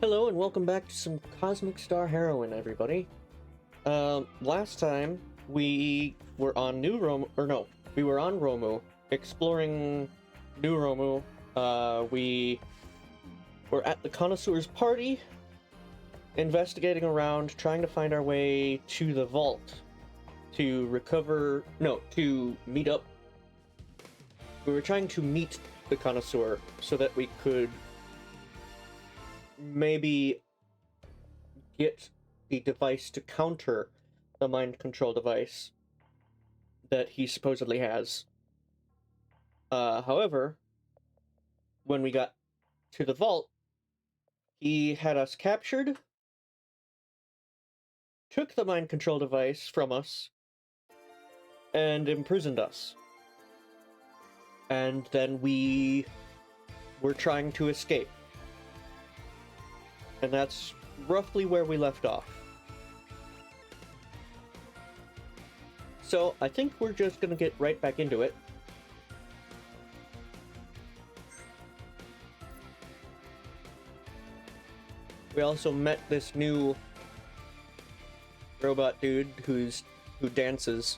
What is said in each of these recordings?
Hello and welcome back to some Cosmic Star Heroine, everybody. Last time we were on we were on Romu, exploring New Romu. We were at the Connoisseur's party, investigating around, trying to find our way to the vault to meet up. We were trying to meet the Connoisseur so that we could maybe get the device to counter the mind control device that he supposedly has. However, when we got to the vault, he had us captured, took the mind control device from us, and imprisoned us. And then we were trying to escape. And that's roughly where we left off. So I think we're just gonna get right back into it. We also met this new robot dude who dances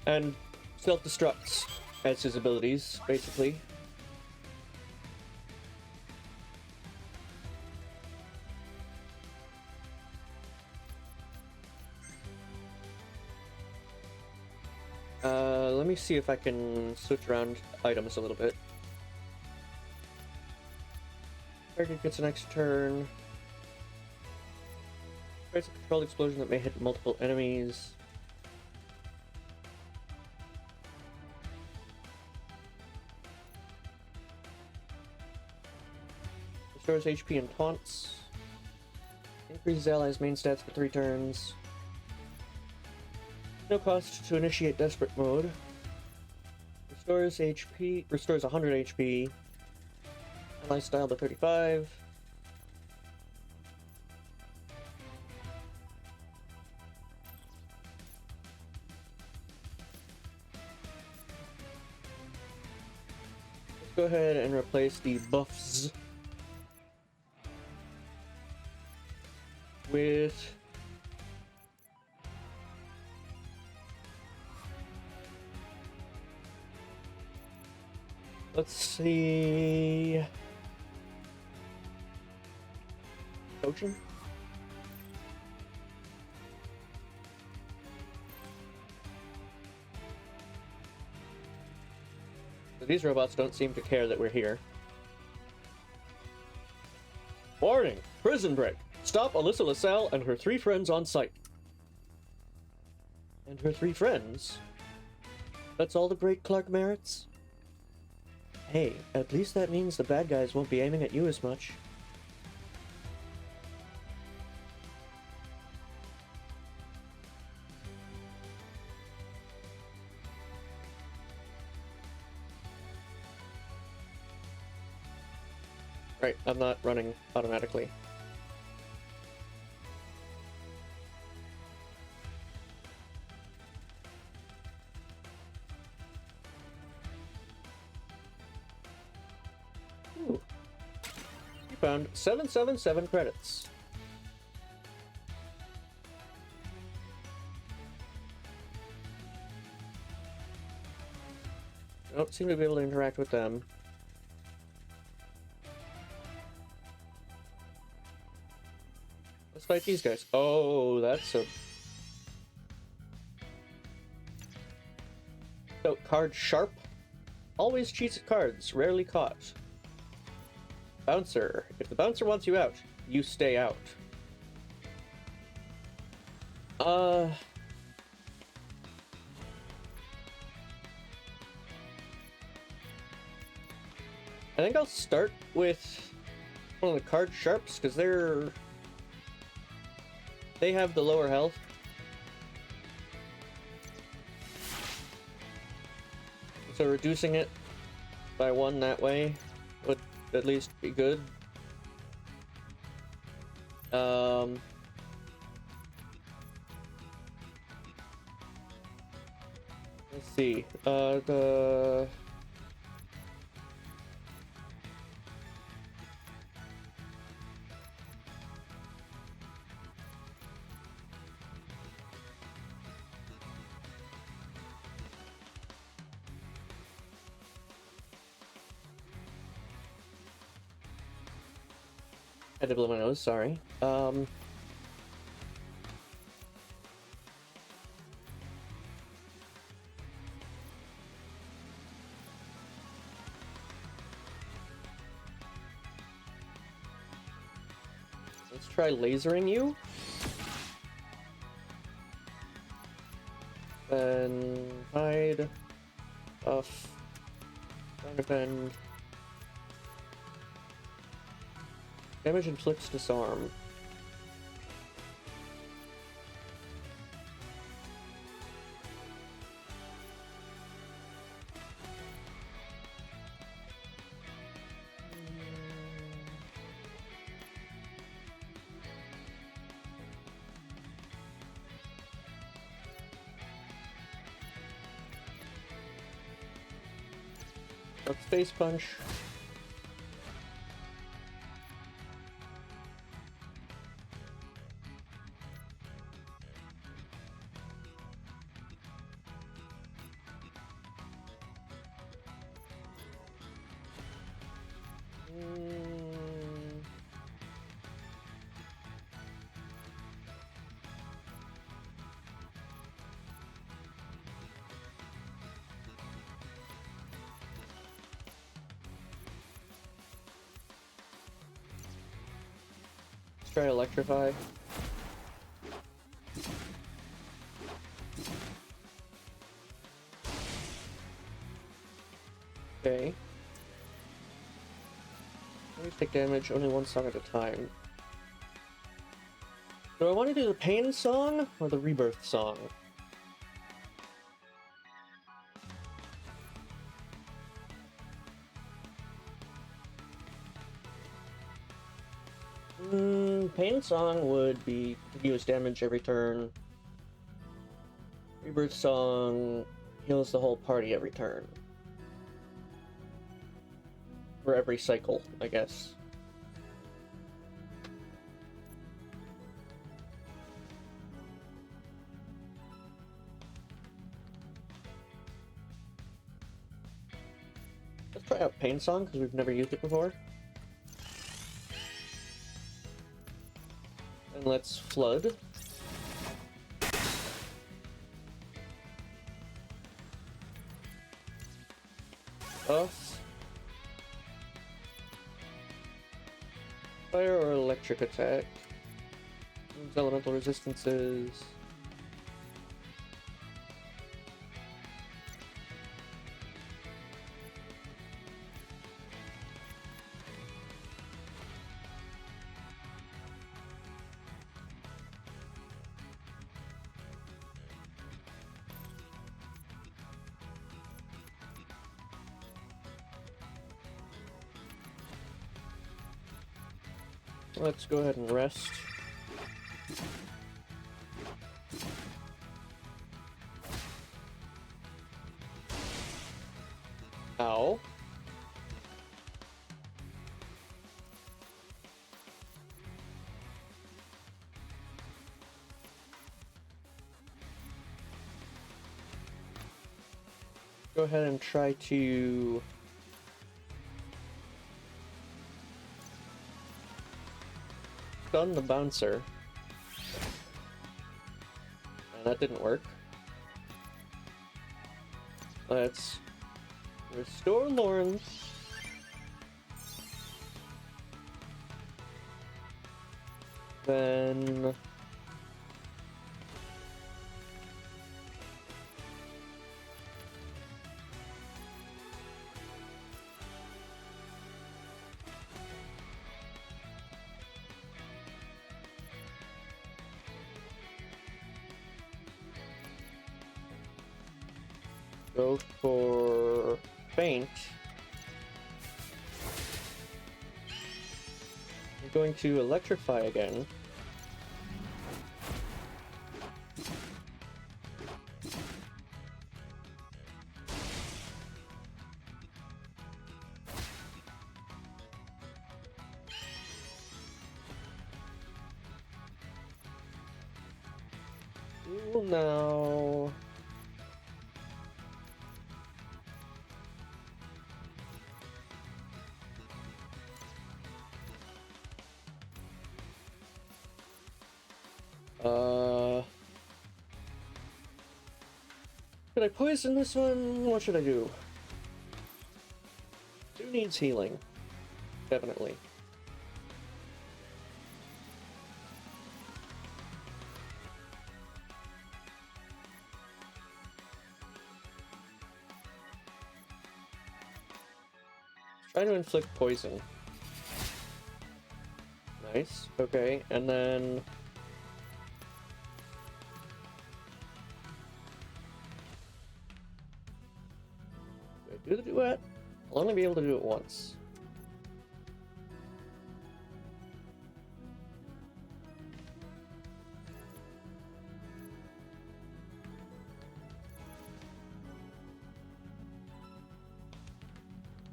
and self-destructs as his abilities, basically. Let me see if I can switch around items a little bit. Target gets an extra turn. Creates a controlled explosion that may hit multiple enemies. Restores HP and taunts. Increases allies' main stats for 3 turns. No cost to initiate desperate mode. Restores 100 HP. Ally style to 35. Let's go ahead and replace the buffs with let's see. Coaching? So these robots don't seem to care that we're here. Warning! Prison break! Stop Alyssa LaSalle and her 3 friends on site. And her 3 friends? That's all the great Clark merits? Hey, at least that means the bad guys won't be aiming at you as much. Right, I'm not running automatically. Ooh. You found 777 credits. I don't seem to be able to interact with them. Let's fight these guys. Oh, that's a... So, card sharp. Always cheats at cards, rarely caught. Bouncer. If the bouncer wants you out, you stay out. I think I'll start with one of the card sharps, because they have the lower health. So reducing it by 1 that way would at least be good. Let's see. I did blow my nose, sorry. Let's try lasering you. Then hide. Off. Trying to bend. Damage inflicts disarm. Let's face punch. Try electrify. Okay. Let me take damage only one song at a time. Do I want to do the pain song or the rebirth song? Pain song would be continuous damage every turn. Rebirth song heals the whole party every turn. For every cycle, I guess. Let's try out pain song because we've never used it before. And let's flood. Off. Fire or electric attack. Moves elemental resistances. Let's go ahead and rest. Ow. Go ahead and try to stun the bouncer. And that didn't work. Let's restore Lawrence. Then go for faint. I'm going to electrify again. Ooh, now. Should I poison this one? What should I do? Who needs healing? Definitely. Try to inflict poison. Nice. Okay, and then... do I do the duet? I'll only be able to do it once.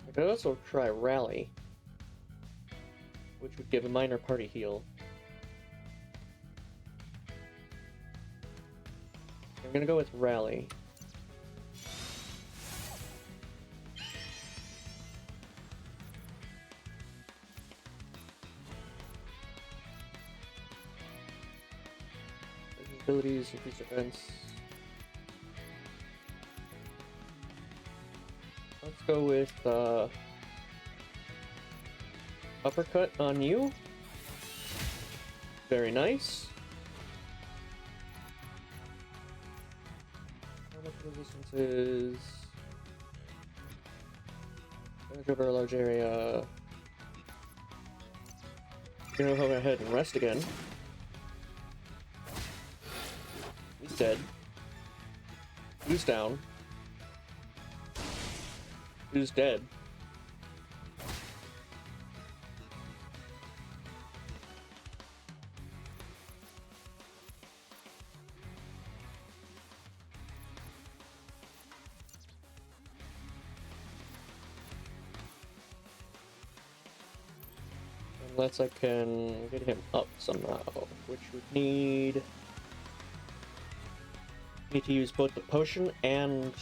I could also try Rally, which would give a minor party heal. I'm gonna go with Rally. Abilities, increase defense. Let's go with uppercut on you. Very nice. How much resistance is damage over a large area? I'm gonna go ahead and rest again. He's dead. Who's down? Who's dead? Unless I can get him up somehow, which would need to use both the potion and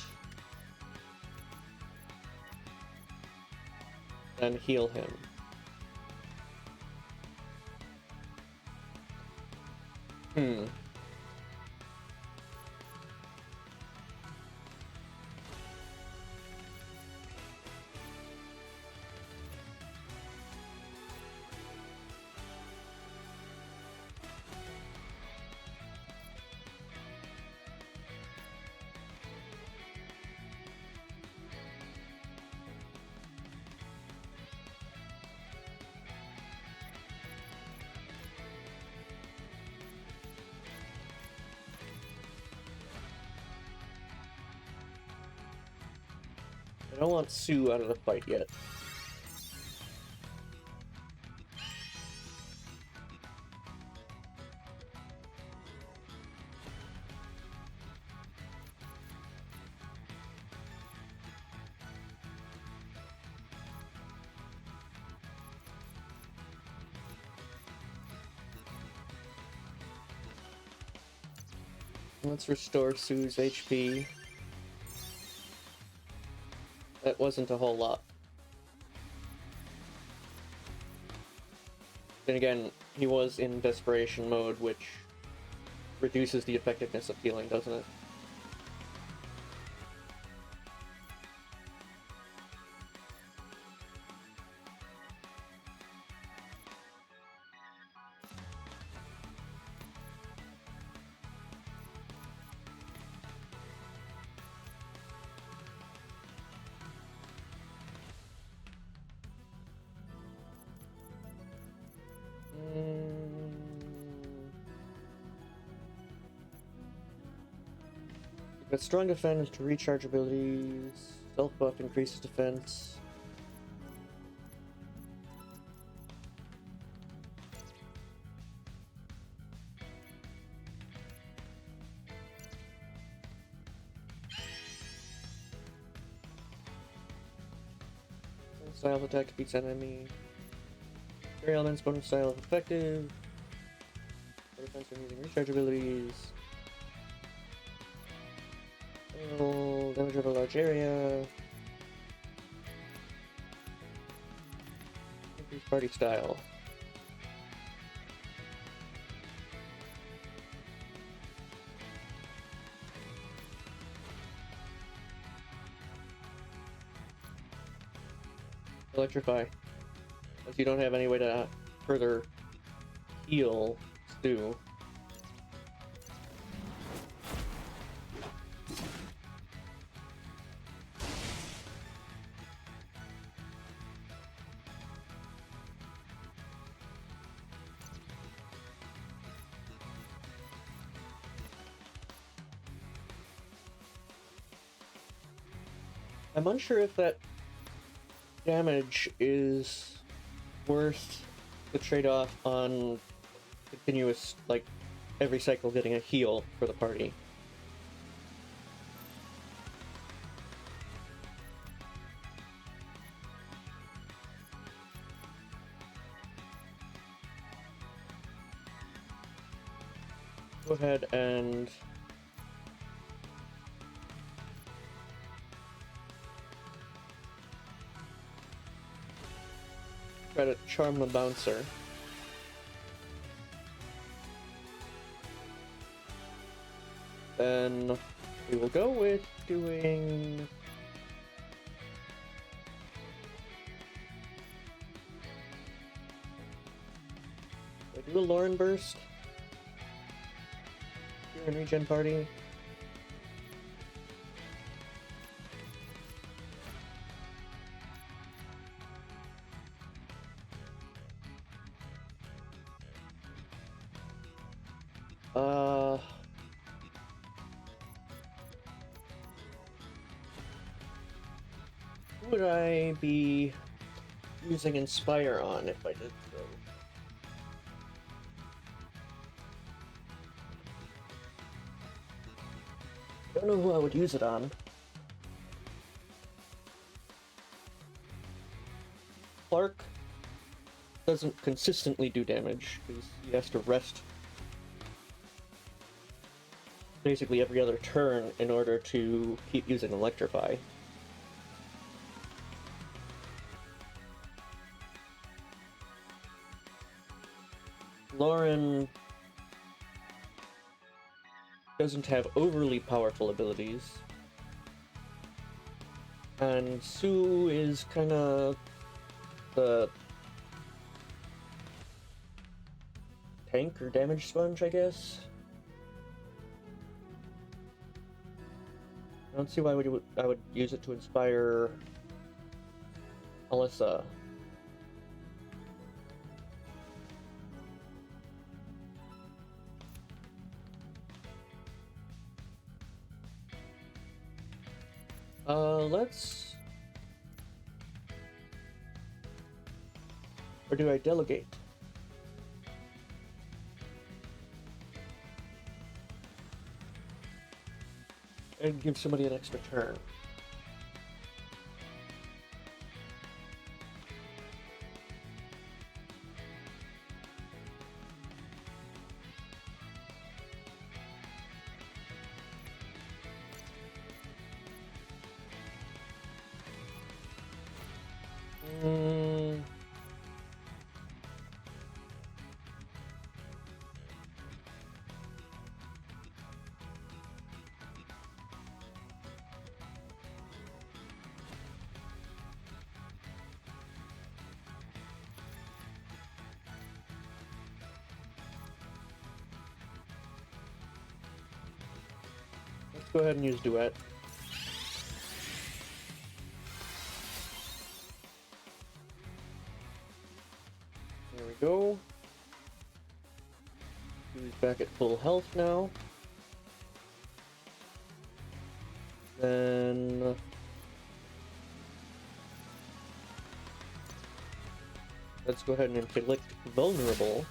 then heal him. I don't want Sue out of the fight yet. Let's restore Sue's HP. That wasn't a whole lot. Then again, he was in desperation mode, which reduces the effectiveness of healing, doesn't it? Got strong defense to recharge abilities. Self buff increases defense. Style of attack beats enemy. Carry elements, bonus style if effective. Defense when using recharge abilities. Damage over a large area. Increase party style. Electrify. As you don't have any way to further heal Stu. I'm unsure if that damage is worth the trade-off on continuous, like, every cycle getting a heal for the party. Go ahead and try to charm the bouncer. Then we will go with doing... Did I do a Lauren burst? Here in regen party. Who would I be using Inspire on if I did so? I don't know who I would use it on. Clark doesn't consistently do damage because he has to rest basically every other turn in order to keep using Electrify. Lauren doesn't have overly powerful abilities, and Sue is kind of the tank or damage sponge, I guess. I don't see why I would use it to inspire Alyssa. Let's... Or do I delegate? And give somebody an extra turn. Let's go ahead and use Duet. There we go. He's back at full health now. Then... let's go ahead and inflict Vulnerable.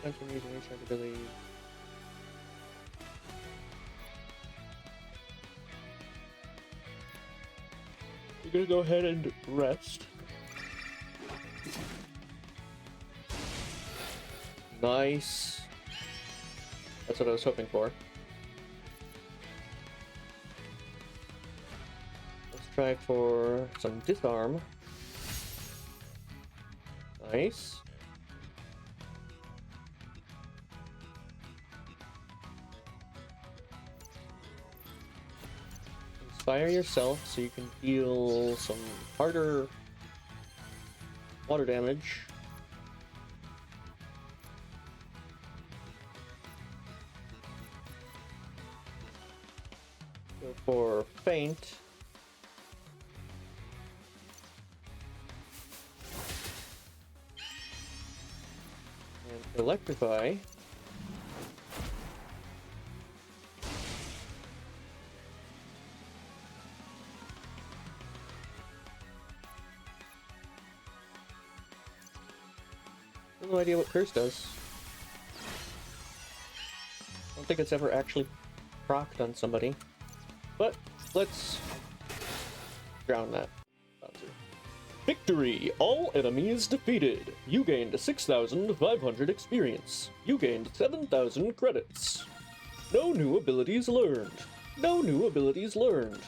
Sometimes when using recharge ability. You're gonna go ahead and rest. Nice. That's what I was hoping for. try for some disarm. Nice. Inspire yourself so you can deal some harder water damage. Go for faint. And electrify. No idea what curse does. I don't think it's ever actually procced on somebody. But let's drown that. Victory! All enemies defeated. You gained 6,500 experience. You gained 7,000 credits. No new abilities learned. No new abilities learned.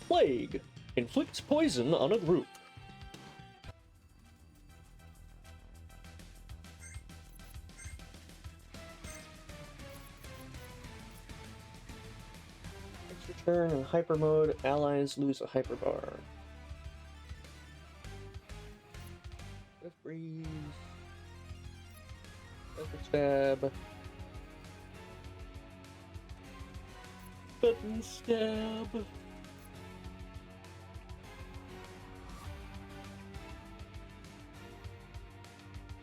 Plague. Inflicts poison on a group. Turn in hyper mode, allies lose a hyper bar. Let's breeze. Let's stab. Button stab.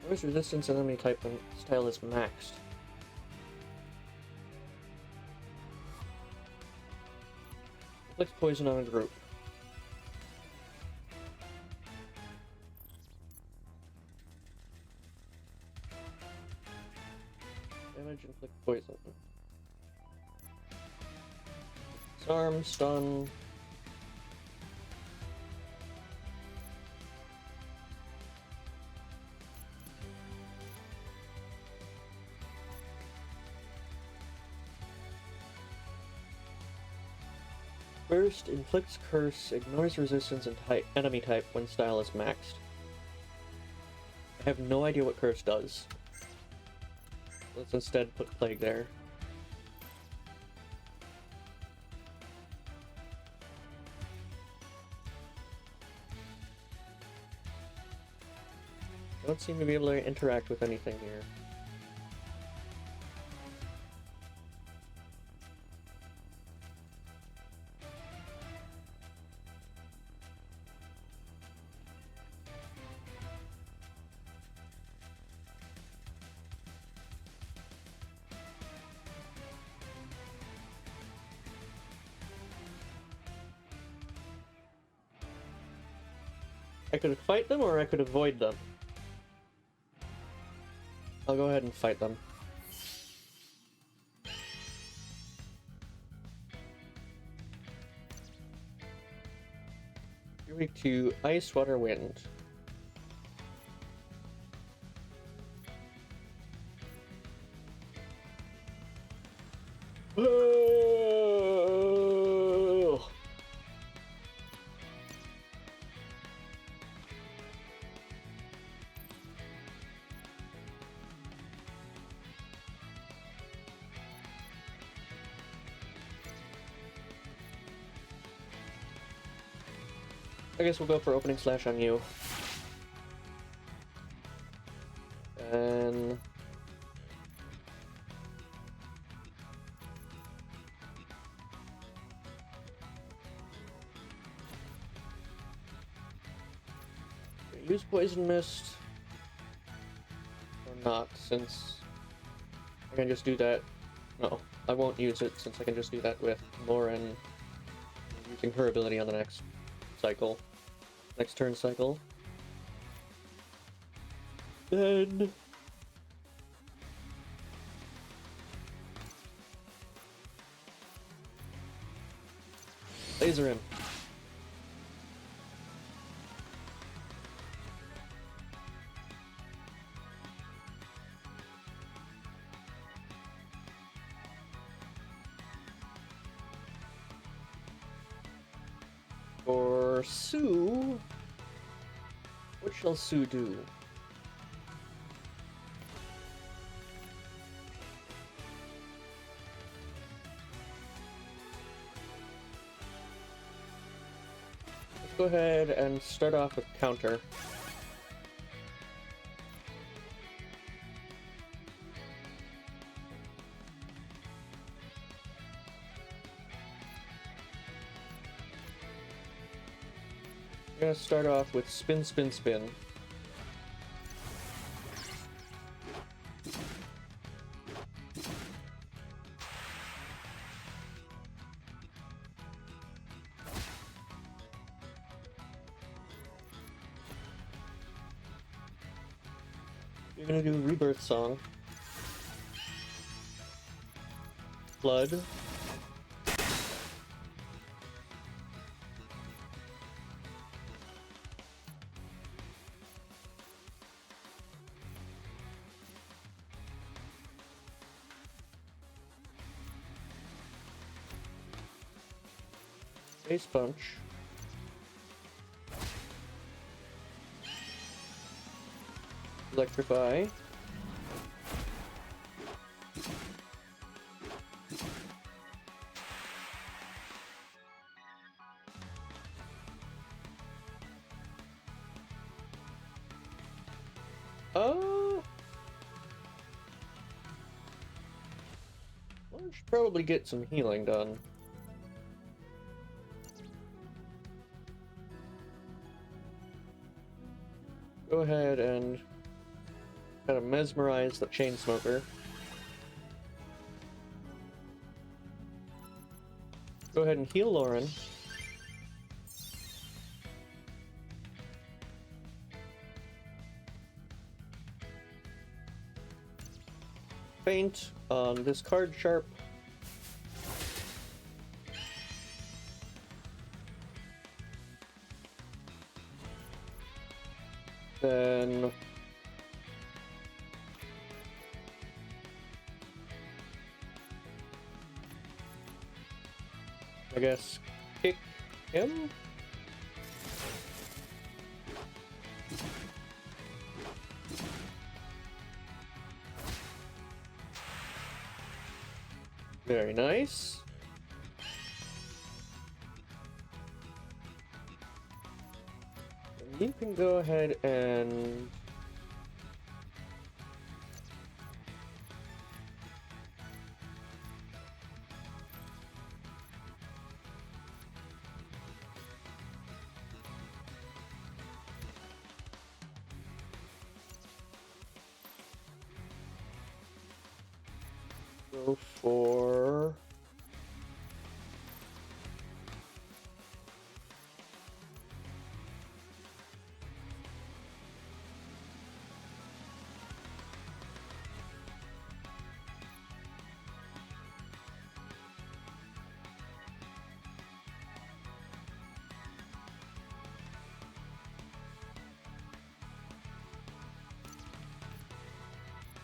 Where's resistance enemy type when style is maxed? Inflicts poison on a group. Damage, inflict poison. Disarm, stun. Burst, inflicts curse, ignores resistance and enemy type when style is maxed. I have no idea what curse does. Let's instead put plague there. I don't seem to be able to interact with anything here. I could fight them or I could avoid them. I'll go ahead and fight them. You're weak to ice, water, wind. Oh! I guess we'll go for opening slash on you. And use poison mist or not, since I can just do that. No, I won't use it since I can just do that with Lauren using her ability on the next cycle. Next turn cycle. Then laser him. For Sue, what shall Sue do? Let's go ahead and start off with counter. I'm gonna start off with spin, spin, spin. You're gonna do Rebirth Song. Flood. Face Punch. Electrify. Well, I should probably get some healing done. Go ahead and kind of mesmerize the chain smoker. Go ahead and heal Lauren. Faint on this card sharp. Then I guess kick him. Very nice. You can go ahead and go for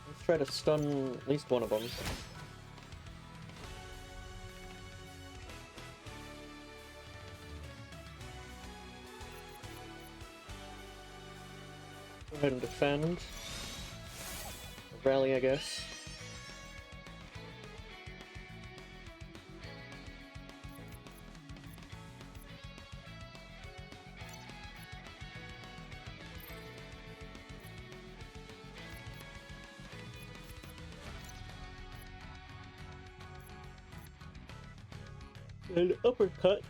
let's try to stun at least one of them. Go ahead and defend. Rally, I guess. An uppercut.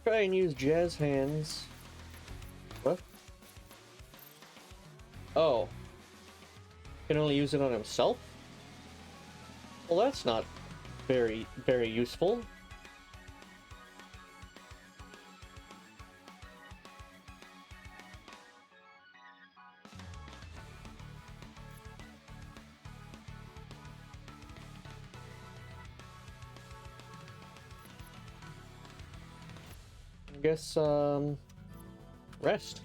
Try and use Jazz Hands. What? Oh. Can only use it on himself? Well, that's not very, very useful. guess, rest.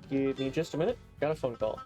Give me just a minute. Got a phone call.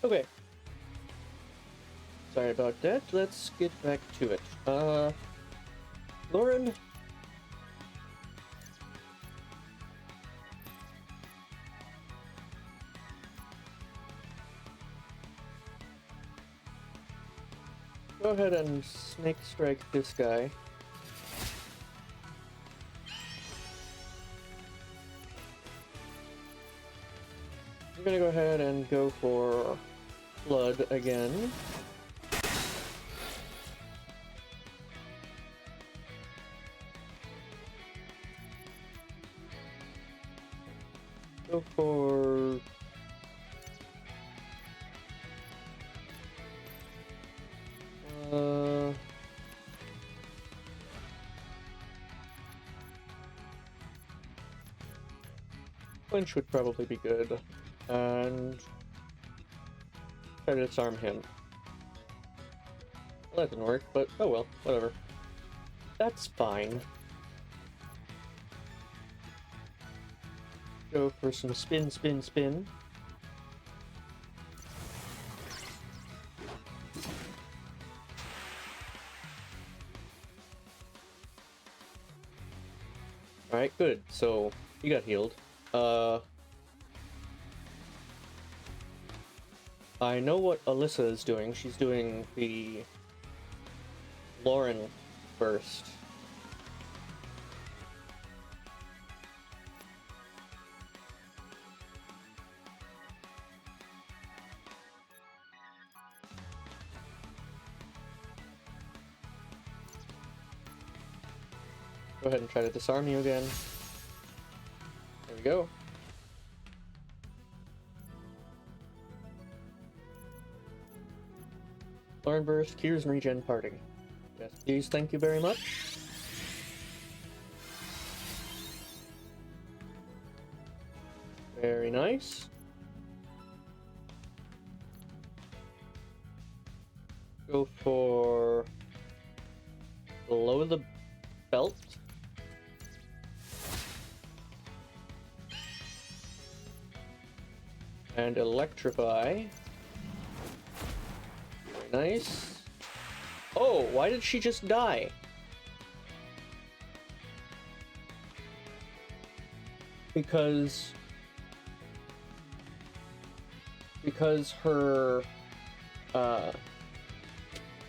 Okay. Sorry about that. Let's get back to it. Lauren. Go ahead and snake strike this guy. I'm gonna go ahead and go for blood again. Go for flinch would probably be good, and try to disarm him. Well, that didn't work, but oh well, whatever. That's fine. Go for some spin, spin, spin. Alright, good. So, you got healed. I know what Alyssa is doing. She's doing the Lauren burst. Go ahead and try to disarm you again. There we go. Lauren burst, cures regen parting. Yes, please, thank you very much. Very nice. Go for below the belt. And electrify. Very nice. Oh, why did she just die? Because her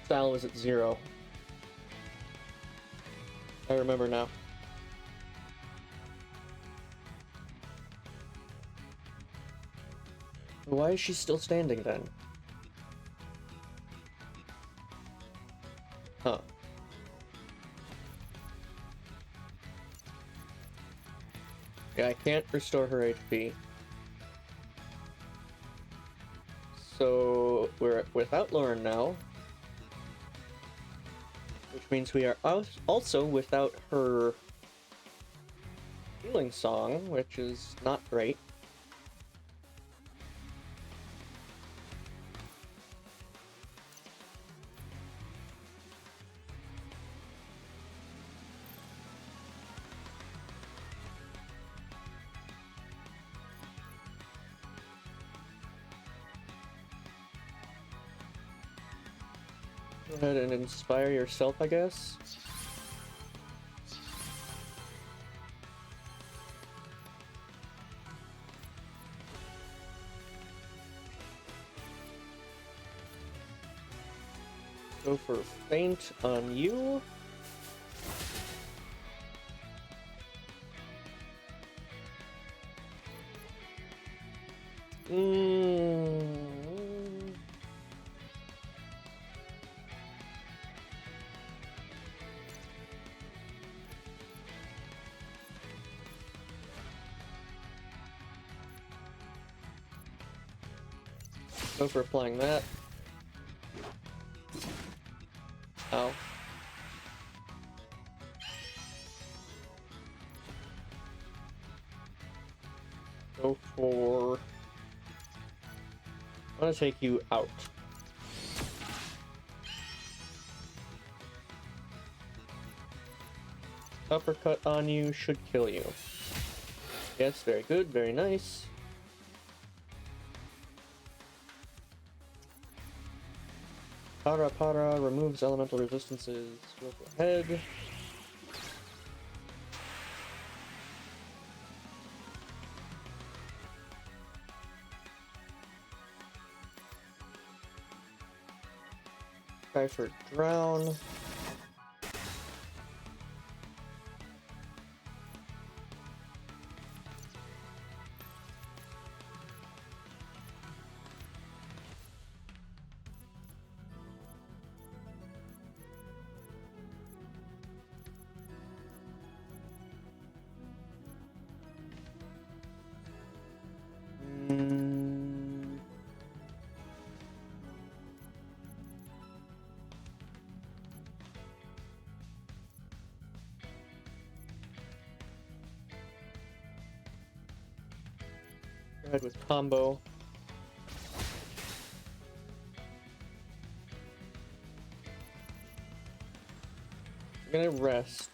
style was at 0. I remember now. Why is she still standing then? Huh. Yeah, I can't restore her HP. So we're without Lauren now. Which means we are also without her healing song, which is not great. Go ahead and inspire yourself, I guess. Go for faint on you. Go for applying that. Ow. Go for... I'm gonna take you out. Uppercut on you should kill you. Yes, very good, very nice. Para removes elemental resistances. Go ahead. Try for drown. Go ahead with combo. I'm gonna rest.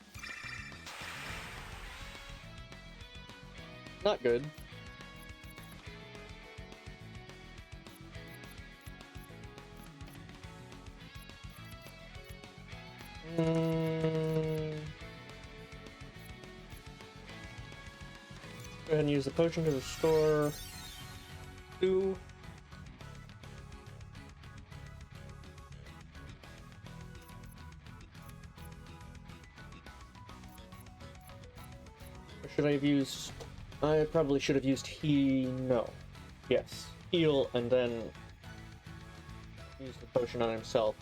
Not good. Go ahead and use the potion to restore 2. Or should I have used... I probably should have used no. Yes. Heal and then use the potion on himself.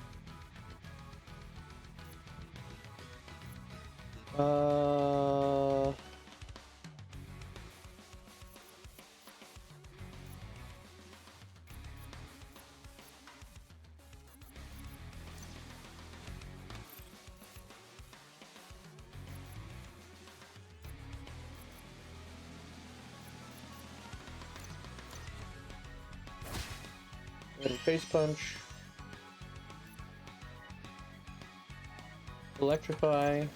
And face punch. Electrify.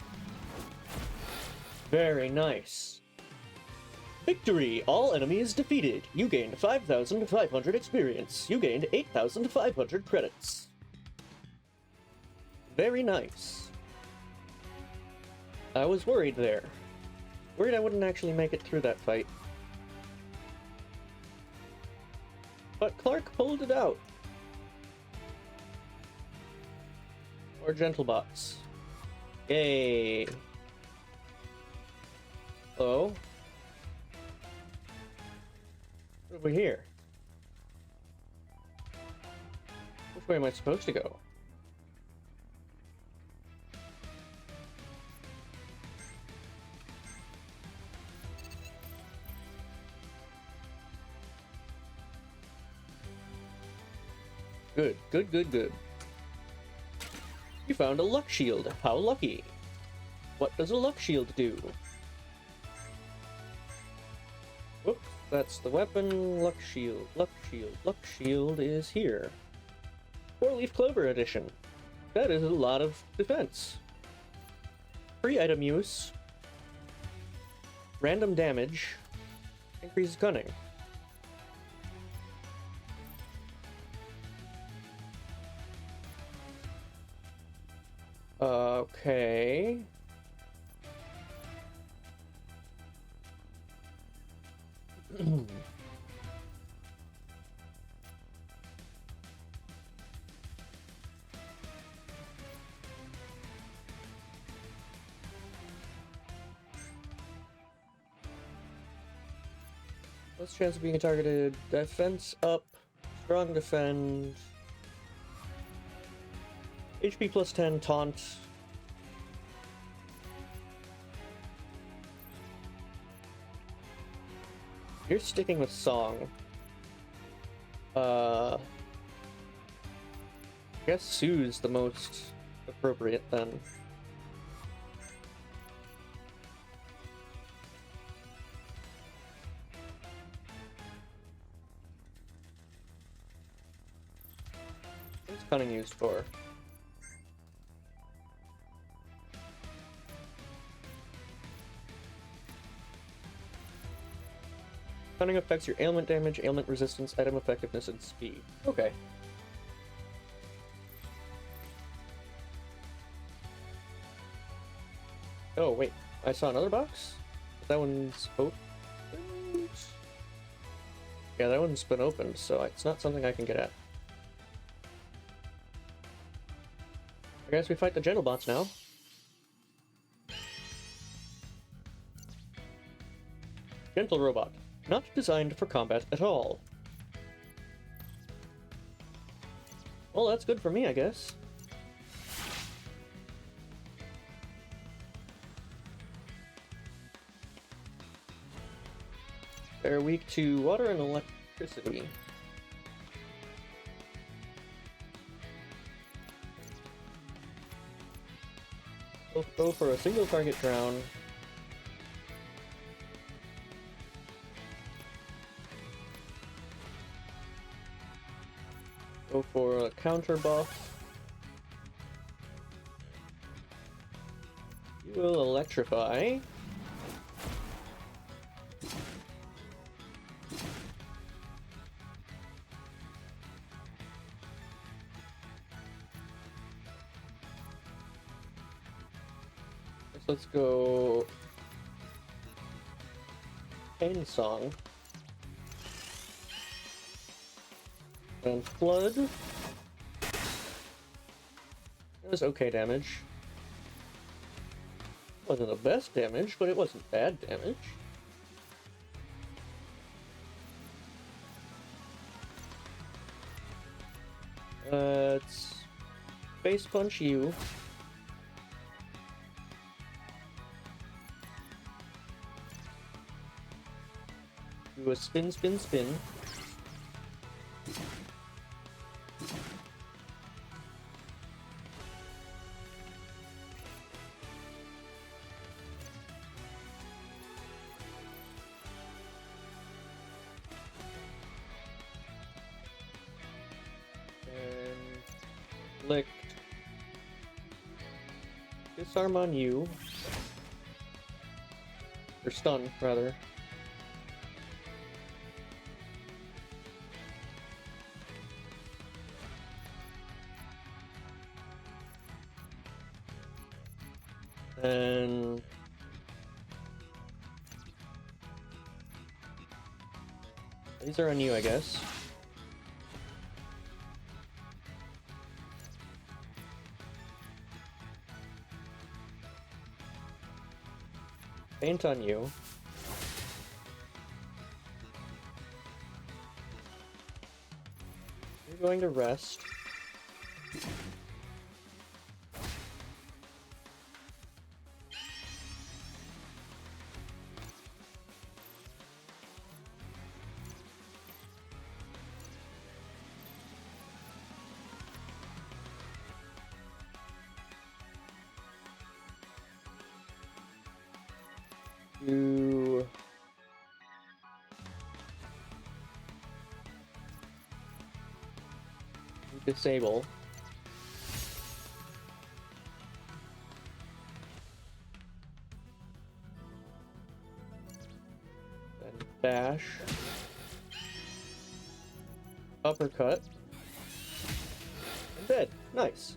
Very nice. Victory! All enemies defeated. You gained 5,500 experience. You gained 8,500 credits. Very nice. I was worried there. Worried I wouldn't actually make it through that fight. But Clark pulled it out. Or Gentlebots. Yay. Hello? What have we here? Which way am I supposed to go? Good, good, good, good. You found a luck shield. How lucky. What does a luck shield do? Whoops, that's the weapon. Luck shield, luck shield, luck shield is here. 4-leaf clover edition. That is a lot of defense. Free item use. Random damage. Increases cunning. Okay. Less chance of being targeted. Defense up. Strong defend. HP plus 10. Taunt. You're sticking with song. I guess Sue's the most appropriate then. What's cunning used for? Cunning affects your ailment damage, ailment resistance, item effectiveness, and speed. Okay. Oh, wait. I saw another box? That one's open? Yeah, that one's been opened, so it's not something I can get at. I guess we fight the gentle bots now. Gentle robot. Not designed for combat at all. Well, that's good for me, I guess. They're weak to water and electricity. Both go for a single target drown. Go for a counter buff. You will electrify. Let's go Pain Song. And Flood. It was okay damage. Wasn't the best damage, but it wasn't bad damage. Let's Face Punch you. Do a spin, spin, spin. And licked. Disarm on you. Or stun, rather. And these are on you, I guess. Paint on you. You're going to rest. You disable. Then dash. Uppercut. And dead. Nice.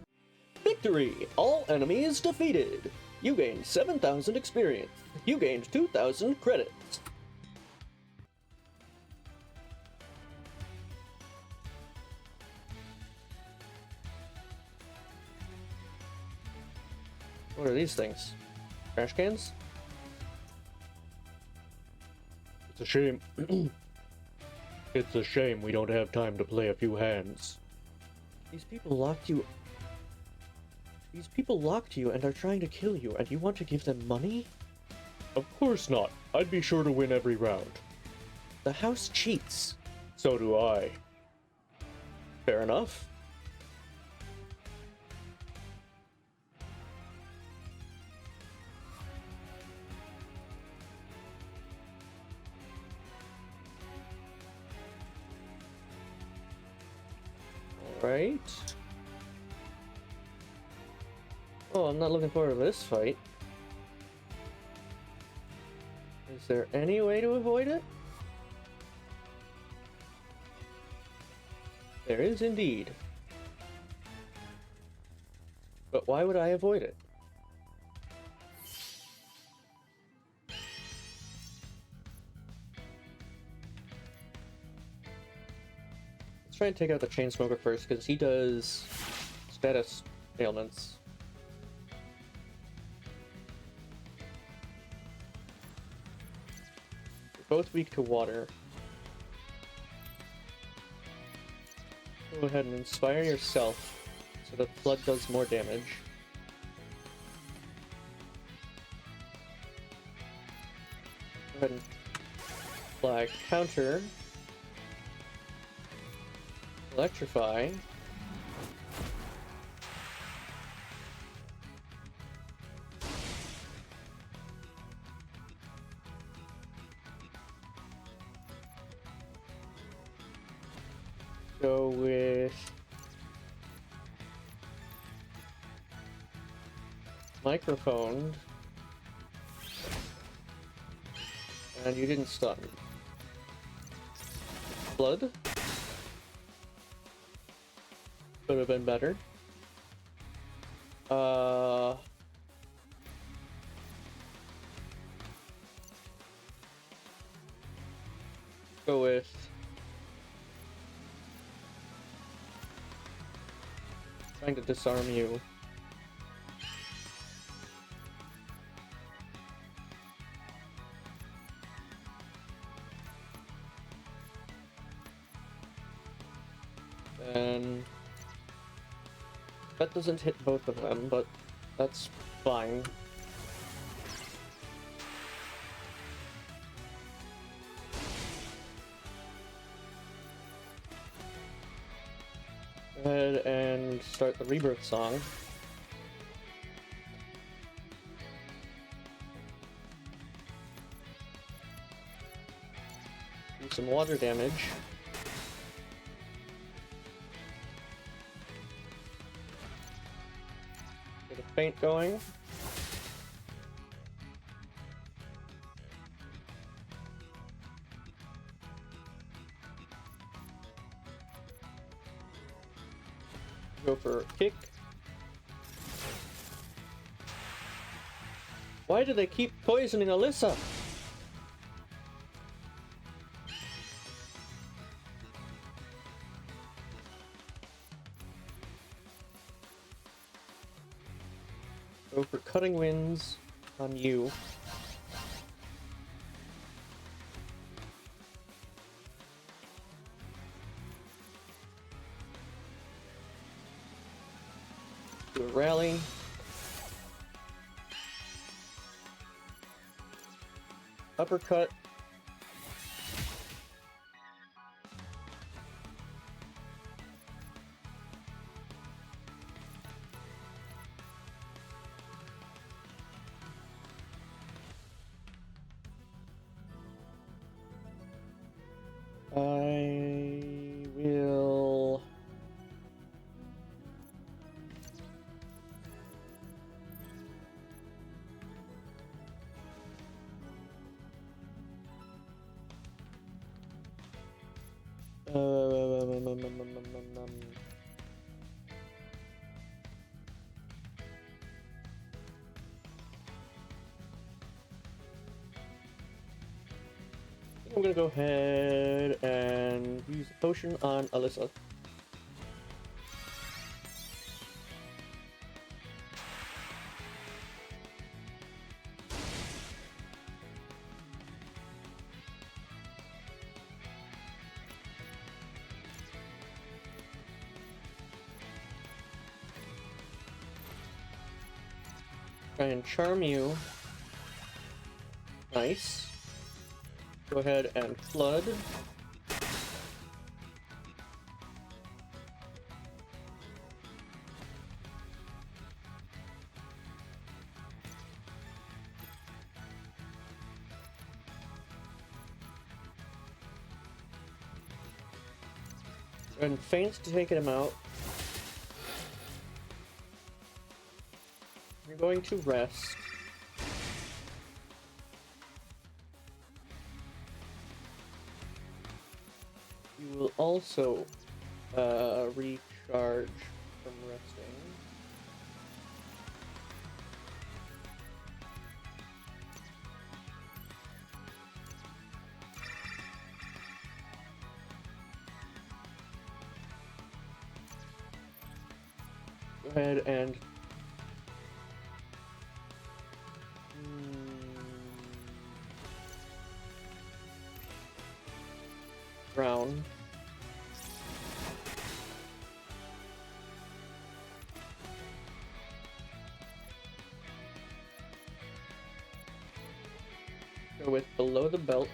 Victory! All enemies defeated! You gained 7,000 experience. You gained 2,000 credits. What are these things? Trash cans? It's a shame. It's a shame we don't have time to play a few hands. These people locked you and are trying to kill you, and you want to give them money? Of course not. I'd be sure to win every round. The house cheats. So do I. Fair enough. Right. Oh, I'm not looking forward to this fight. Is there any way to avoid it? There is indeed. But why would I avoid it? Let's try and take out the chain smoker first, because he does status ailments. You're both weak to water. Go ahead and inspire yourself so that flood does more damage. Go ahead and apply counter. Electrify. Go with microphone. And you didn't stun. Blood. Could have been better. Go with trying to disarm you. And that doesn't hit both of them, but that's fine. Go ahead and start the rebirth song. Do some water damage. Get a feint going. Go for a kick. Why do they keep poisoning Alyssa? Go for cutting winds on you. Do a rally. Uppercut. I will I'm gonna go ahead and use a potion on Alyssa. Try and charm you. Nice. Go ahead and flood. And feint to take him out. You're going to rest. You will also recharge from resting. Go ahead and drown. Go with below the belt.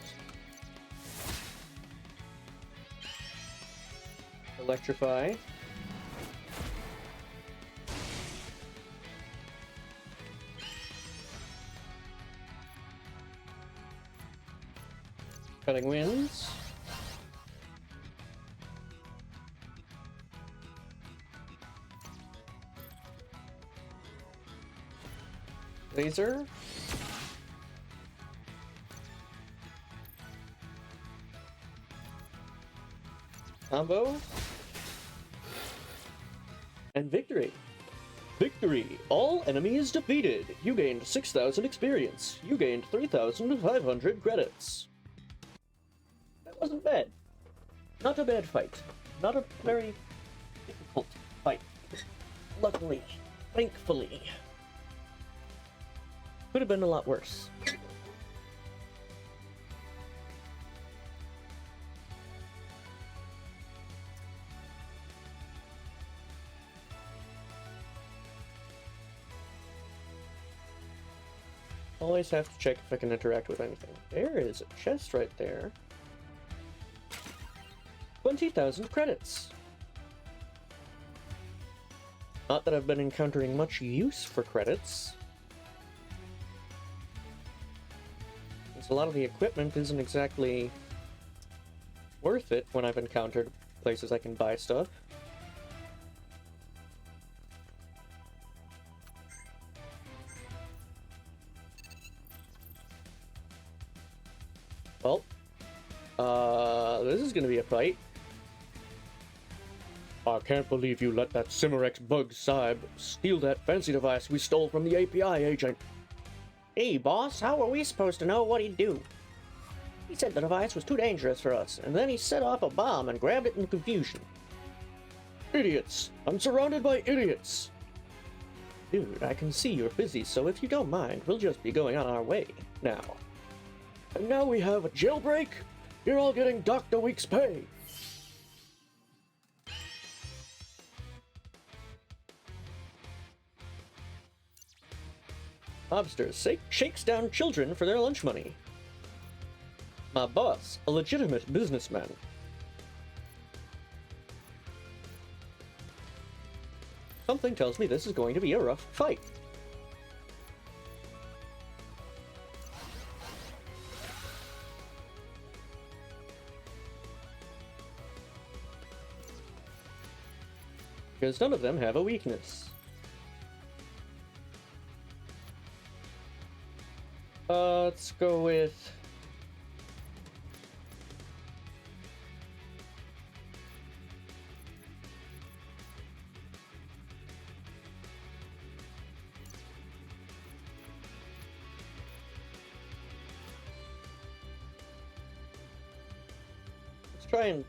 Electrify. Cutting winds. Laser. Combo. And victory. Victory! All enemies defeated. You gained 6,000 experience. You gained 3,500 credits. That wasn't bad. Not a bad fight. Not a very difficult fight. Luckily. Thankfully. Could have been a lot worse. Always have to check if I can interact with anything. There is a chest right there. 20,000 credits. Not that I've been encountering much use for credits. Since a lot of the equipment isn't exactly worth it when I've encountered places I can buy stuff. Well, this is gonna be a fight. I can't believe you let that Cimerex bug Saib steal that fancy device we stole from the API agent. Hey, boss, how are we supposed to know what he'd do? He said the device was too dangerous for us, and then he set off a bomb and grabbed it in confusion. Idiots! I'm surrounded by idiots! Dude, I can see you're busy, so if you don't mind, we'll just be going on our way now. And now we have a jailbreak? You're all getting docked a week's pay! Mobster shakes down children for their lunch money. My boss, a legitimate businessman. Something tells me this is going to be a rough fight. Because none of them have a weakness. Let's go with... try and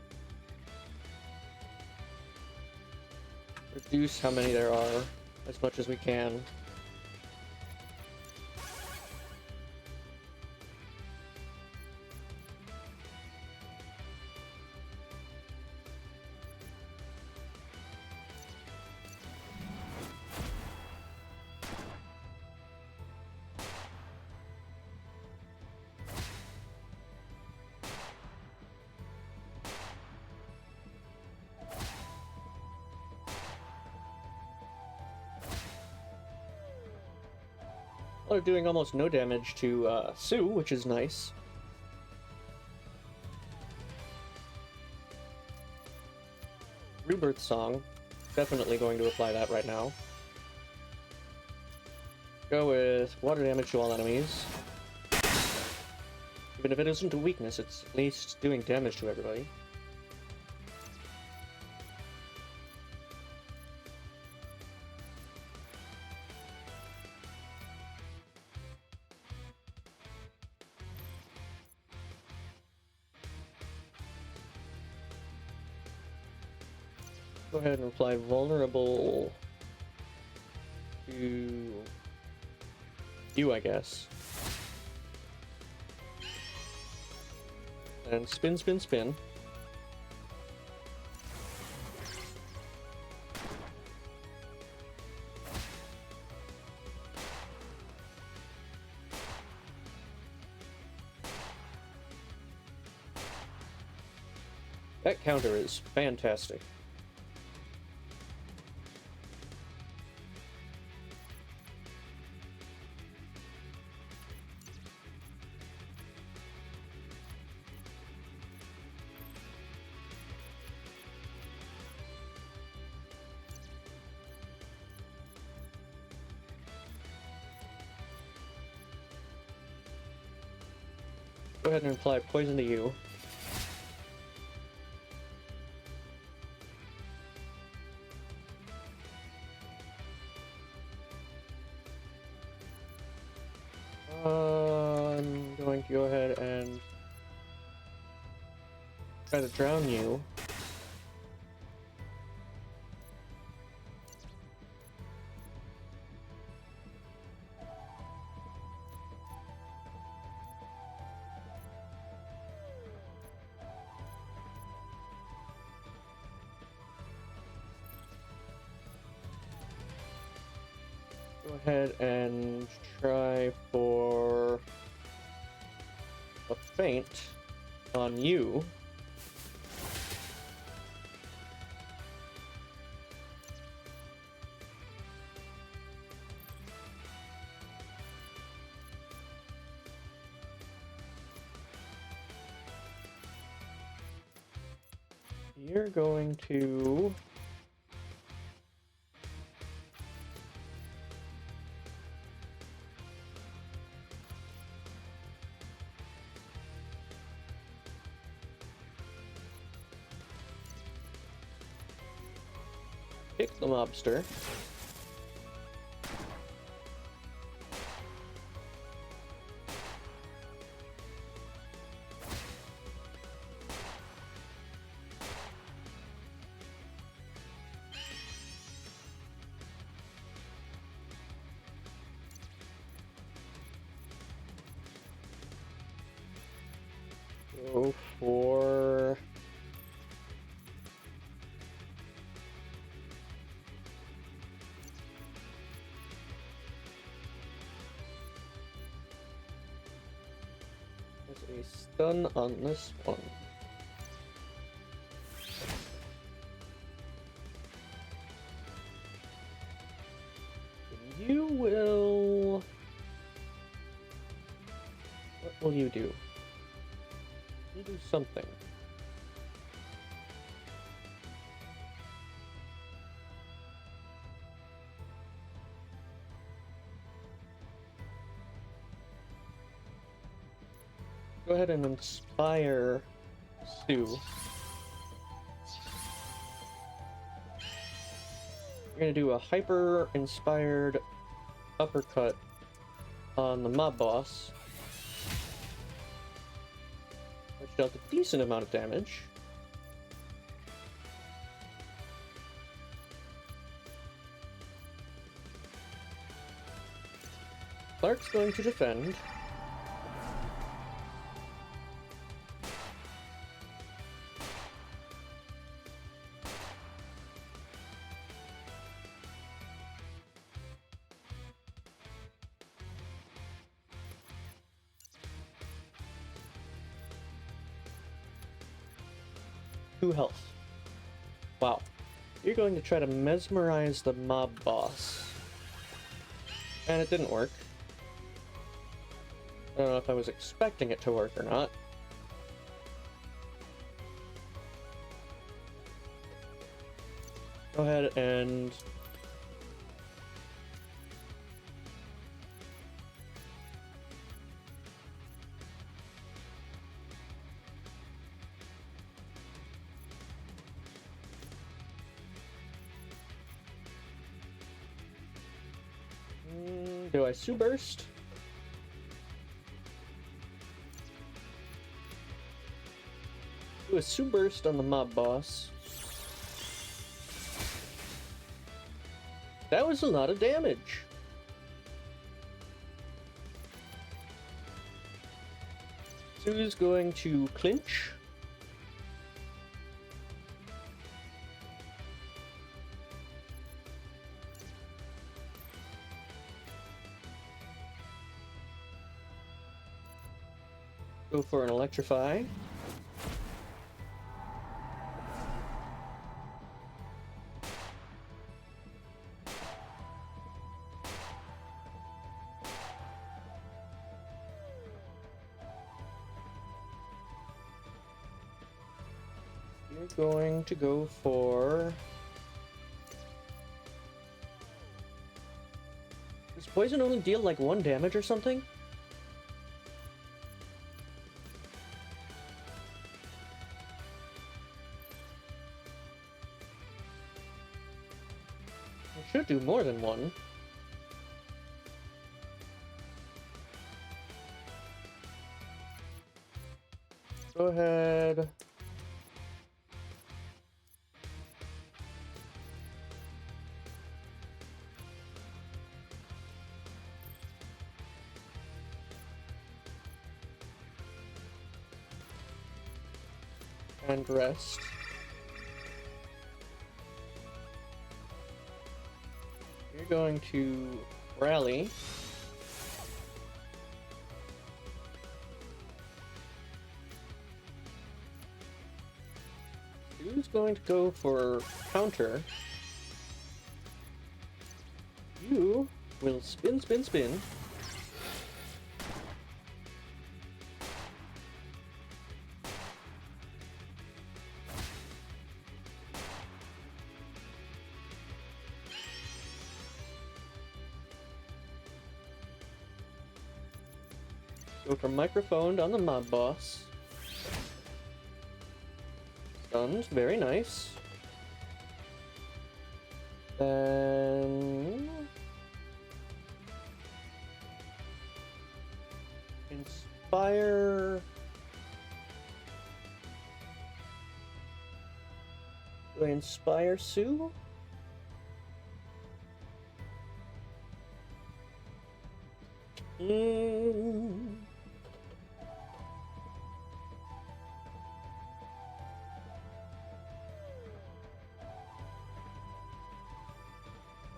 reduce how many there are as much as we can. They're doing almost no damage to Sue, which is nice. Rebirth Song. Definitely going to apply that right now. Go with water damage to all enemies. Even if it isn't a weakness, it's at least doing damage to everybody. Go ahead and apply vulnerable to you, I guess. And spin, spin, spin. That counter is fantastic. Go ahead and apply poison to you. I'm going to go ahead and try to drown you. Go ahead and try for a feint on you. You're going to kick the mobster. Go for there's a stun on this one. You will... What will you do? You do something. Go ahead and inspire Sue. You're gonna do a hyper-inspired uppercut on the mob boss, which dealt a decent amount of damage. Clark's going to defend. Two health. Wow. You're going to try to mesmerize the mob boss. And it didn't work. I don't know if I was expecting it to work or not. Go ahead and... do I Sue Burst? Do a Sue Burst on the mob boss. That was a lot of damage. Sue's going to clinch. Go for an electrify. You're going to go for... Does poison only deal like 1 damage or something? Should do more than 1. Go ahead. And rest. You're going to rally. Who's going to go for counter? You will spin, spin, spin. Go for microphone on the mob boss. Stunned, very nice. Then... Inspire... Do I inspire Sue?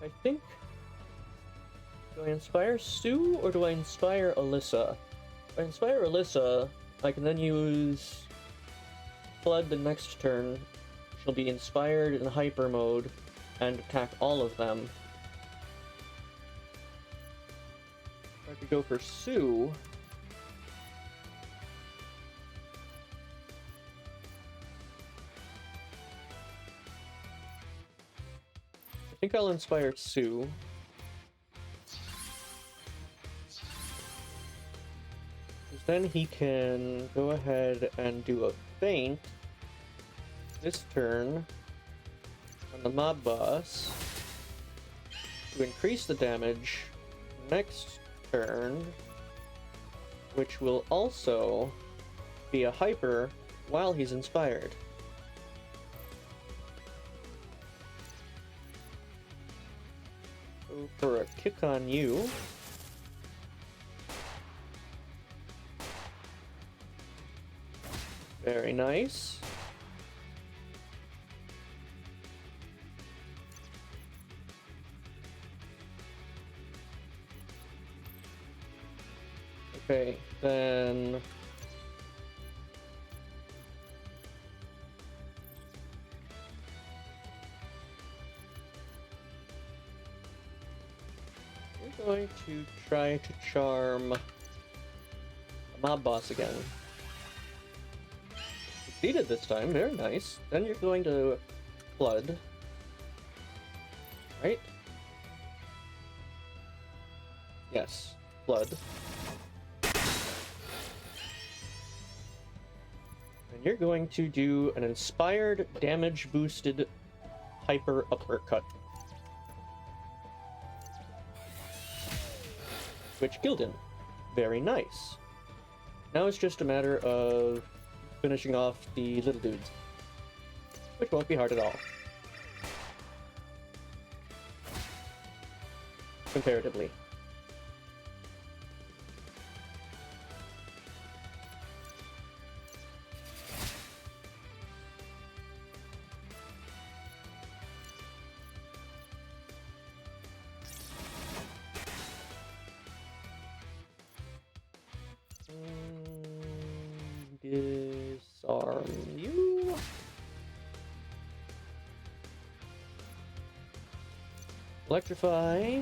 I think... Do I inspire Sue, or do I inspire Alyssa? If I inspire Alyssa, I can then use Flood the next turn. She'll be inspired in hyper mode, and attack all of them. I could go for Sue. I think I'll inspire Sue. Because then he can go ahead and do a feint this turn on the mob boss to increase the damage next turn, which will also be a hyper while he's inspired. Go for a kick on you. Very nice. Okay, then... we're going to try to charm a mob boss again. Succeeded this time, very nice. Then you're going to flood. Right? Yes, flood. And you're going to do an inspired damage boosted hyper uppercut. Which killed him. Very nice. Now it's just a matter of finishing off the little dudes. Which won't be hard at all. Comparatively. Disarm you. Electrify.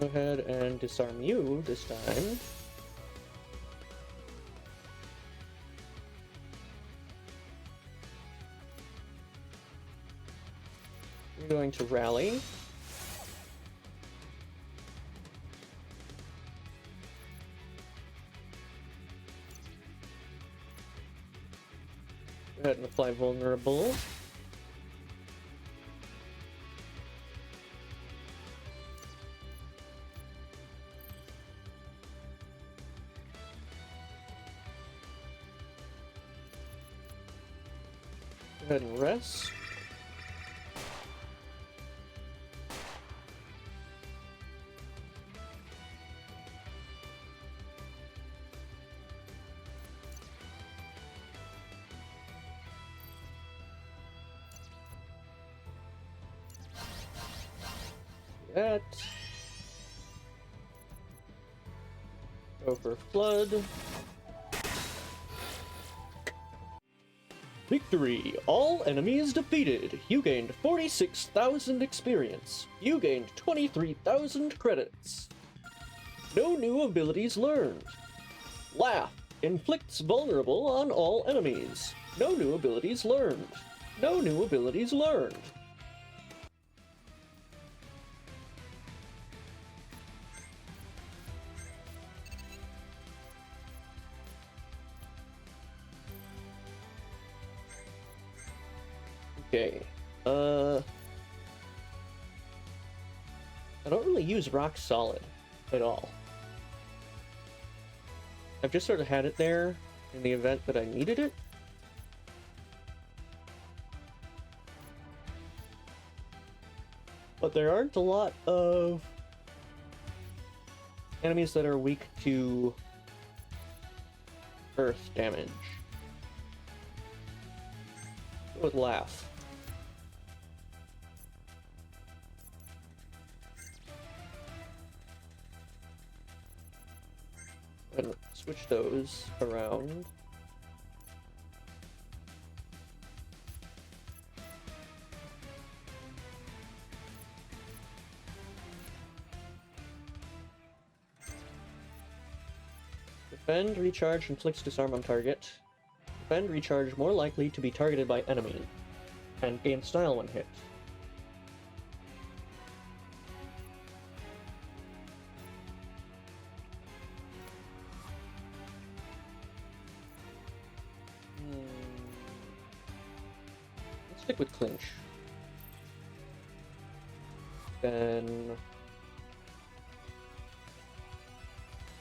Go ahead and disarm you this time. You're going to rally. Go ahead and apply vulnerable. Go ahead and rest. That. Go for flood. Victory! All enemies defeated. You gained 46,000 experience. You gained 23,000 credits. No new abilities learned. Laugh. Inflicts vulnerable on all enemies. No new abilities learned. No new abilities learned. Okay, I don't really use rock solid at all. I've just sort of had it there in the event that I needed it. But there aren't a lot of enemies that are weak to earth damage. Go with laugh. And switch those around. Defend, recharge, inflicts disarm on target. Defend, recharge, more likely to be targeted by enemy. And gain style when hit. Let's stick with clinch. Then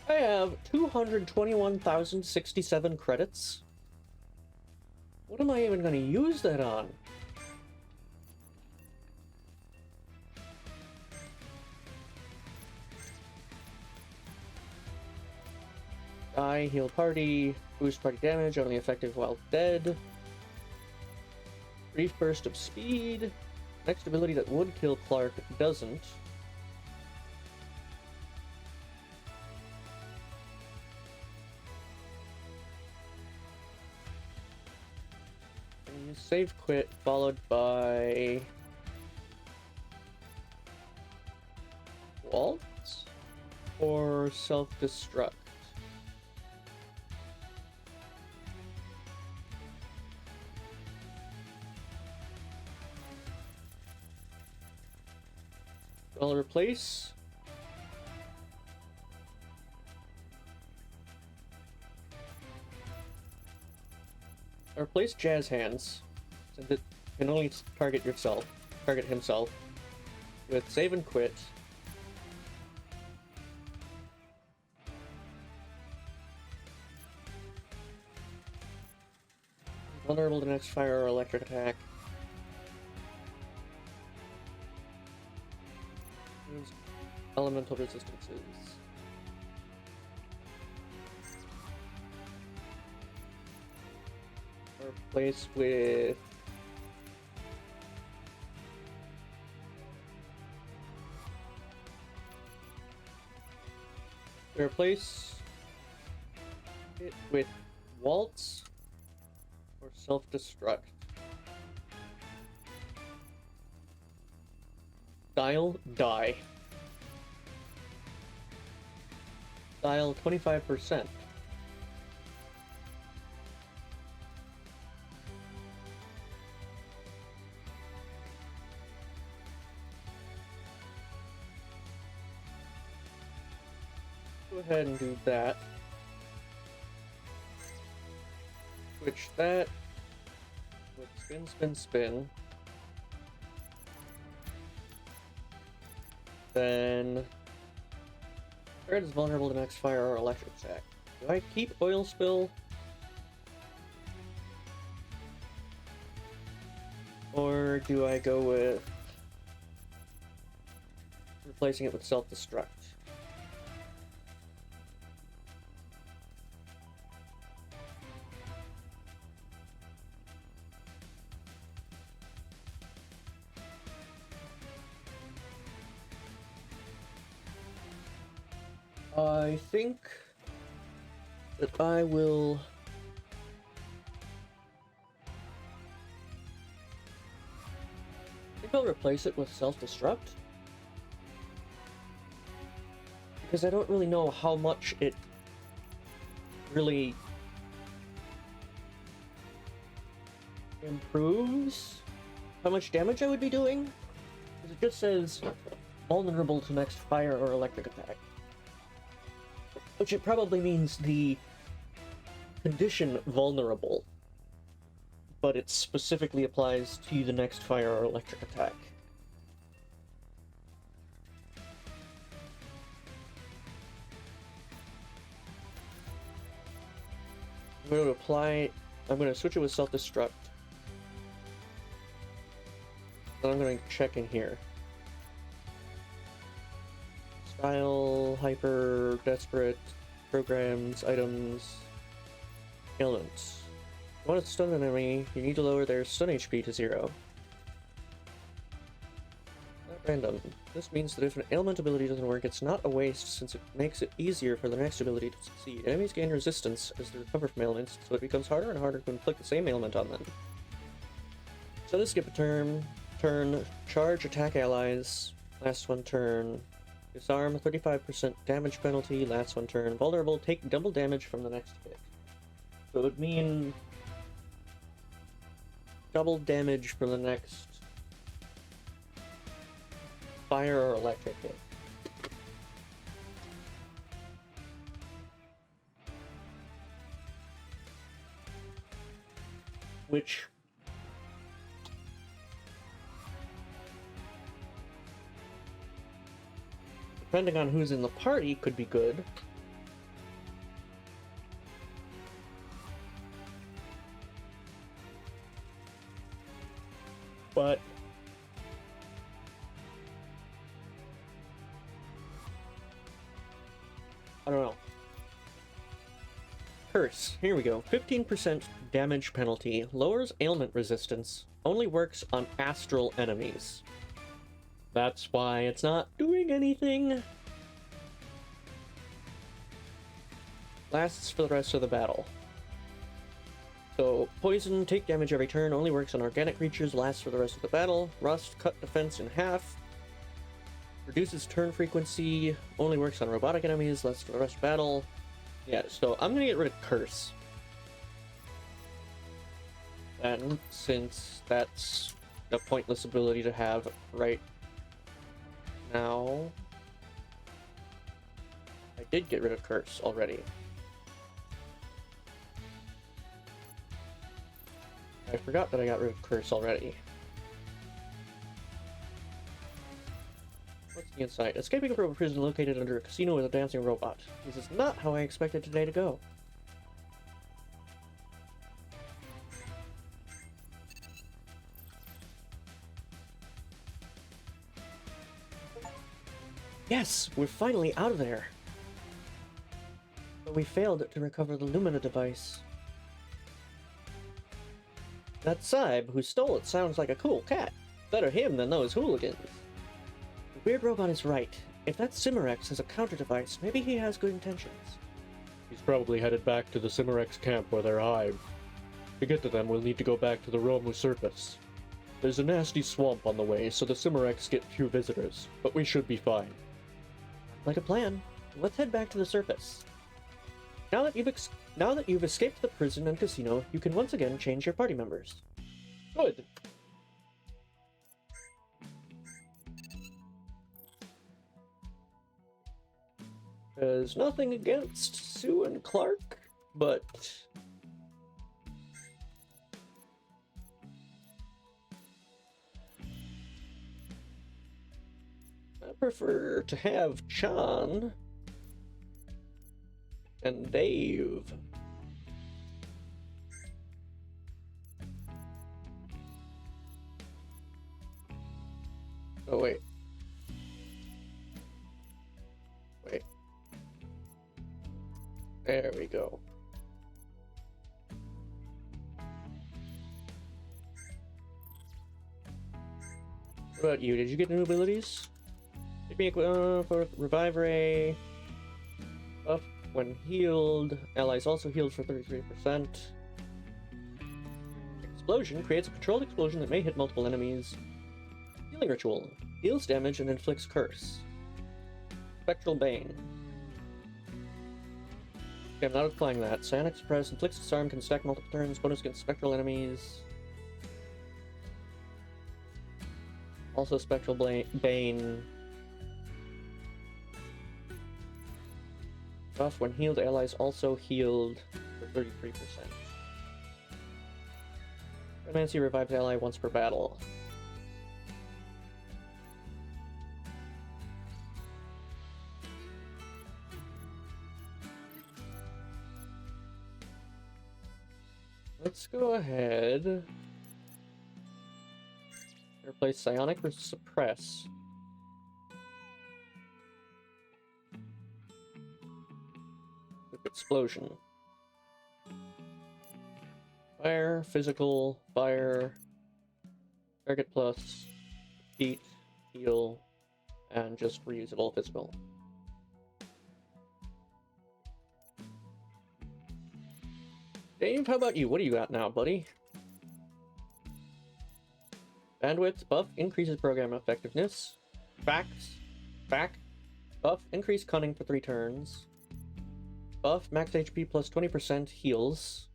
I have 221,067 credits. What am I even going to use that on? Die, heal party, boost party damage, only effective while dead. Brief burst of speed. Next ability that would kill Clark doesn't. And you save quit followed by Waltz or self-destruct. I'll replace Jazz Hands, since it can only target himself, with save and quit. Vulnerable to next fire or electric attack. Use elemental resistances. Replace with it with Waltz or self-destruct. Dial, die. Dial 25%. Go ahead and do that. Switch that with spin, spin, spin. Then Bird is vulnerable to next fire or electric attack. Do I keep oil spill? Or do I go with replacing it with self-destruct? I think that I will I'll replace it with self-destruct, because I don't really know how much it really improves how much damage I would be doing, because it just says vulnerable to next fire or electric attack. Which it probably means the condition vulnerable, but it specifically applies to the next fire or electric attack. I'm going to switch it with self-destruct. Then I'm going to check in here. Style, hyper, desperate, programs, items, ailments. You want to stun an enemy, you need to lower their stun HP to 0. Not random. This means that if an ailment ability doesn't work, it's not a waste, since it makes it easier for the next ability to succeed. Enemies gain resistance as they recover from ailments, so it becomes harder and harder to inflict the same ailment on them. So this skip a turn, charge attack allies, last one turn, disarm 35% damage penalty, last one turn, vulnerable, take double damage from the next hit. So it would mean double damage from the next fire or electric hit. Which depending on who's in the party could be good. But I don't know. curse. Here we go. 15% damage penalty. Lowers ailment resistance. Only works on astral enemies. That's why it's not doing anything. Lasts for the rest of the battle. So, poison, take damage every turn, only works on organic creatures, lasts for the rest of the battle. Rust, cut defense in half. Reduces turn frequency, only works on robotic enemies, lasts for the rest of the battle. Yeah, so I'm gonna get rid of Curse. And since that's a pointless ability to have right now, I did get rid of Curse already. I forgot that I got rid of Curse already. What's the insight? Escaping from a prison located under a casino with a dancing robot. This is not how I expected today to go. Yes! We're finally out of there! But we failed to recover the Lumina device. That Saib who stole it sounds like a cool cat. Better him than those hooligans. The weird robot is right. If that Cimerex has a counter device, maybe he has good intentions. He's probably headed back to the Cimerex camp where they're hive. To get to them, we'll need to go back to the Romu surface. There's a nasty swamp on the way, so the Cimerex get few visitors, but we should be fine. Like a plan. Let's head back to the surface. Now that you've escaped the prison and casino, you can once again change your party members. Good. There's nothing against Sue and Clark, but I prefer to have Chan and Dave. Oh, wait. Wait. There we go. What about you? Did you get new abilities? Give me for Revive Ray. Buff when healed. Allies also healed for 33%. Explosion creates a controlled explosion that may hit multiple enemies. Healing Ritual. Deals damage and inflicts curse. Spectral Bane. Okay, I'm not applying that. Psionic Suppress. Inflicts disarm, can stack multiple turns. Bonus against spectral enemies. Also Spectral Bane. Buff when healed, allies also healed for 33%. Romancy revives ally once per battle. Let's go ahead and replace Psionic with Suppress. With Explosion. Fire, Physical, Fire, Target Plus, Heat, Heal, and just reusable Physical. Dave, how about you? What do you got now, buddy? Bandwidth, buff, increases program effectiveness. Facts, back, buff, increase cunning for 3 turns. Buff, max HP plus 20% heals.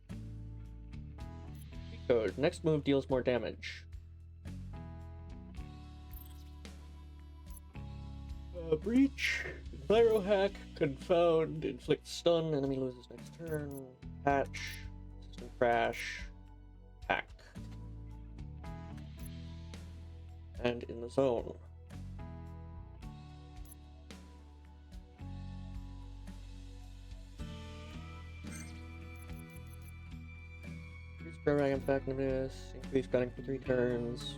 Cheat code, next move deals more damage. Breach, Pyrohack, Confound, inflict stun, enemy loses next turn. Patch, system crash, hack. And in the zone. Increase program effectiveness, increase gunning for 3 turns.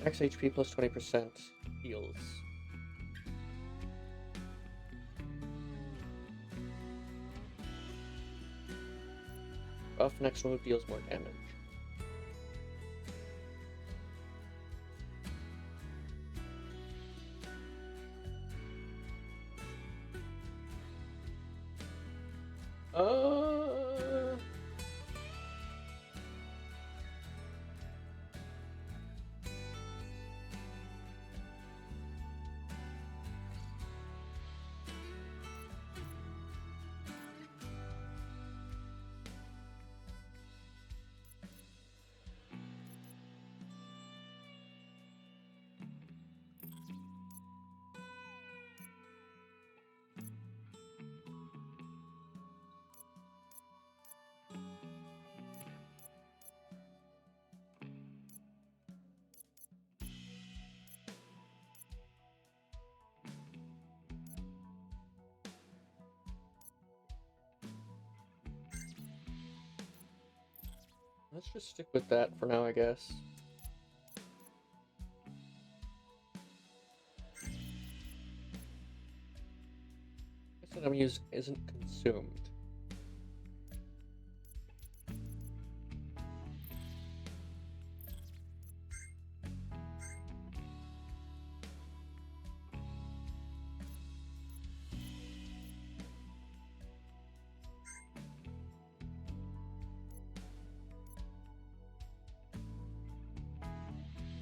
Max HP plus 20% heals. buff. Next move deals more damage. Let's just stick with that for now, I guess. I guess what I'm using isn't consumed.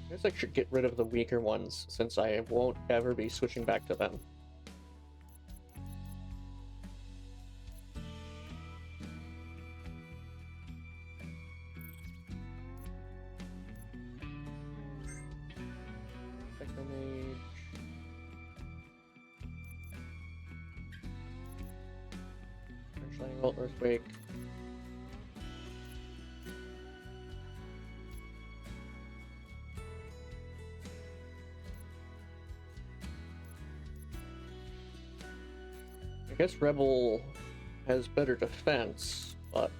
I guess I should get rid of the weaker ones, since I won't ever be switching back to them. Technomage. French Lightning Bolt, Earthquake. I guess Rebel has better defense, but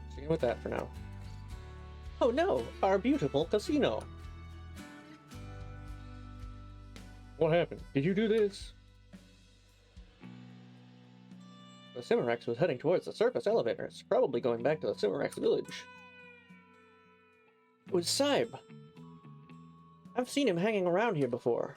sticking with that for now. Oh no, our beautiful casino. What happened? Did you do this? The Cimarex was heading towards the surface elevator. It's probably going back to the Cimarex village. It was Saib. I've seen him hanging around here before.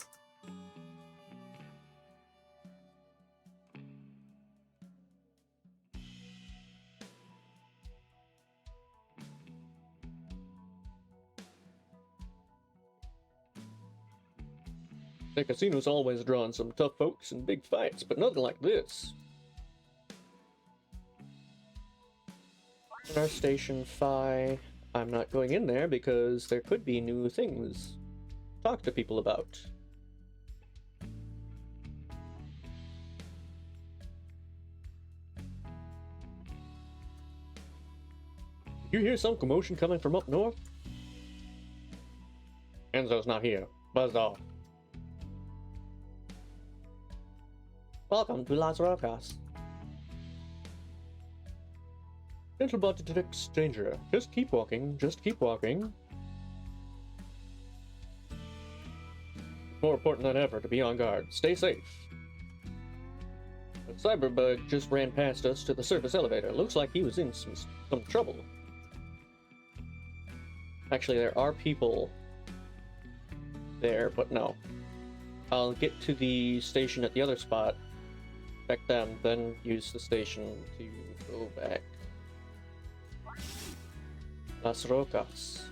The casino's always drawn some tough folks and big fights, but nothing like this. In our station, Phi. I'm not going in there because there could be new things to talk to people about. Did you hear some commotion coming from up north? Enzo's not here. Buzz off. Welcome to Las Rocas. Gentle bot detects danger. Just keep walking. Just keep walking. More important than ever to be on guard. Stay safe. A cyberbug just ran past us to the surface elevator. Looks like he was in some trouble. Actually, there are people there, but no. I'll get to the station at the other spot, check them, then use the station to go back. Las Rocas.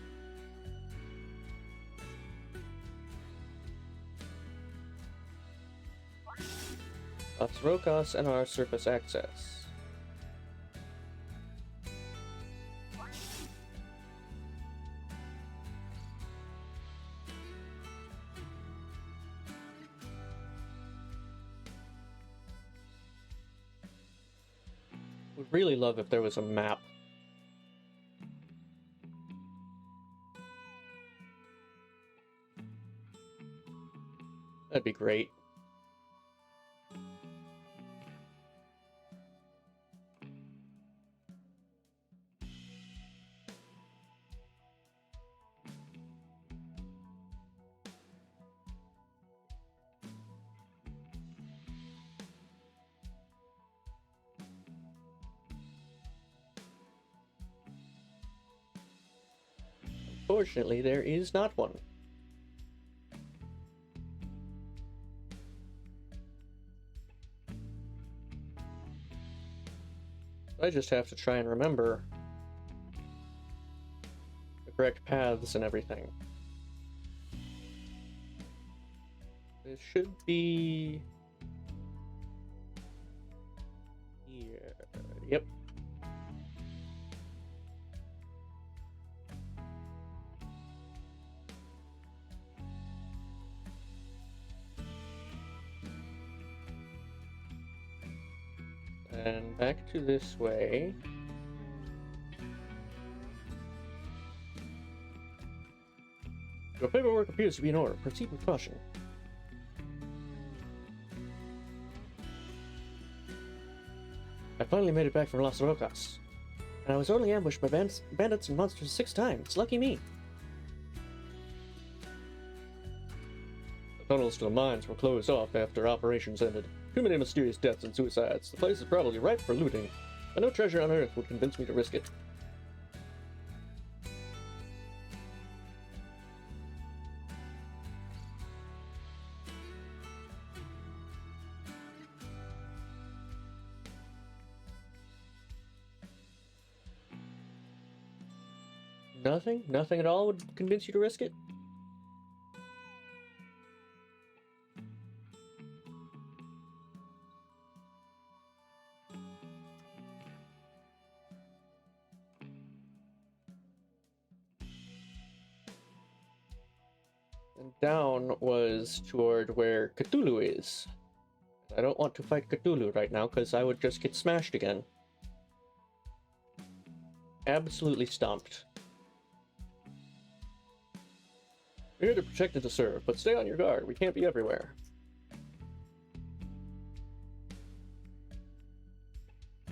Las Rocas and our surface access. Would really love if there was a map. That'd be great. Unfortunately, there is not one. I just have to try and remember the correct paths and everything. It should be here. Yep. And back to this way. Your paperwork appears to be in order. Proceed with caution. I finally made it back from Las Rocas, and I was only ambushed by bandits and monsters 6 times. Lucky me. The tunnels to the mines were closed off after operations ended. Too many mysterious deaths and suicides. The place is probably ripe for looting, but no treasure on Earth would convince me to risk it. Nothing? Nothing at all would convince you to risk it? And down was toward where Cthulhu is. I don't want to fight Cthulhu right now because I would just get smashed again. Absolutely stomped. We're here to protect and to serve, but stay on your guard. We can't be everywhere.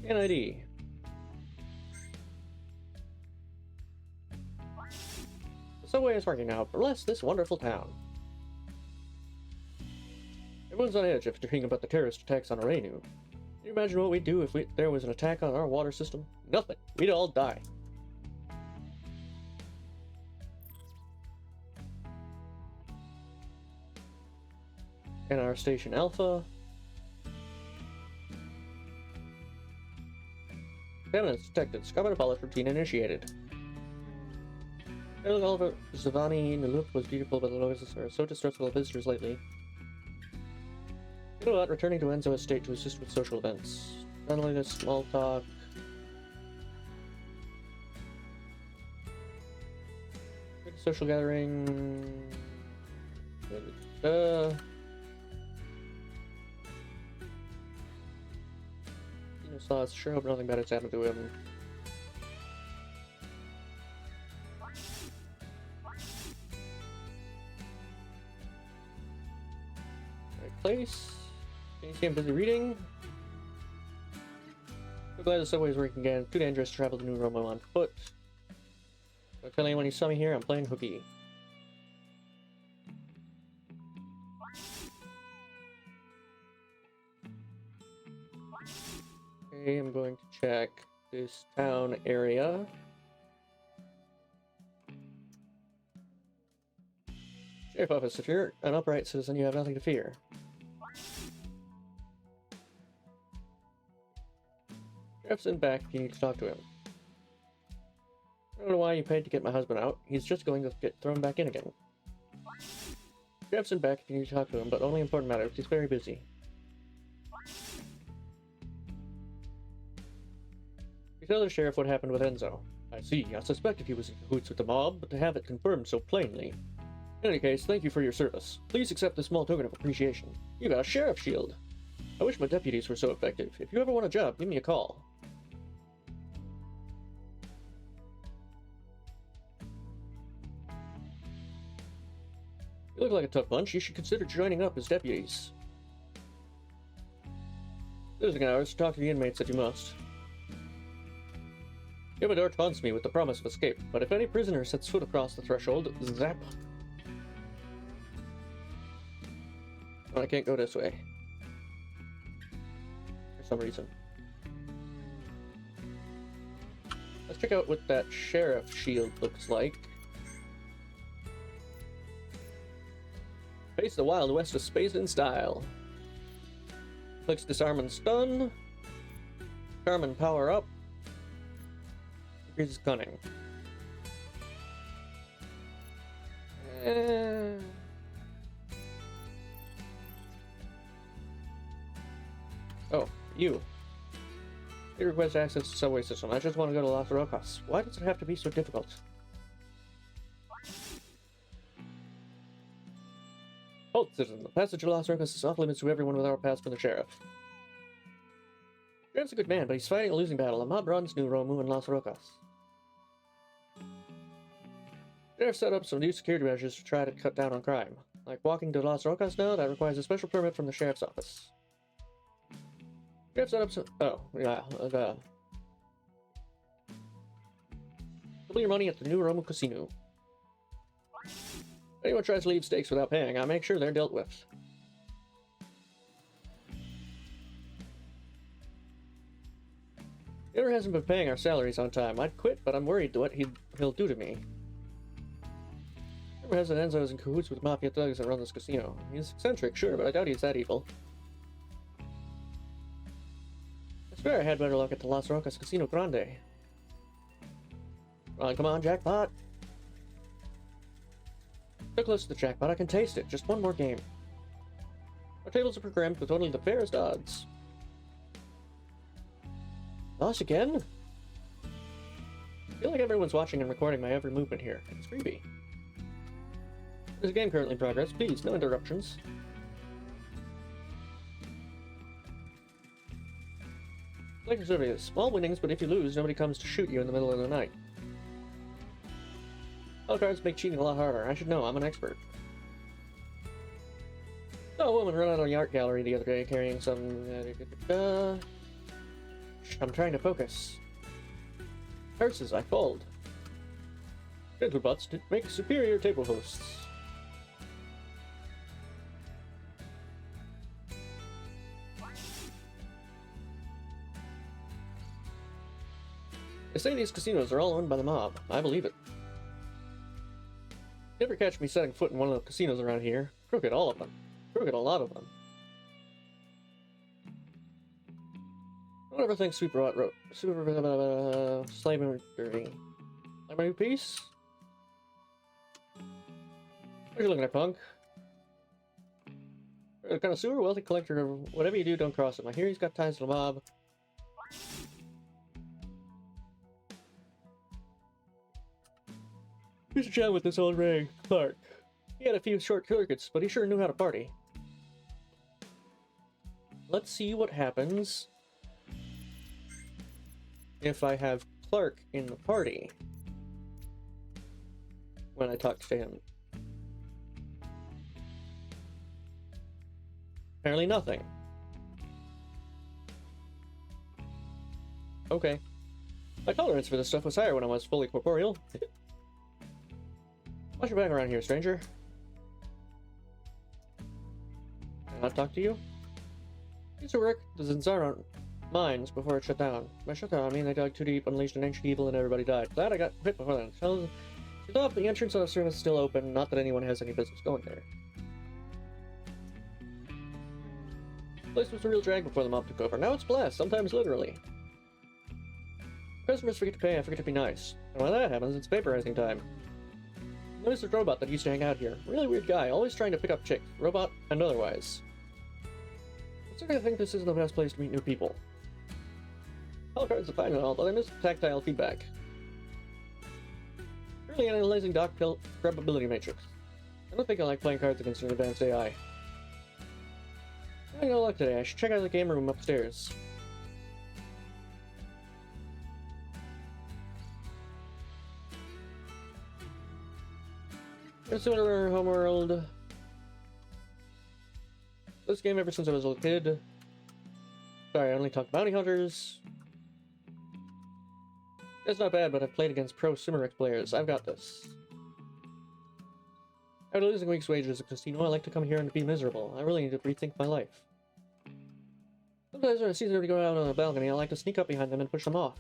NID. The subway is working now. Bless this wonderful town. Everyone's on edge after hearing about the terrorist attacks on Arenu. Can you imagine what we'd do if there was an attack on our water system? Nothing. We'd all die. And our station Alpha. Evidence detected. Scarlet Apollo routine initiated. Early Oliver Zavani Naloop was beautiful, but the noises are so distressful of visitors lately. You know what? Returning to Enzo Estate to assist with social events. Finally, this small talk. Good social gathering. So I sure hope nothing bad has happened to him. Right place. Can you see I'm busy reading? So glad the subway is working again. Too dangerous to travel to New Roma on foot. Don't tell anyone you saw me here. I'm playing hooky. Okay, I'm going to check this town area. Sheriff office, if you're an upright citizen, you have nothing to fear. Sheriff's in back if you need to talk to him. I don't know why you paid to get my husband out. He's just going to get thrown back in again. Sheriff's in back if you need to talk to him, but only important matters. He's very busy. You tell the sheriff what happened with Enzo. I see. I suspected he was in cahoots with the mob, but to have it confirmed so plainly. In any case, thank you for your service. Please accept this small token of appreciation. You got a sheriff's shield. I wish my deputies were so effective. If you ever want a job, give me a call. You look like a tough bunch. You should consider joining up as deputies. Visiting hours. Talk to the inmates if you must. Imador taunts me with the promise of escape, but if any prisoner sets foot across the threshold, zap. Oh, I can't go this way. For some reason. Let's check out what that sheriff shield looks like. Face the Wild West of space in style. Clicks disarm and stun. Charm and power up. Increases cunning. Oh, you. You request access to subway system. I just want to go to Las Rocas. Why does it have to be so difficult? Halt, citizen. The passage to Las Rocas is off limits to everyone without a pass from the sheriff. Sheriff's a good man, but he's fighting a losing battle. The mob runs New Romu and Las Rocas. Sheriff set up some new security measures to try to cut down on crime. Like walking to Las Rocas now, that requires a special permit from the sheriff's office. Sheriff set up some... Oh, yeah. Double your money at the New Romu Casino. If anyone tries to leave stakes without paying, I'll make sure they're dealt with. Whoever hasn't been paying our salaries on time, I'd quit, but I'm worried what he'll do to me. Whoever has an Enzo is in cahoots with mafia thugs that run this casino. He's eccentric, sure, but I doubt he's that evil. I swear I had better luck at the Las Rocas Casino Grande. Come on, jackpot! So close to the jackpot, I can taste it. Just one more game. Our tables are programmed with only the fairest odds. Lost again? I feel like everyone's watching and recording my every movement here. It's creepy. There's a game currently in progress. Please, no interruptions. Like your survey is small winnings, but if you lose, nobody comes to shoot you in the middle of the night. All cards make cheating a lot harder. I should know, I'm an expert. Saw a woman run out of the art gallery the other day carrying some... I'm trying to focus. Curses, I fold. Gentle butts to make superior table hosts. They say these casinos are all owned by the mob. I believe it. Never catch me setting foot in one of the casinos around here. Crooked, all of them. Crooked, a lot of them. Whatever thinks Super Slavery. Like my new piece? What are you looking at, punk? A connoisseur, wealthy collector, whatever you do, don't cross him. I hear he's got ties to the mob. We should chat with this old Ray Clark. He had a few short circuits, but he sure knew how to party. Let's see what happens if I have Clark in the party when I talk to him. Apparently nothing. Okay. My tolerance for this stuff was higher when I was fully corporeal. Watch your back around here, stranger. Can I not talk to you? I used to work the Zanzara mines before it shut down. By shut down, I mean they dug too deep, unleashed an ancient evil, and everybody died. Glad I got hit before then. She thought the entrance of the service is still open, not that anyone has any business going there. The place was a real drag before the mob took over. Now it's blessed, sometimes literally. Customers forget to pay, I forget to be nice. And when that happens, it's vaporizing time. Noticed a robot that used to hang out here. Really weird guy, always trying to pick up chicks, robot and otherwise. I'm starting to think this isn't the best place to meet new people. All cards are fine and all, but I miss tactile feedback. Currently analyzing Doc Pill probability matrix. I don't think I like playing cards against an advanced AI. I got luck today, I should check out the game room upstairs. Consider Homeworld. This game ever since I was a little kid. Sorry, I only talked bounty hunters. It's not bad, but I've played against pro Cimerex players. I've got this. After losing a week's wages at a casino, I like to come here and be miserable. I really need to rethink my life. Sometimes when I see somebody go out on a balcony, I like to sneak up behind them and push them off.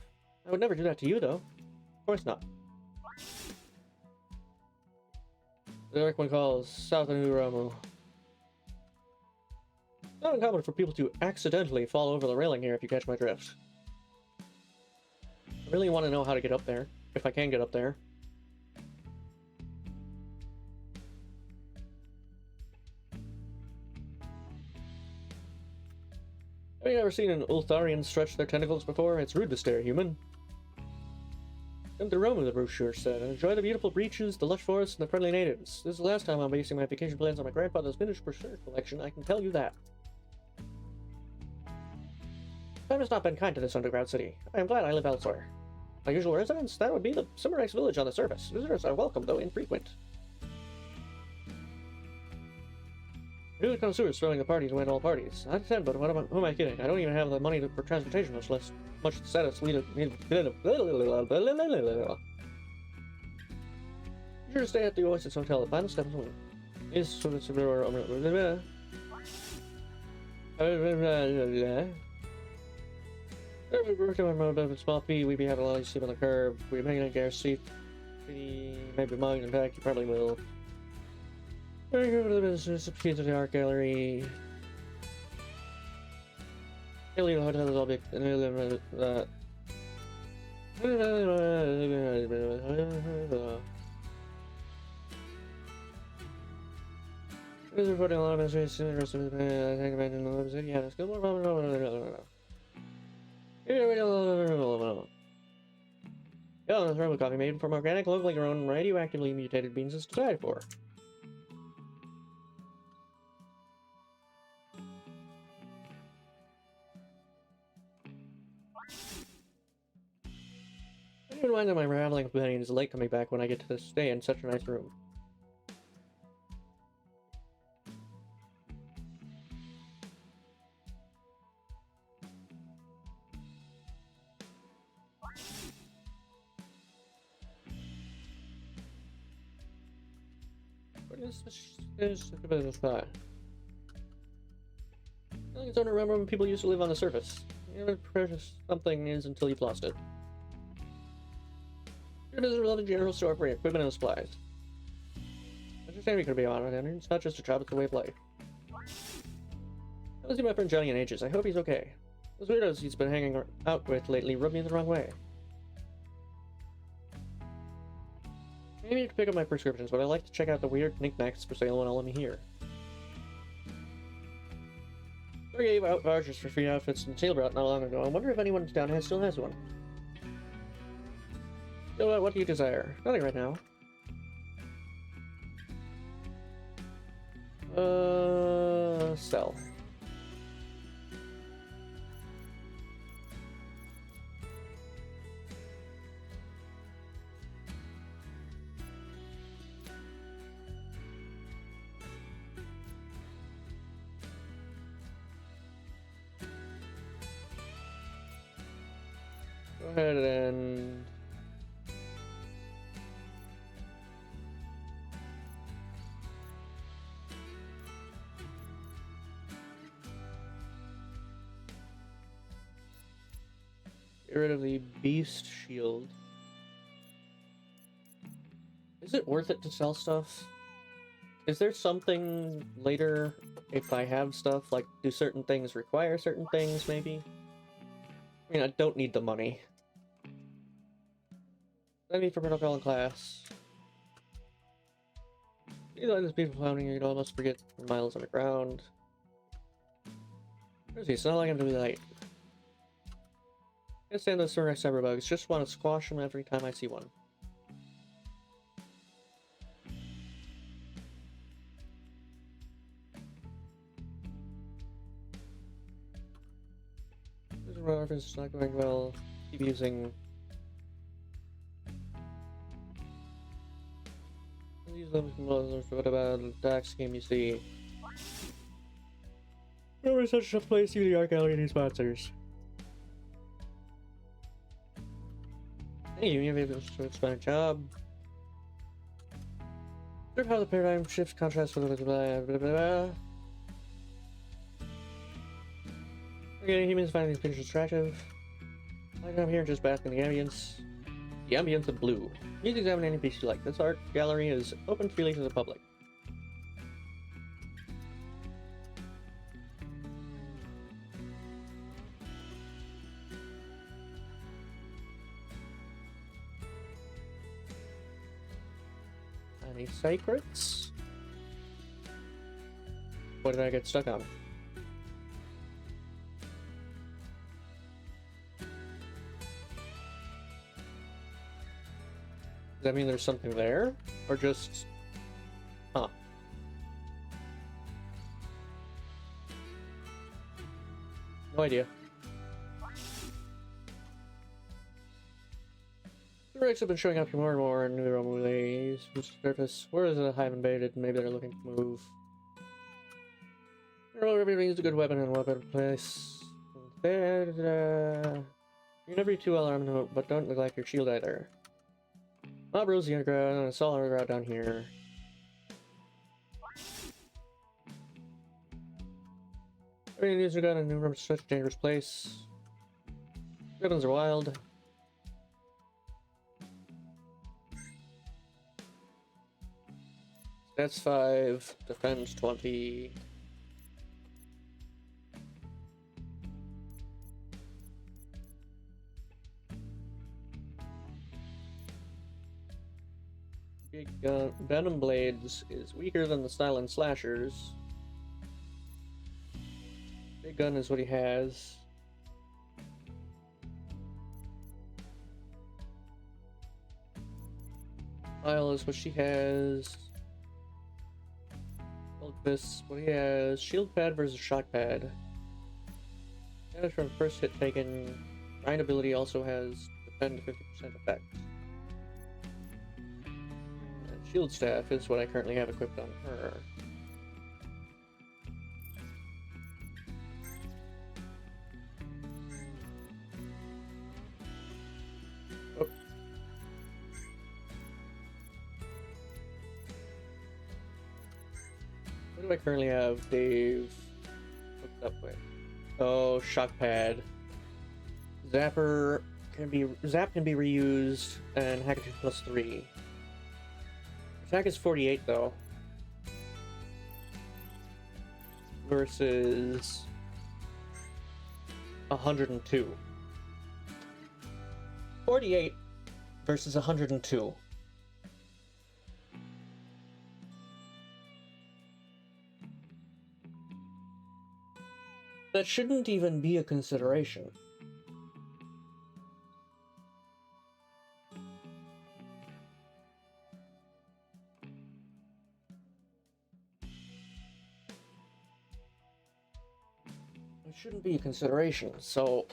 I would never do that to you, though. Of course not. The dark one calls south of New Romu. Not uncommon for people to accidentally fall over the railing here, if you catch my drift. I really want to know how to get up there, if I can get up there. Have you ever seen an Ultharian stretch their tentacles before? It's rude to stare, human. Come to Rome, the brochure said, and enjoy the beautiful beaches, the lush forests, and the friendly natives. This is the last time I'm basing my vacation plans on my grandfather's vintage brochure collection, I can tell you that. Time has not been kind to this underground city. I am glad I live elsewhere. My usual residence? That would be the Summer-Ice village on the surface. Visitors are welcome, though infrequent. New connoisseurs throwing the parties away at all parties. I understand, but who am I kidding? I don't even have the money for transportation, much less status lead. You should stay at the Oasis Hotel. The final step is so it's a small fee. We'd be having a lot of sleep on the curb. We're making a gas seat. Maybe mine. In fact, you probably will. Very good for the business, appeal to the art gallery. The hotel is all big. This is reporting a lot of messages. I think I imagine the website. Yeah, let's go more. Yeah, this herbal coffee made from organic, locally grown, radioactively mutated beans is to die for. I don't even mind that my rambling companion is late coming back when I get to stay in such a nice room. What is this business spot? I think it's hard to remember when people used to live on the surface. You never precious something is until you've lost it. It is a relative general store for equipment and supplies. I just think we could be on it, and it's not just a job, it's a way of life. I haven't seen my friend Johnny in ages. I hope he's okay. Those weirdos he's been hanging out with lately rub me the wrong way. I need to pick up my prescriptions, but I like to check out the weird knickknacks for sale while I'm here. I gave out vouchers for free outfits in Sailbrout not long ago. I wonder if anyone down here still has one. So what do you desire? Nothing right now. Sell. Go ahead and... get rid of the beast shield. Is it worth it to sell stuff? Is there something later if I have stuff, like do certain things require certain things maybe? I mean, I don't need the money. I need for protocol and class. You know, there's people floundering, you'd almost forget miles underground. Where's he? It's not like I'm doing late. I can't stand those cyberbugs, just want to squash them every time I see one. This office is not going well. Keep using... What about the tax scheme you see? Never such a place you the art gallery and sponsors. Hey, you have to expand a job. Observe how the paradigm shift contrasts with blah blah blah. Okay, humans find these pictures attractive. I come here and just bask in the ambience. The ambience of blue. Please examine any piece you like. This art gallery is open freely to the public. Any secrets? What did I get stuck on? Does that mean there's something there? Or just... Huh. No idea. The wrecks have been showing up more and more in new movies. Surface. Where is the hive invaded? Maybe they're looking to move. Everybody needs a good weapon and weapon place. You're never too well armed, but don't neglect your shield either. Mob rules the underground and it's all underground down here. Everybody needs a gun in a new room, such a dangerous place. Weapons are wild. That's 5, defense 20. Big gun. Venom Blades is weaker than the Silent Slashers. Big gun is what he has. File is what she has. This what he has. Shield pad versus shock pad. Damage from first hit taken. Grind ability also has defend 50% effect. And shield staff is what I currently have equipped on her. Oh. What do I currently have Dave hooked up with? Oh, shock pad. Zap can be reused and hack attack plus 3. Attack is 48 though. Versus 102. 48 versus 102. That shouldn't even be a consideration. It shouldn't be a consideration, so...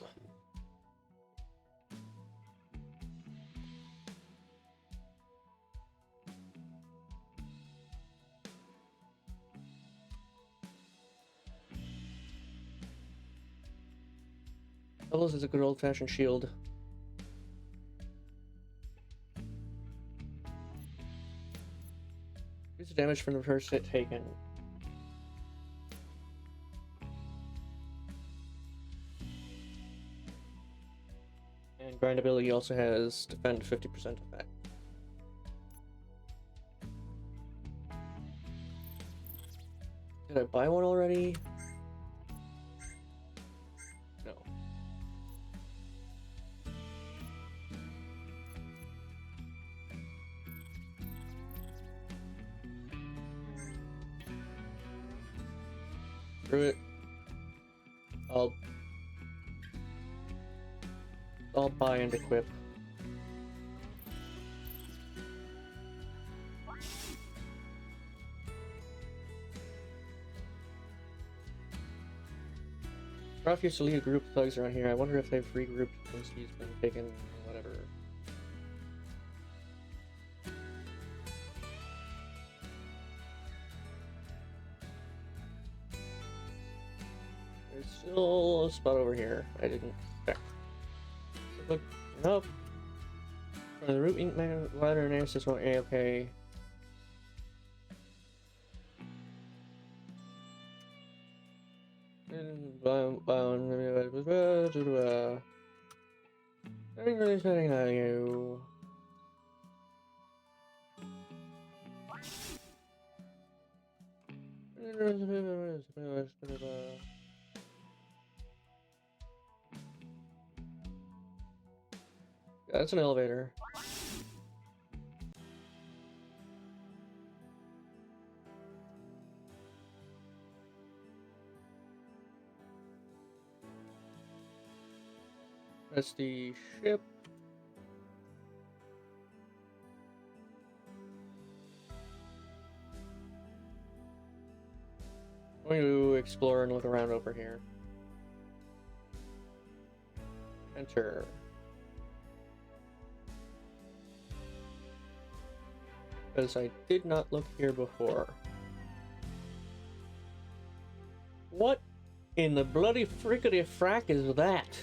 Doubles is a good old-fashioned shield. Use the damage from the first hit taken. And grind ability also has defend 50% effect. Did I buy one already? No. Screw it. I'll buy and equip. Prof used to lead a group of thugs around here. I wonder if they've regrouped since he's been taken, whatever. There's still a spot over here. I didn't check. Look, nope. From the root ink ladder and access won't okay. That's an elevator. That's the ship. I'm going to explore and look around over here. Enter. Because I did not look here before. What in the bloody frickety frack is that?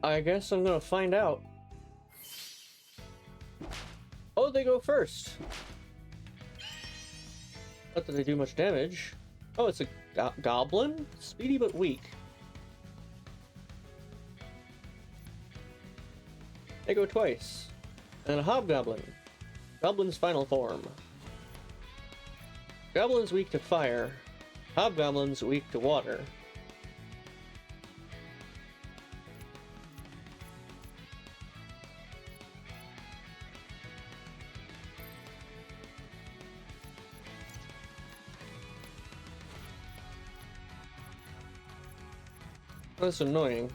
I guess I'm gonna find out. Oh, they go first. Not that they do much damage. Oh, it's a goblin? Speedy but weak. They go twice. And a hobgoblin. Goblin's final form. Goblin's weak to fire. Hobgoblin's weak to water. That's annoying.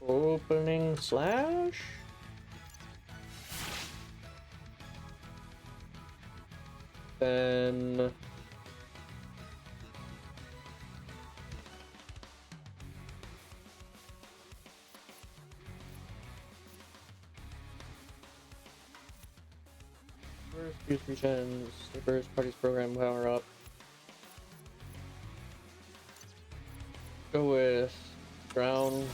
Opening slash? Then... Use regens, the first party's program power up. Go with drown.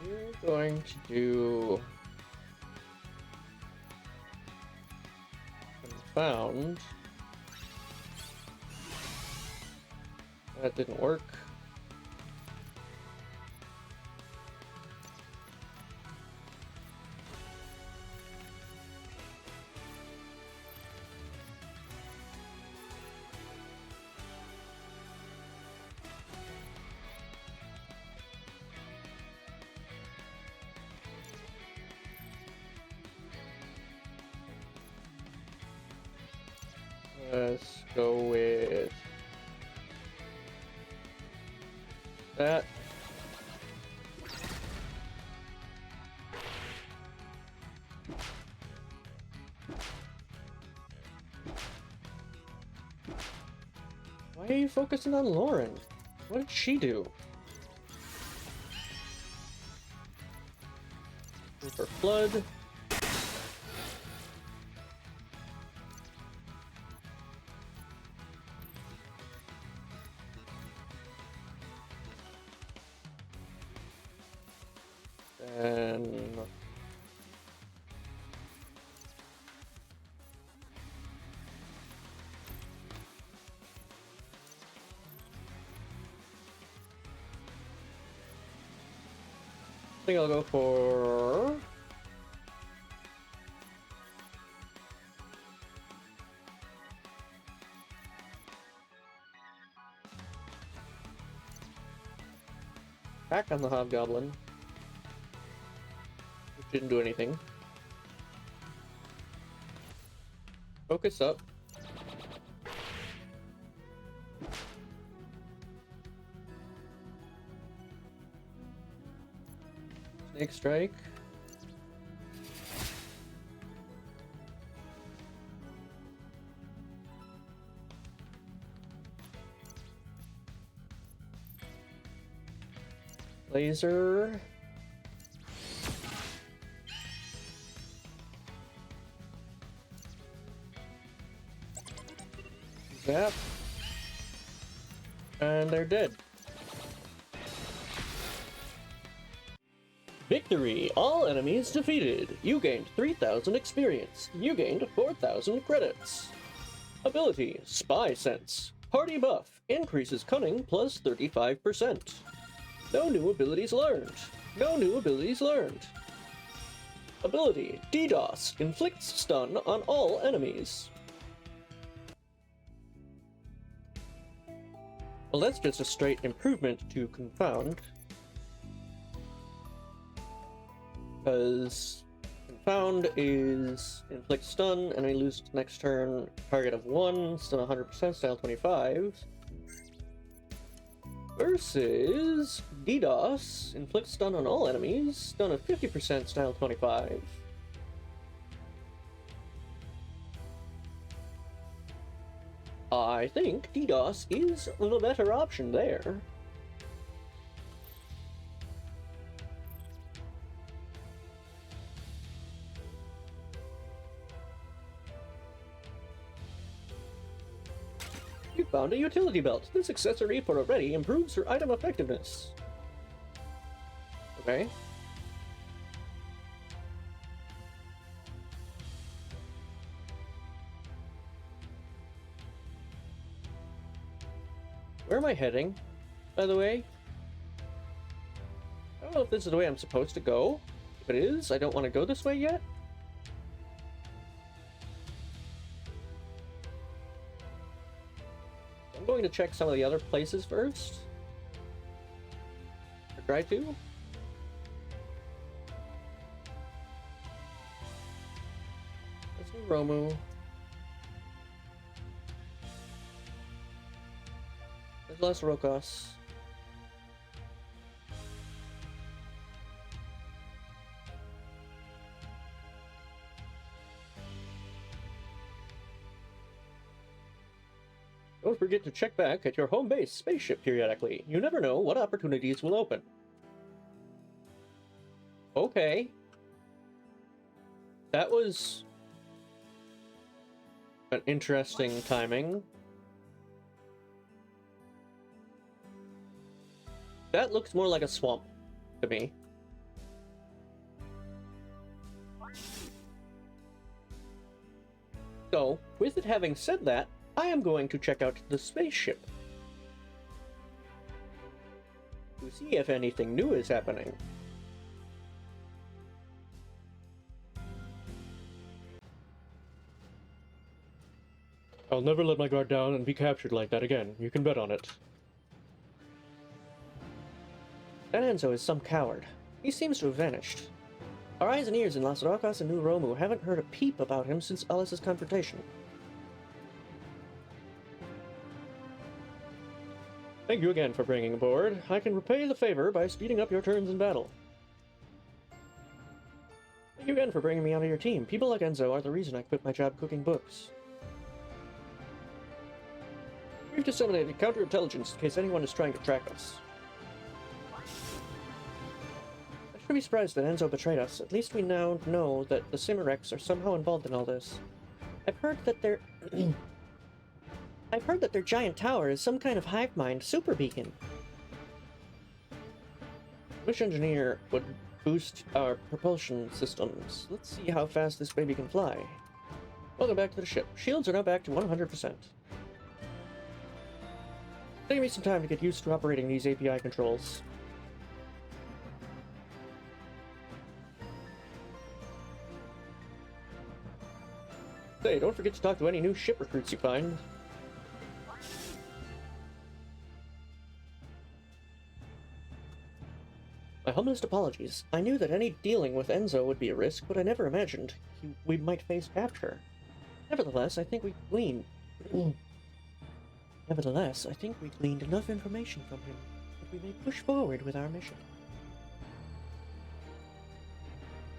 We're going to do confound. That didn't work. Let's go with that. Why are you focusing on Lauren? What did she do? Go for flood. And I think I'll go for back on the hobgoblin. Didn't do anything. Focus up. Snake strike. Laser. Zap. And they're dead. Victory! All enemies defeated. You gained 3,000 experience. You gained 4,000 credits. Ability, Spy Sense. Party buff, increases cunning plus 35%. No new abilities learned. No new abilities learned. Ability, DDoS, inflicts stun on all enemies. Well, that's just a straight improvement to Confound. Because Confound is inflict stun, enemy lose next turn, target of 1, stun 100%, style 25. Versus DDoS, inflict stun on all enemies, stun of 50%, style 25. I think DDoS is the better option there. You found a utility belt. This accessory for a ready improves her item effectiveness. Okay. Where am I heading, by the way? I don't know if this is the way I'm supposed to go. If it is, I don't want to go this way yet. I'm going to check some of the other places first. Or try to. That's New Romu. There's less Rokos. Don't forget to check back at your home base spaceship periodically. You never know what opportunities will open. Okay. That was an interesting timing. That looks more like a swamp to me. So, with it having said that, I am going to check out the spaceship to see if anything new is happening. I'll never let my guard down and be captured like that again. You can bet on it. That Enzo is some coward. He seems to have vanished. Our eyes and ears in Las Rocas and New Romu haven't heard a peep about him since Alice's confrontation. Thank you again for bringing aboard. I can repay the favor by speeding up your turns in battle. Thank you again for bringing me onto your team. People like Enzo are the reason I quit my job cooking books. We've disseminated counterintelligence in case anyone is trying to track us. I shouldn't be surprised that Enzo betrayed us. At least we now know that the Cimerex are somehow involved in all this. I've heard that their giant tower is some kind of hive mind super beacon. Wish engineer would boost our propulsion systems. Let's see how fast this baby can fly. Welcome back to the ship. Shields are now back to 100%. Taking me some time to get used to operating these API controls. Hey, don't forget to talk to any new ship recruits you find. My humblest apologies. I knew that any dealing with Enzo would be a risk, but I never imagined we might face capture. Nevertheless, I think we gleaned enough information from him that we may push forward with our mission.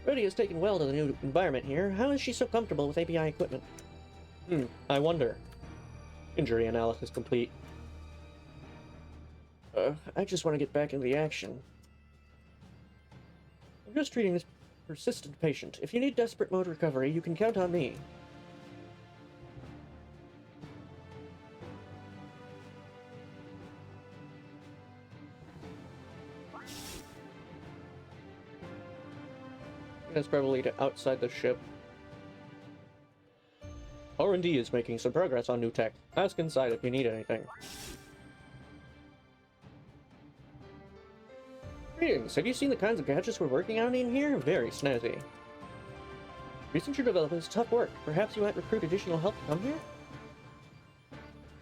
Rhodey has taken well to the new environment here. How is she so comfortable with API equipment? I wonder. Injury analysis complete. I just want to get back into the action. I'm just treating this persistent patient. If you need desperate mode recovery, you can count on me. That's probably to outside the ship. R&D is making some progress on new tech. Ask inside if you need anything. Greetings. Have you seen the kinds of gadgets we're working on in here? Very snazzy. Research and development is tough work. Perhaps you might recruit additional help to come here?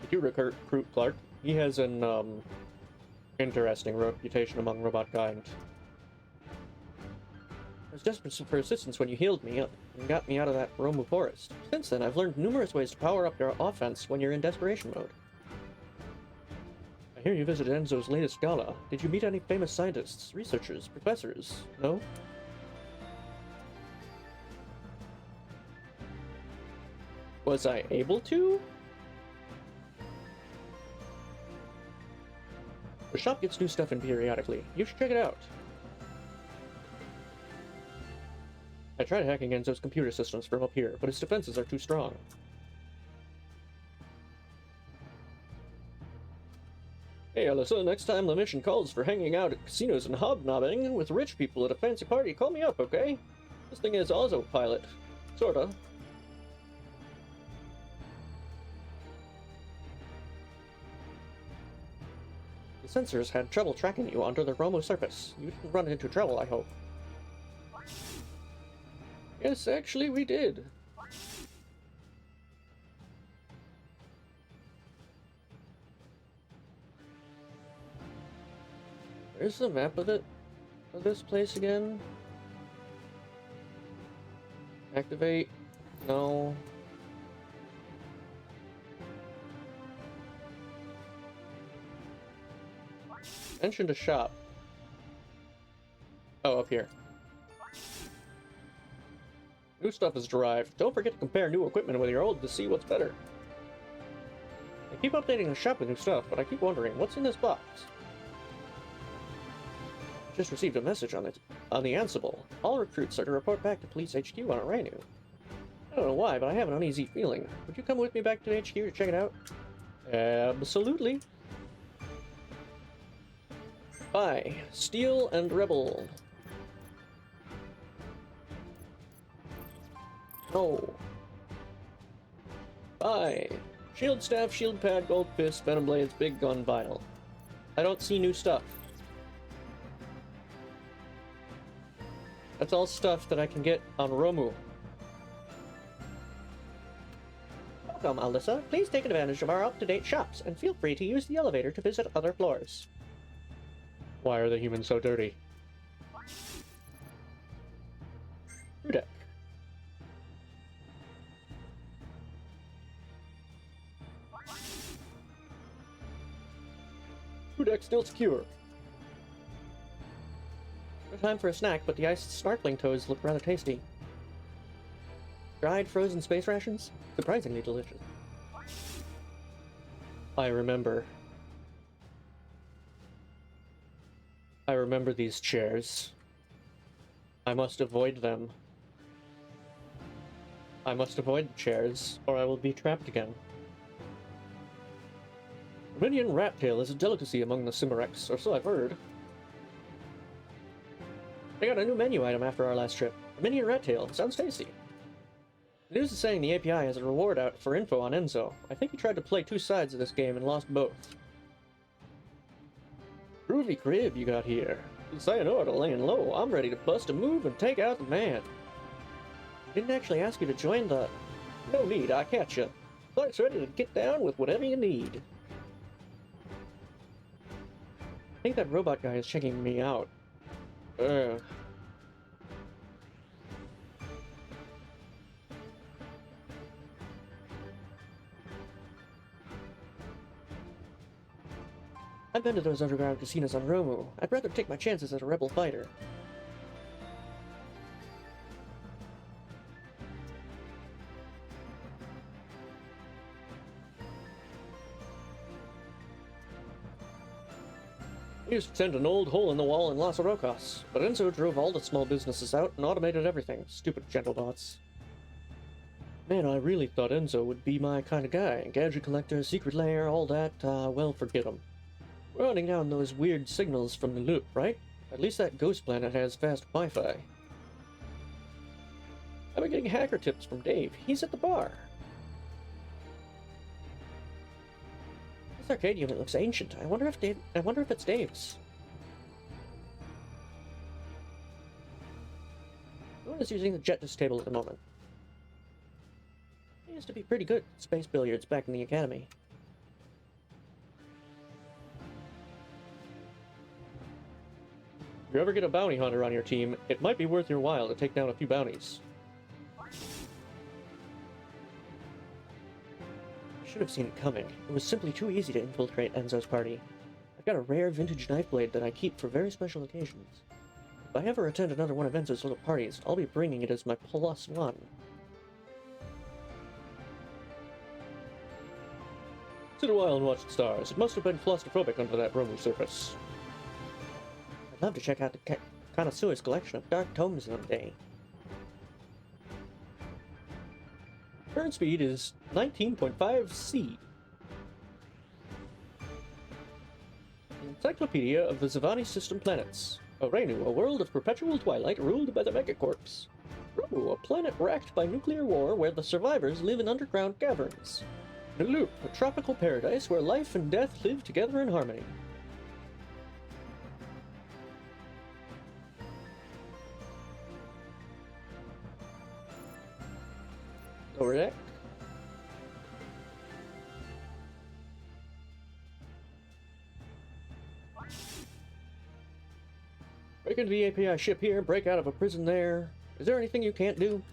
Did you recruit Clark? He has an, interesting reputation among robot kind. I was desperate for assistance when you healed me up and got me out of that Romu forest. Since then, I've learned numerous ways to power up your offense when you're in desperation mode. I hear you visited Enzo's latest gala. Did you meet any famous scientists, researchers, professors? No? Was I able to? The shop gets new stuff in periodically. You should check it out. I tried hacking Enzo's computer systems from up here, but his defenses are too strong. Hey Alyssa, next time the mission calls for hanging out at casinos and hobnobbing with rich people at a fancy party, call me up, okay? This thing is autopilot. Sorta. The sensors had trouble tracking you under the Romo surface. You didn't run into trouble, I hope. Yes, actually we did. Where's the map of this place again? Activate? No. Mention to shop. Oh, up here. New stuff is derived. Don't forget to compare new equipment with your old to see what's better. I keep updating the shop with new stuff, but I keep wondering, what's in this box? Just received a message on the Ansible. All recruits are to report back to Police HQ on Arainu. I don't know why, but I have an uneasy feeling. Would you come with me back to HQ to check it out? Absolutely. Bye. Steel and Rebel. No. Bye. Shield staff, shield pad, gold fist, venom blades, big gun vial. I don't see new stuff. That's all stuff that I can get on Romu. Welcome, Alyssa. Please take advantage of our up-to-date shops, and feel free to use the elevator to visit other floors. Why are the humans so dirty? Rudek. Rudek still secure. No time for a snack, but the iced sparkling toads look rather tasty. Dried frozen space rations? Surprisingly delicious. I remember these chairs. I must avoid them. I must avoid the chairs, or I will be trapped again. Minion rat tail is a delicacy among the Cimerex, or so I've heard. I got a new menu item after our last trip. A minion rat tail. Sounds tasty. The news is saying the API has a reward out for info on Enzo. I think he tried to play two sides of this game and lost both. Groovy crib you got here. Sayonara to laying low. I'm ready to bust a move and take out the man. Didn't actually ask you to join the... No need, I catch ya. Clark's ready to get down with whatever you need. I think that robot guy is checking me out. I've been to those underground casinos on Romu. I'd rather take my chances as a rebel fighter. I used to tend an old hole in the wall in Las Rocas, but Enzo drove all the small businesses out and automated everything. Stupid gentlebots. Man, I really thought Enzo would be my kind of guy. Gadget collector, secret lair, all that. Well, forget him. We're hunting down those weird signals from the loop, right? At least that ghost planet has fast Wi-Fi. I've been getting hacker tips from Dave. He's at the bar. This arcade unit looks ancient. I wonder if it's Dave's. No one is using the Jetness table at the moment. I used to be pretty good at space billiards back in the academy. If you ever get a bounty hunter on your team, it might be worth your while to take down a few bounties. I should have seen it coming. It was simply too easy to infiltrate Enzo's party. I've got a rare vintage knife blade that I keep for very special occasions. If I ever attend another one of Enzo's little parties, I'll be bringing it as my +1. Sit a while and watch the stars. It must have been claustrophobic under that Romu surface. I'd love to check out the Connoisseur's collection of dark tomes someday. Current speed is 19.5 C. Encyclopedia of the Zavani System Planets. Orenu, a world of perpetual twilight ruled by the Megacorps. Romu, a planet racked by nuclear war where the survivors live in underground caverns. Naloop, a tropical paradise where life and death live together in harmony. Lower deck. Break into the API ship here, break out of a prison there. Is there anything you can't do?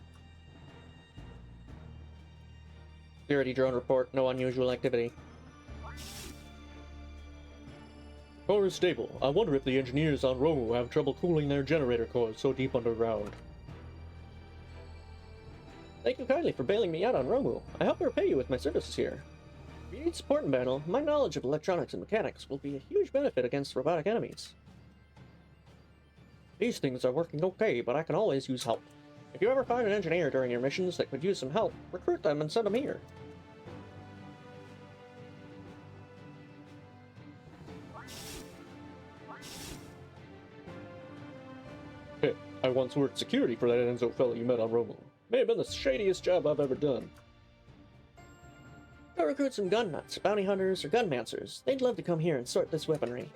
Security drone report, no unusual activity. Core is stable. I wonder if the engineers on Romu have trouble cooling their generator cores so deep underground. Thank you kindly for bailing me out on Romu. I hope to repay you with my services here. If you need support in battle, my knowledge of electronics and mechanics will be a huge benefit against robotic enemies. These things are working okay, but I can always use help. If you ever find an engineer during your missions that could use some help, recruit them and send them here. Hey, I once worked security for that Enzo fellow you met on Romu. May have been the shadiest job I've ever done. Go recruit some gun nuts, bounty hunters, or gunmancers. They'd love to come here and sort this weaponry.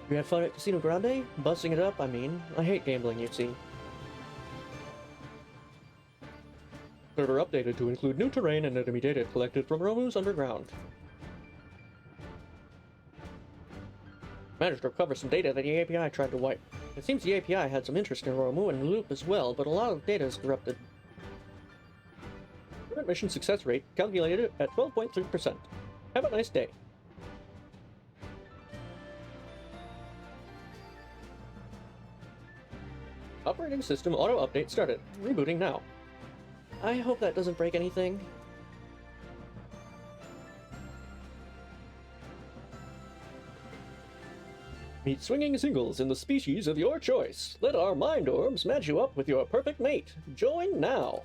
You had fun at Casino Grande? Busting it up, I mean. I hate gambling, you see. Server updated to include new terrain and enemy data collected from Romu's underground. Managed to recover some data that the API tried to wipe. It seems the API had some interest in Romu and Loop as well, but a lot of data is corrupted. Current mission success rate calculated at 12.3%. Have a nice day. Operating system auto update started. Rebooting now. I hope that doesn't break anything. Meet swinging singles in the species of your choice. Let our mind orbs match you up with your perfect mate. Join now.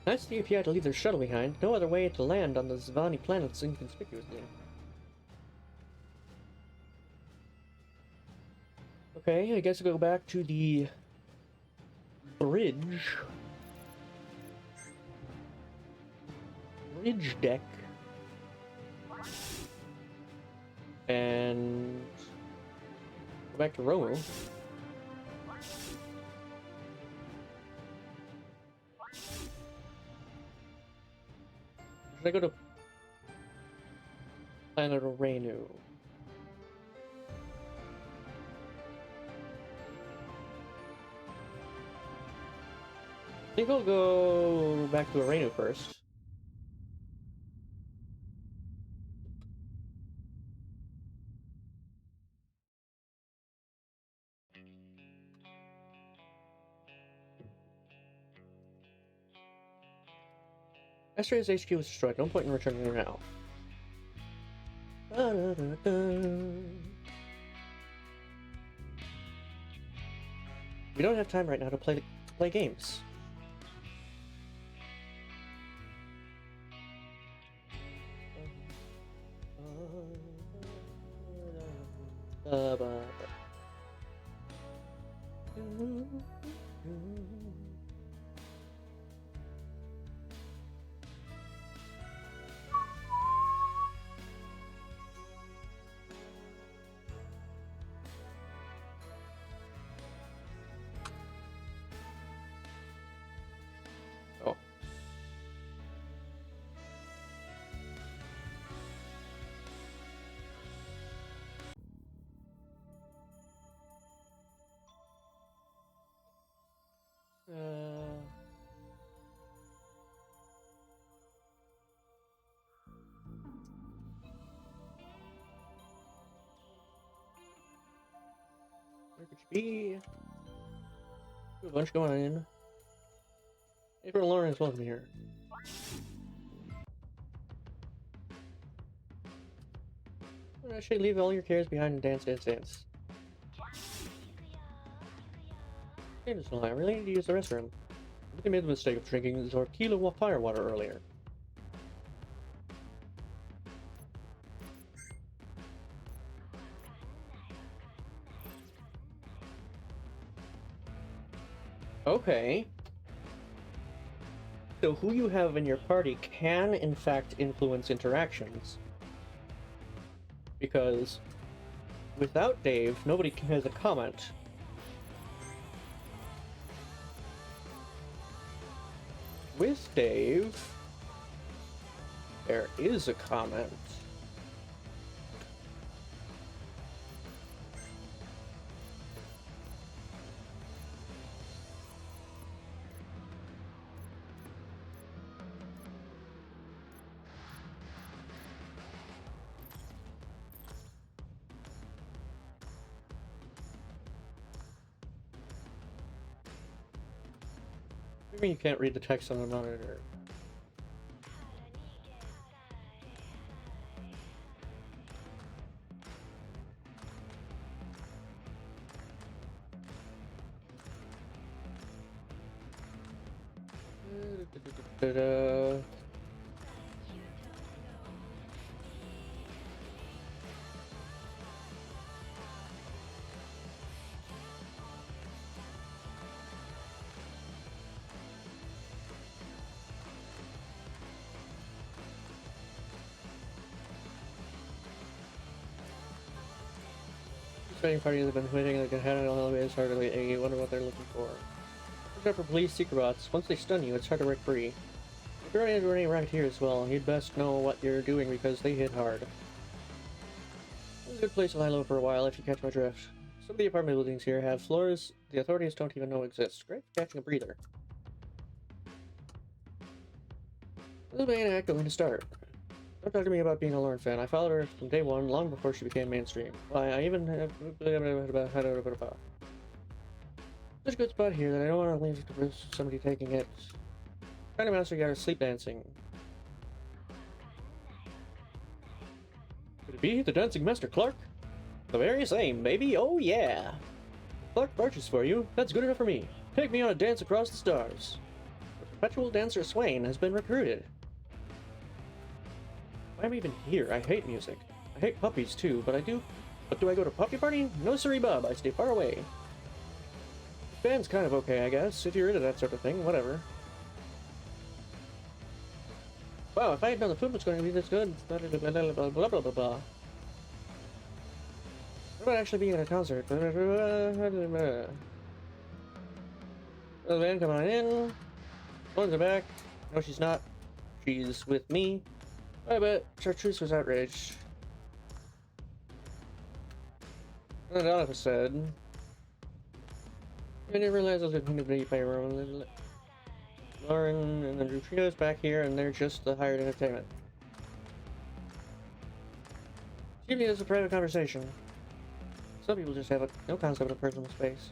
Ask the API to leave their shuttle behind. No other way to land on the Zavani planets inconspicuously. Okay, I guess I'll go back to the bridge. Bridge deck. And go back to Romu. Should I go to Planet Orenu? I think I'll go back to Orenu first. Astraea's HQ was destroyed. No point in returning there now. We don't have time right now to play games. Where could you be? A bunch going on. April and Lauren is welcome here. Actually, leave all your cares behind and dance, dance, dance. Hey, this one, I really need to use the restroom. I think I made the mistake of drinking Zorkila firewater earlier. Okay. So who you have in your party can, in fact, influence interactions. Because without Dave, nobody has a comment. With Dave, there is a comment. What do you mean you can't read the text on the monitor? Exciting parties have been waiting like a head on elevators hardly. You wonder what they're looking for. Watch out for police secret bots. Once they stun you, it's hard to break free. If you're running around here as well, you'd best know what you're doing because they hit hard. It's a good place to lie low for a while if you catch my drift. Some of the apartment buildings here have floors the authorities don't even know exist. Great for catching a breather. This is the main act going to start. Don't talk to me about being a Lauren fan. I followed her from day one, long before she became mainstream. Why, I even have such a good spot here that I don't want to leave to somebody taking it. Kind of master got her sleep dancing. Could it be the dancing master Clark? The very same, baby. Oh yeah. Clark marches for you. That's good enough for me. Take me on a dance across the stars. The perpetual dancer Swain has been recruited. Why am I even here? I hate music. I hate puppies too, but do I go to puppy party? No siree bub, I stay far away. Band's kind of okay, I guess. If you're into that sort of thing, whatever. Wow, if I had known the food was going to be this good. Blah blah blah blah blah blah blah blah. What about actually being at a concert? The band come on in. One's back. No, she's not. She's with me. I bet Chartreuse was outraged. And Oliver said, I didn't realize I was going to be by Lauren and the trio's back here, and they're just the hired entertainment. Excuse me, it's a private conversation. Some people just have no concept of personal space.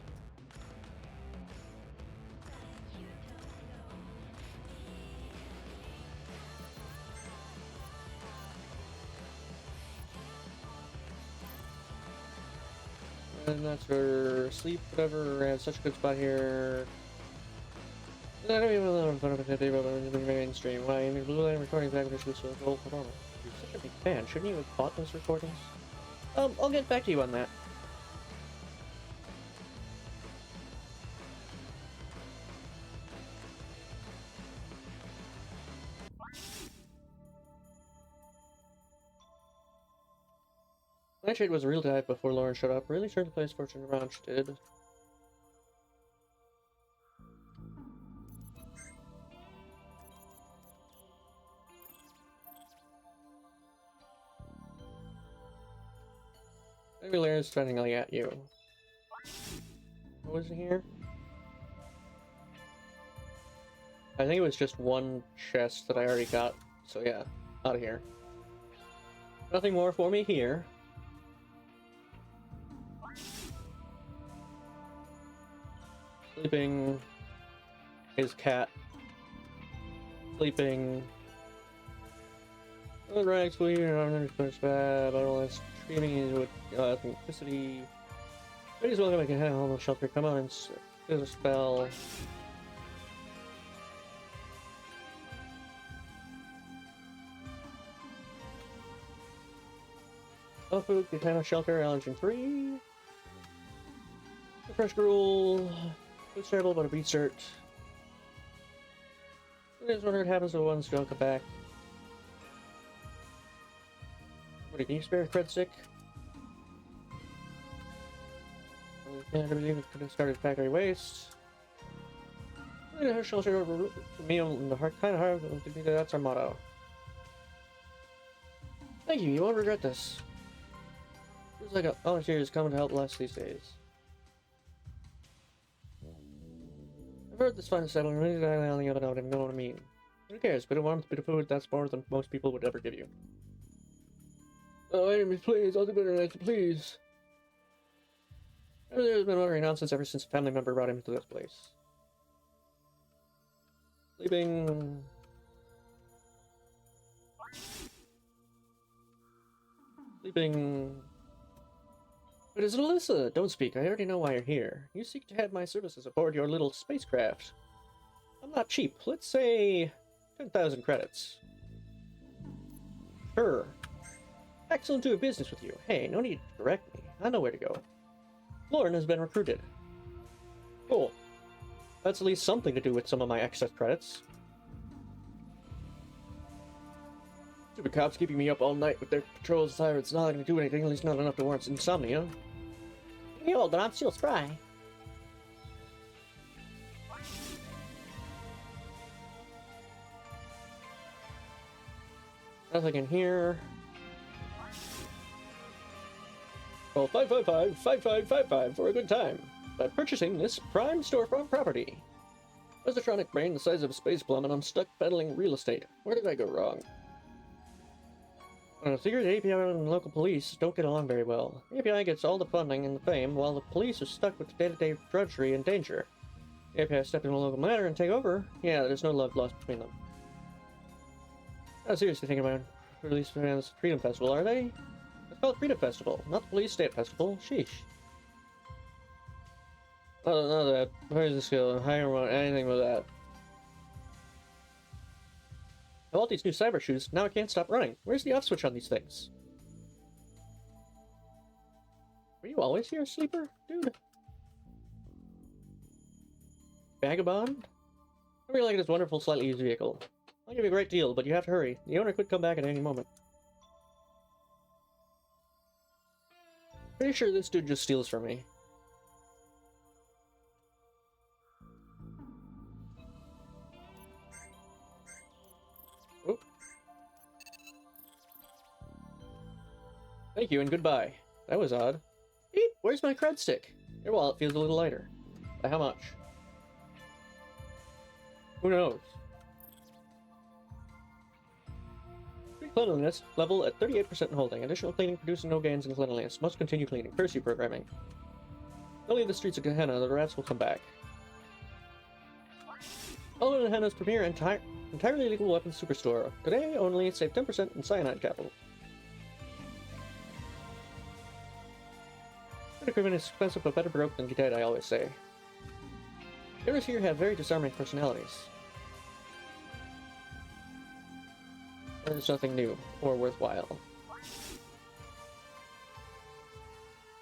And that's for sleep, whatever. Has such a good spot here. I don't even know if I'm going to be mainstream. Why? I mean, Blue Line recording back with this whole performance. You're such a big fan. Shouldn't you have bought those recordings? I'll get back to you on that. Nightshade was a real dive before Lauren showed up. Really turned the place fortune around, she did. Maybe Lauren's standing at you. What was it here? I think it was just one chest that I already got. So yeah, out of here. Nothing more for me here. Sleeping. His cat. Sleeping. Right, so you're not bad, but all this streaming with authenticity. Ladies, welcome back to Home Shelter. Come on and do a spell. Oh, food, Katana Shelter, allergen 3. Fresh gruel. It's terrible, but a beat cert. I just wonder what happens when ones don't come back. What, can you spare a cred stick? I can't believe it could have started factory waste. Her shelter over meal in the heart, kind of hard to be. That's our motto. Thank you. You won't regret this. Feels like a volunteer is coming to help less these days. I've heard this fine settlement. I don't even know what I mean. Who cares? Bit of warmth, bit of food. That's more than most people would ever give you. Oh, enemies, please. I'll do better than that, please. There's been uttering nonsense ever since a family member brought him to this place. Sleeping. Sleeping. But is it Alyssa? Don't speak. I already know why you're here. You seek to have my services aboard your little spacecraft. I'm not cheap. Let's say 10,000 credits. Sure. Excellent to do business with you. Hey, no need to direct me. I know where to go. Lauren has been recruited. Cool. That's at least something to do with some of my excess credits. Stupid cops keeping me up all night with their patrols. It's not going to do anything, at least not enough to warrant insomnia. You're old, but I'm still spry. Nothing in here. Call 555-5555 for a good time by purchasing this prime storefront property. Positronic brain the size of a space plum, and I'm stuck peddling real estate. Where did I go wrong? I figured the API and local police don't get along very well. The API gets all the funding and the fame, while the police are stuck with the day-to-day drudgery and danger. The API step in a local matter and take over? Yeah, there's no love lost between them. I'm seriously thinking about release for this Freedom Festival, are they? It's called Freedom Festival, not the Police State Festival. Sheesh. Oh, not that. Where's the skill? Higher one, anything with that. I want these new cyber shoes, now I can't stop running. Where's the off switch on these things? Were you always here, sleeper? Dude. Vagabond? I really like this wonderful, slightly used vehicle. I'll give you a great deal, but you have to hurry. The owner could come back at any moment. Pretty sure this dude just steals from me. Oh. Thank you and goodbye. That was odd. Beep! Where's my cred stick? Your wallet feels a little lighter. By how much? Who knows? Cleanliness level at 38% holding. Additional cleaning producing no gains in cleanliness. Must continue cleaning. Curse you programming. Don't leave the streets of Gehenna, the rats will come back. All in Gehenna's premier entirely legal weapons superstore. Today only save 10% in cyanide capital. Good equipment is expensive but better broke than dead, I always say. Gamers here have very disarming personalities. There's nothing new or worthwhile.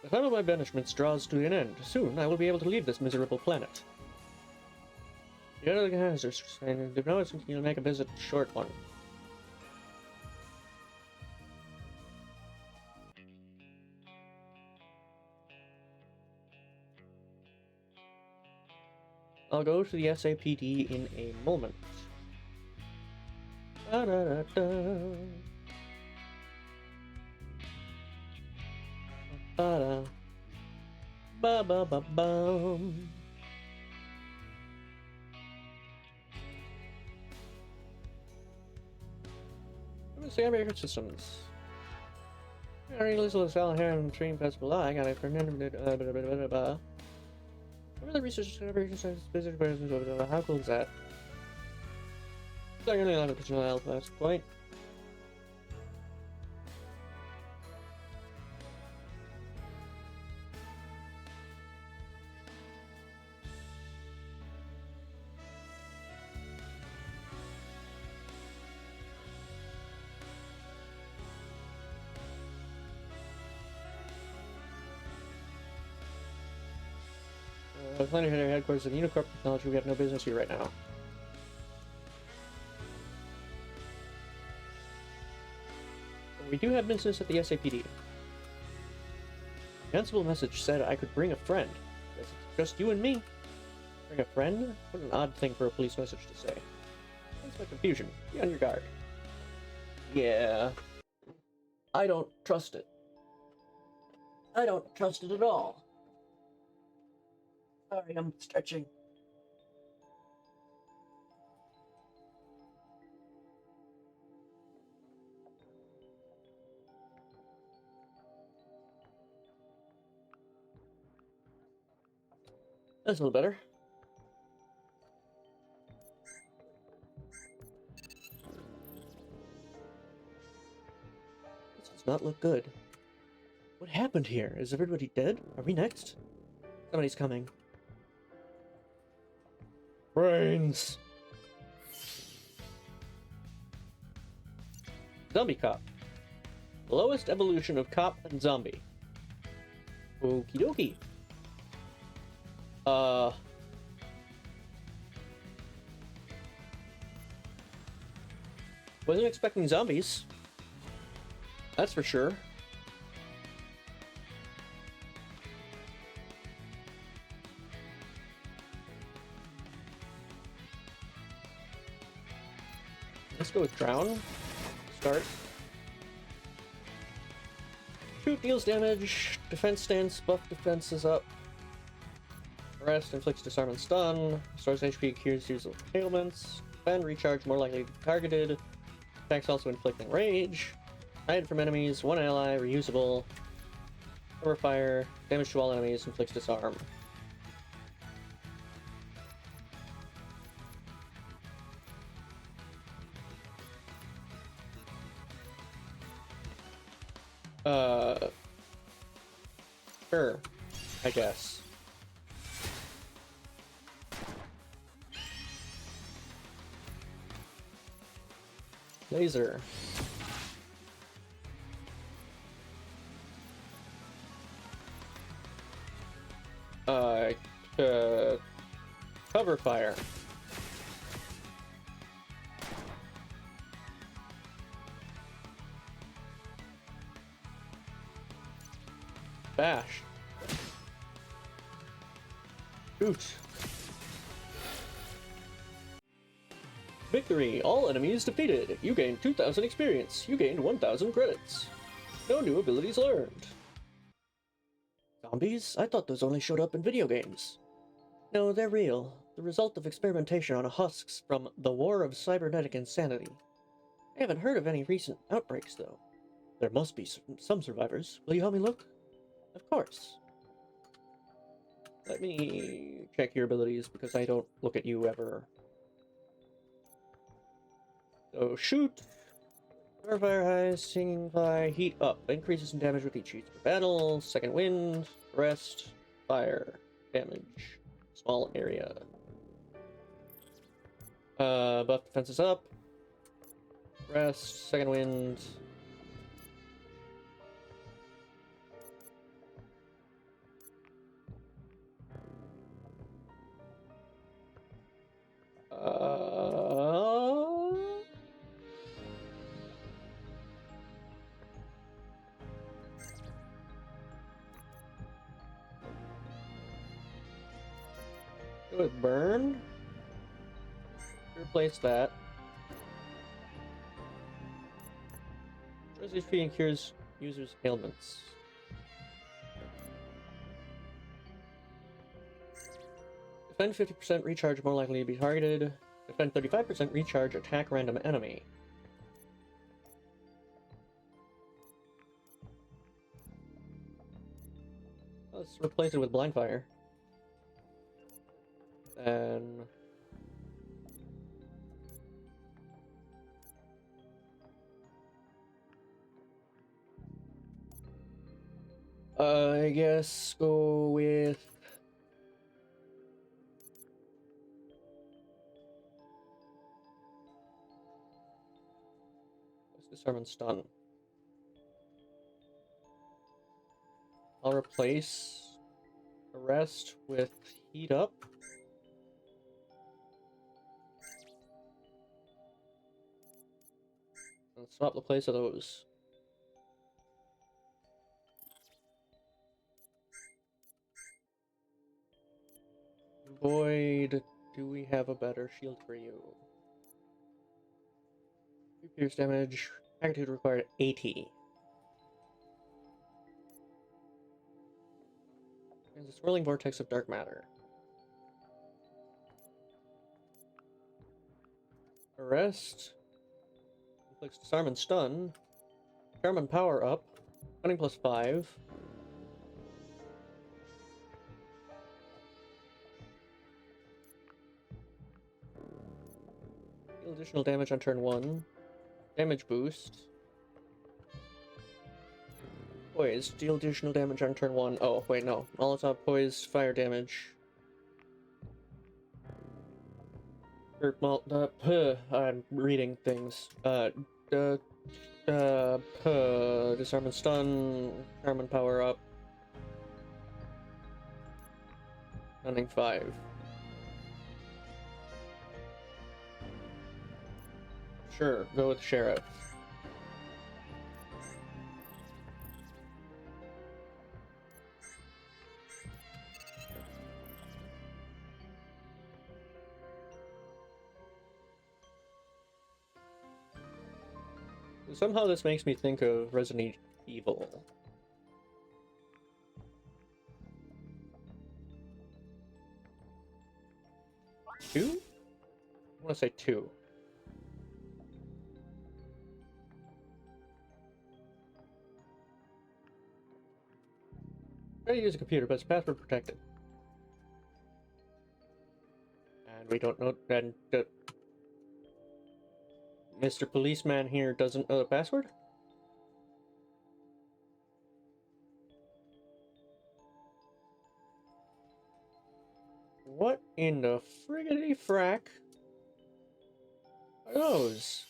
The time of my banishments draws to an end. Soon I will be able to leave this miserable planet. The other hazards, and if no, you'll make a visit short one. I'll go to the SAPD in a moment. Da, da, da, da. Ba-da. Ba-ba-ba-bum. Sandbaker Systems. I released the Star Heroine Dream Festival. I got it for What are the research collaboration specific? How cool is that? Sorry, only allowed to control health last point. Planetary headquarters of Unicorp Technology. We have no business here right now. But we do have business at the SAPD. The Ansible message said I could bring a friend. Guess it's just you and me. Bring a friend? What an odd thing for a police message to say. That's my confusion. Be on your guard. Yeah. I don't trust it. I don't trust it at all. Sorry, I'm stretching. That's a little better. This does not look good. What happened here? Is everybody dead? Are we next? Somebody's coming. Brains! Zombie cop. Lowest evolution of cop and zombie. Okie dokie. Wasn't expecting zombies. That's for sure. Let's go with drown. Start. Shoot deals damage. Defense stance. Buff defense is up. Rest inflicts disarm and stun. Restores HP, cures useful ailments. Defend, recharge, more likely to be targeted. Attacks also inflicting rage. Hide from enemies, one ally, reusable. Cover fire, damage to all enemies, inflicts disarm. Sure, I guess. Laser. Cover fire. Bash. Shoot. Victory! All enemies defeated. You gained 2,000 experience. You gained 1,000 credits. No new abilities learned. Zombies? I thought those only showed up in video games. No, they're real. The result of experimentation on husks from the War of Cybernetic Insanity. I haven't heard of any recent outbreaks, though. There must be some survivors. Will you help me look? Of course. Let me check your abilities, because I don't look at you ever. So, shoot! Fire high, singing fly, heat up. Increases in damage with each heat per battle. Second wind, rest, fire, damage. Small area. Buff defense is up. Rest, second wind. Go with burn. Replace that. Restores HP and cures users' ailments. Defend 50% recharge, more likely to be targeted. Defend 35% recharge, attack random enemy. Let's replace it with blind fire. Then I guess go with disarm and stun. I'll replace arrest with heat up. And swap the place of those. Void, do we have a better shield for you? 3 pierce damage, magnitude required 80. There's a swirling vortex of dark matter. Arrest. Inflicts disarm and stun. Charm and power up. Cunning plus 5. Deal additional damage on turn 1. Damage boost. Poised. Deal additional damage on turn 1. Oh, wait, no. Molotov poised fire damage. I'm reading things. Disarm and stun, charm and power up. Cunning 5. Sure, go with Sheriff. Somehow this makes me think of Resident Evil. Two? I want to say 2. Try to use a computer, but it's password protected. And we don't know, and Mr. Policeman here doesn't know the password? What in the friggity frack are those?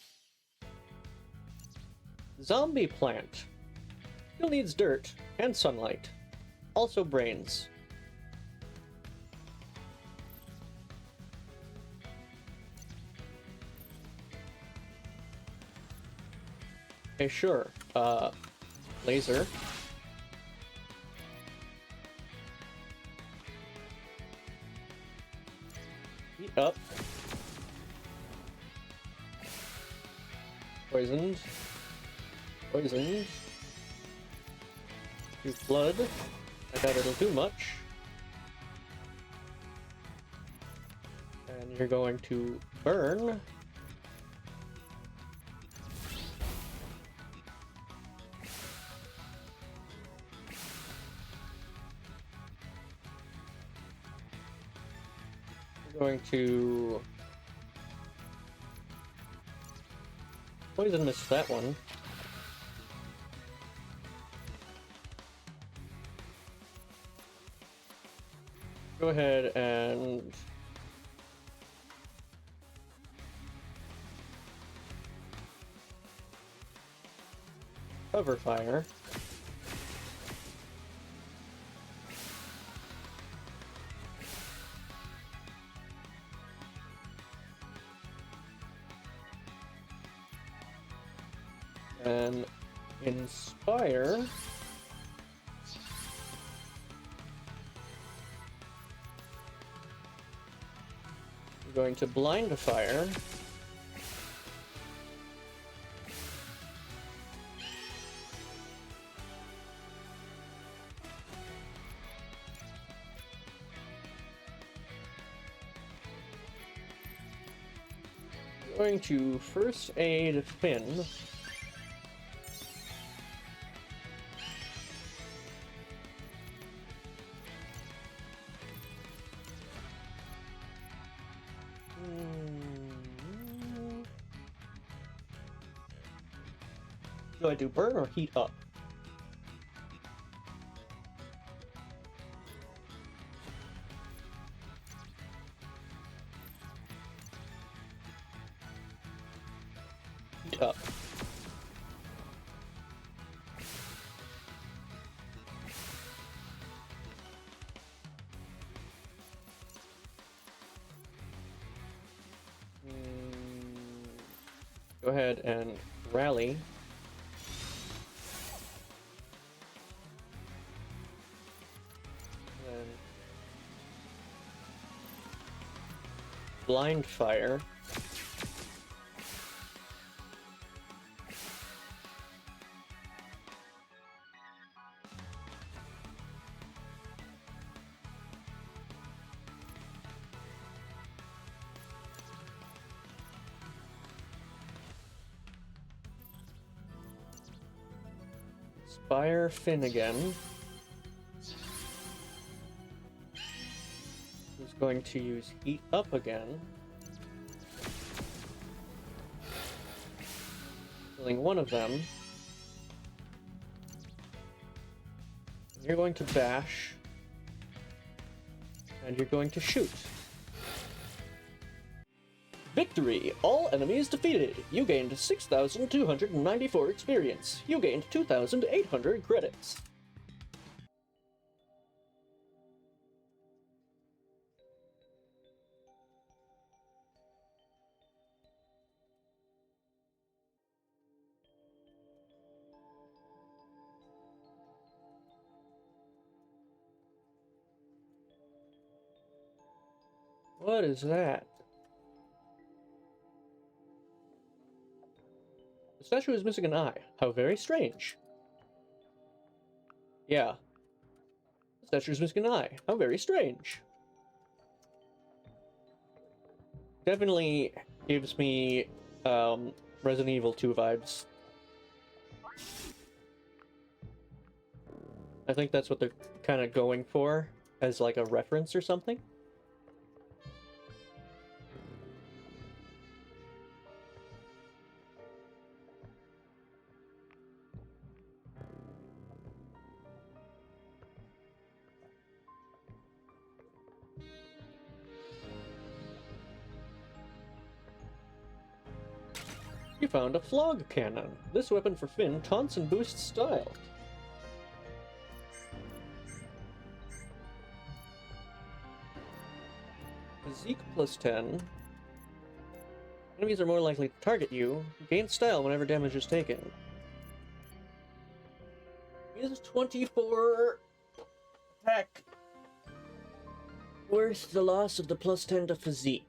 Zombie plant. Still needs dirt and sunlight. Also brains. Okay, sure. Laser. Heat up. Poisoned. Poisoned. Do flood. I doubt it'll do much. And you're going to burn. Going to poison miss that one. Go ahead and cover fire. And inspire. I'm going to blind fire. I'm going to first aid Finn. do I do? Burn or heat up? Heat up. Go ahead and rally. Then blind fire. Inspire Finnegan. Who's going to use Heat Up again. Killing one of them. And you're going to bash. And you're going to shoot. Victory! All enemies defeated! You gained 6,294 experience. You gained 2,800 credits. What is that? The statue is missing an eye. How very strange. Yeah. The statue is missing an eye. How very strange. Definitely gives me Resident Evil 2 vibes. I think that's what they're kind of going for as like a reference or something. You found a flog cannon. This weapon for Finn taunts and boosts style. Physique plus 10. Enemies are more likely to target you. Gain style whenever damage is taken. Is 24 attack worth the loss of the plus 10 to physique?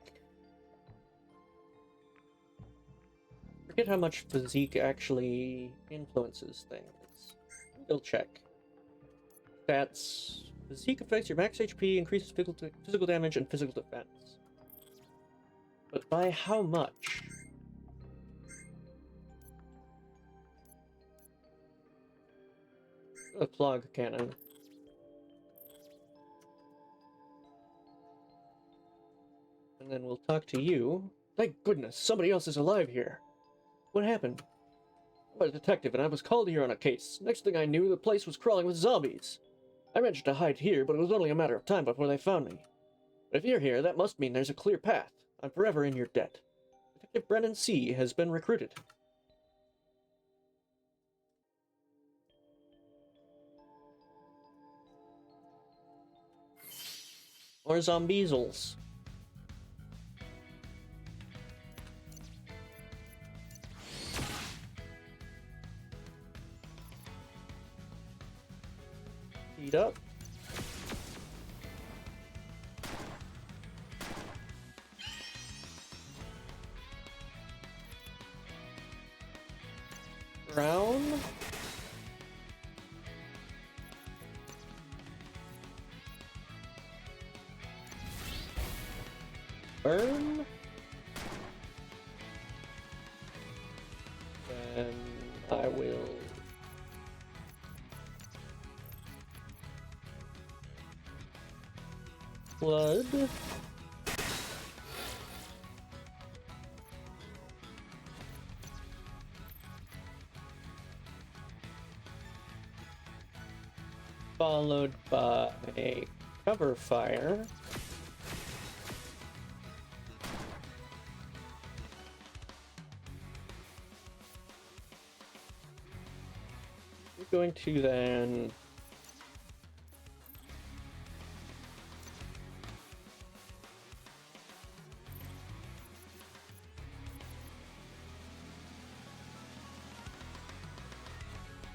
Forget how much physique actually influences things. We'll check. Stats. Physique affects your max HP, increases physical damage, and physical defense. But by how much? A flog cannon. And then we'll talk to you. Thank goodness, somebody else is alive here. What happened? I'm a detective and I was called here on a case. Next thing I knew, the place was crawling with zombies. I managed to hide here, but it was only a matter of time before they found me. But if you're here, that must mean there's a clear path. I'm forever in your debt. Detective Brennan C. has been recruited. Or zombiesels. Heat up. Brown. Burn. Then I will flood. followed by cover fire. We're going to then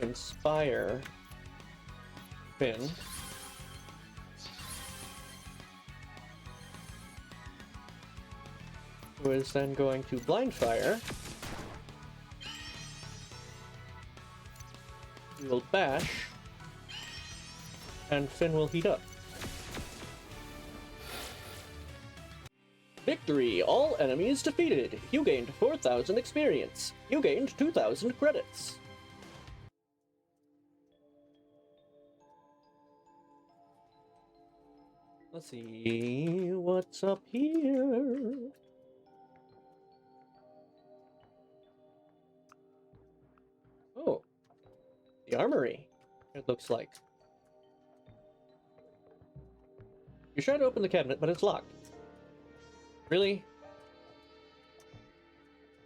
inspire Finn. Who is then going to blind fire. We will bash, and Finn will heat up. Victory! All enemies defeated! You gained 4,000 experience. You gained 2,000 credits. Let's see what's up here. Oh, the armory, it looks like. You try to open the cabinet, but it's locked. Really?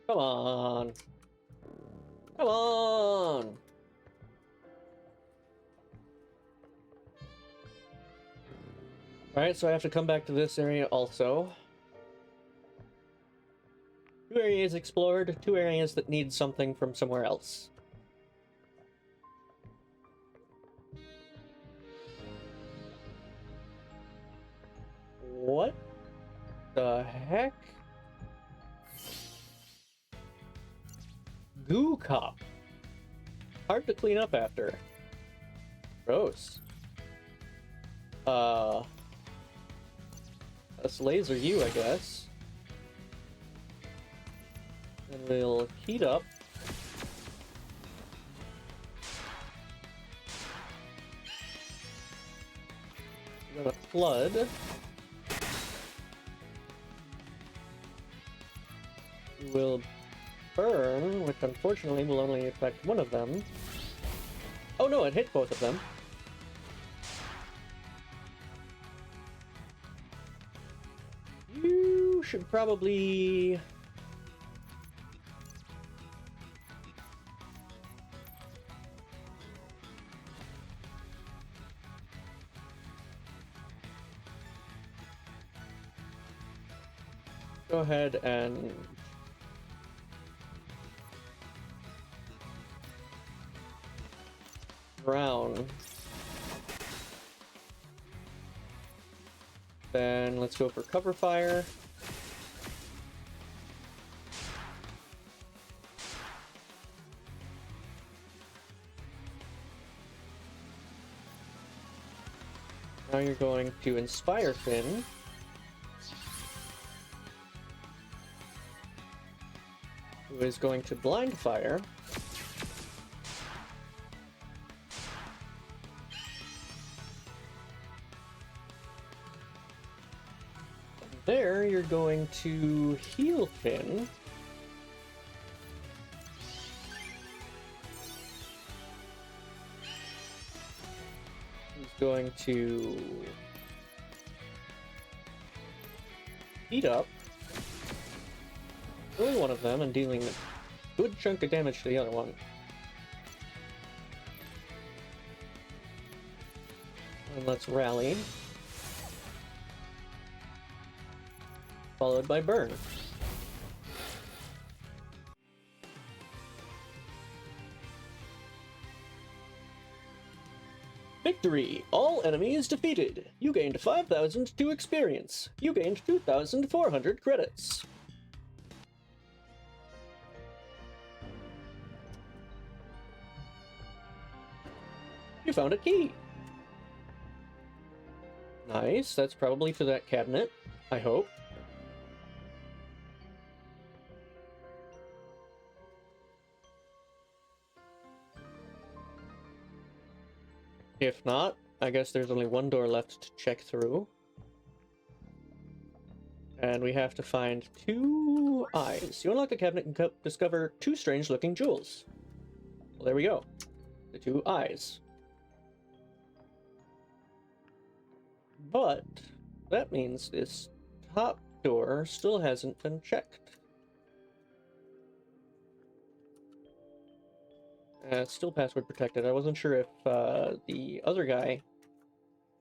Come on. Come on! Alright, so I have to come back to this area also. 2 areas explored, 2 areas that need something from somewhere else. What the heck? Goo cop. Hard to clean up after. Gross. Let's laser you, I guess. And we'll heat up. We're gonna flood. We will burn, which unfortunately will only affect one of them. Oh no, it hit both of them. You should probably... go ahead and brown. Then let's go for cover fire. Now you're going to inspire Finn. Who is going to blind fire. There, you're going to heal Finn. He's going to heat up. Only one of them and dealing a good chunk of damage to the other one. And let's rally. Followed by burn. Victory! All enemies defeated! You gained 5,002 experience. You gained 2,400 credits. You found a key! Nice, that's probably for that cabinet, I hope. If not, I guess there's only one door left to check through. And we have to find 2 eyes. You unlock the cabinet and discover 2 strange-looking jewels. Well, there we go. The 2 eyes. But that means this top door still hasn't been checked. It's still password protected. I wasn't sure if the other guy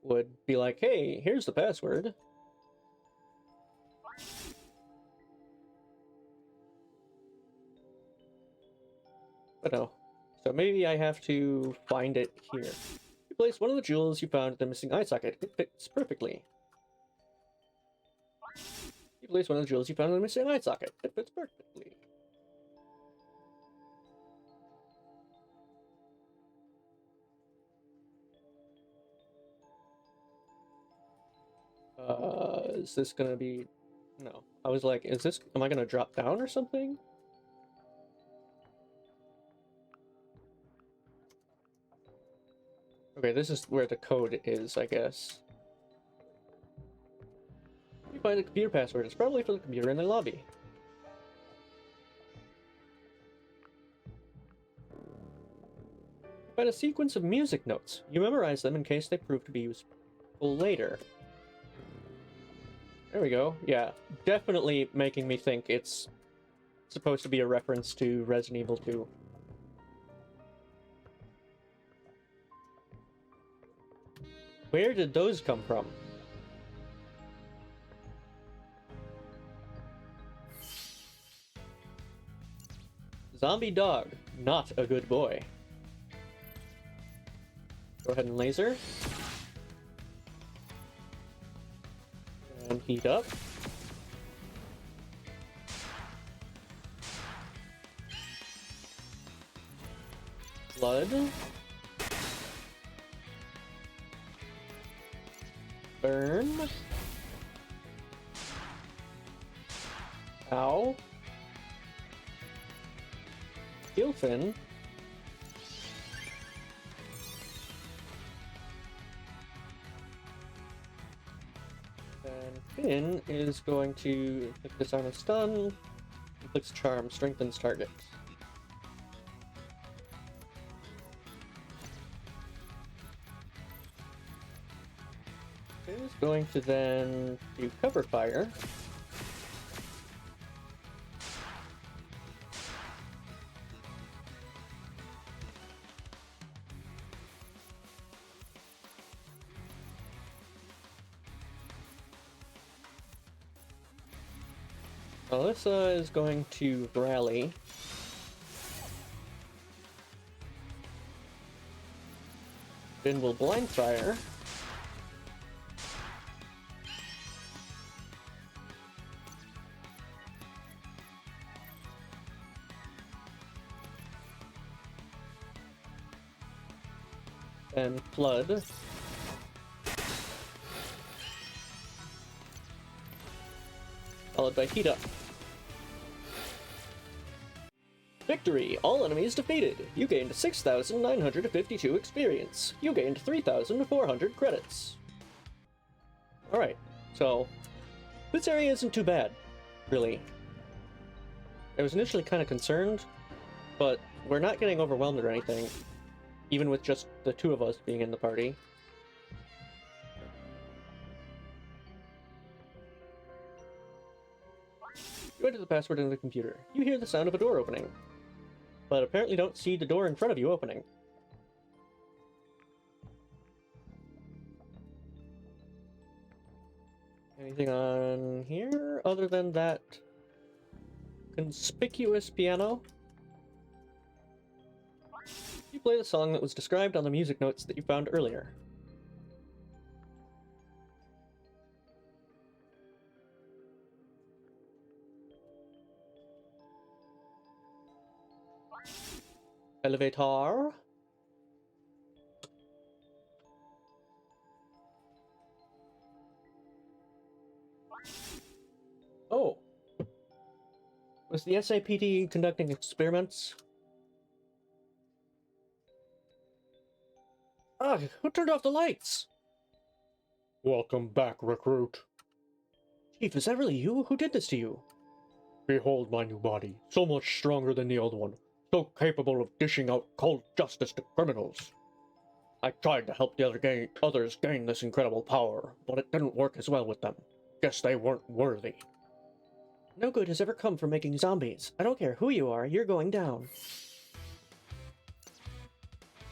would be like, hey, here's the password. But no. So maybe I have to find it here. You place one of the jewels you found in the missing eye socket. It fits perfectly. You place one of the jewels you found in the missing eye socket. It fits perfectly. Is this gonna be... No. I was like, is this... Am I gonna drop down or something? Okay, this is where the code is, I guess. You find the computer password. It's probably for the computer in the lobby. You find a sequence of music notes. You memorize them in case they prove to be useful later. There we go. Yeah, definitely making me think it's supposed to be a reference to Resident Evil 2. Where did those come from? Zombie dog, not a good boy. Go ahead and laser. And heat up. Blood. Burn. Ow. Kill Finn. And Finn is going to inflict disarm and stun. Inflicts charm, strengthens target. Finn is going to then do cover fire. Alyssa is going to rally. Finn will blind fire. And flood. Followed by heat up. Victory! All enemies defeated! You gained 6,952 experience. You gained 3,400 credits. Alright, so this area isn't too bad, really. I was initially kind of concerned, but we're not getting overwhelmed or anything, even with just the two of us being in the party. You enter the password in the computer. You hear the sound of a door opening, but apparently don't see the door in front of you opening. Anything on here other than that conspicuous piano? You play the song that was described on the music notes that you found earlier. Elevator. Oh. Was the SAPD conducting experiments? Ah, who turned off the lights? Welcome back, recruit. Chief, is that really you? Who did this to you? Behold my new body, so much stronger than the old one, so capable of dishing out cold justice to criminals. I tried to help the others gain this incredible power, but it didn't work as well with them. Guess they weren't worthy. No good has ever come from making zombies. I don't care who you are, you're going down.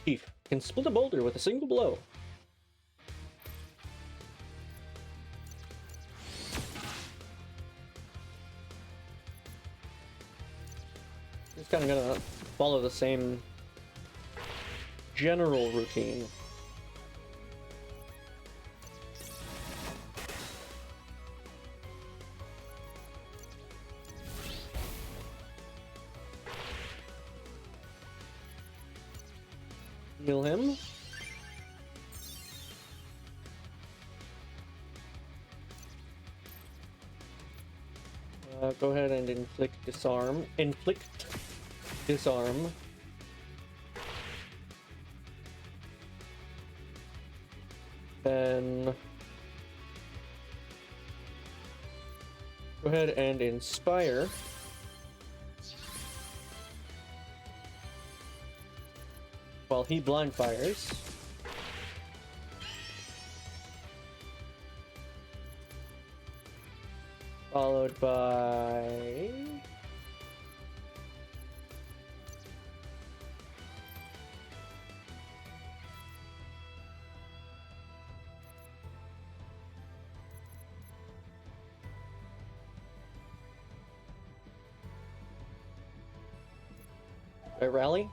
Chief can split a boulder with a single blow. Just kind of gonna follow the same general routine. Heal him. Go ahead and inflict disarm. Disarm. Then go ahead and inspire. While he blind fires. Followed by a rally.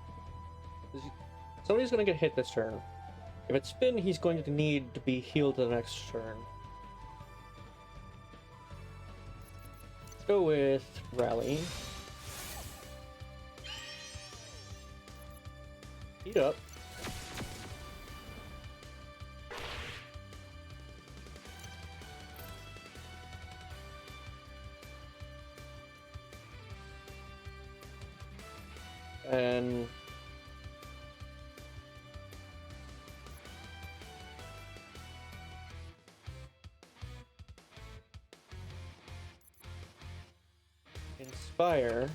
Somebody's gonna get hit this turn. If it's Finn, he's going to need to be healed the next turn. Let's go with rally. Heat up. And inspire.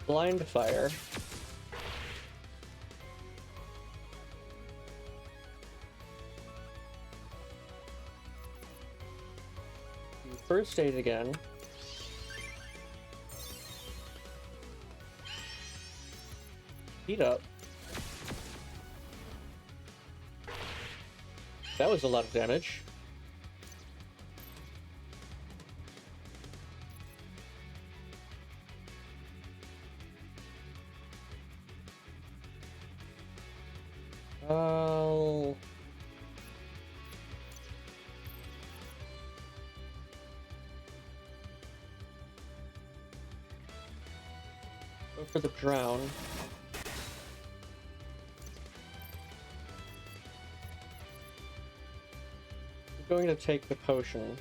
Blind fire. First aid again. Heat up. That was a lot of damage. I'll go for the drown. I'm going to take the potion.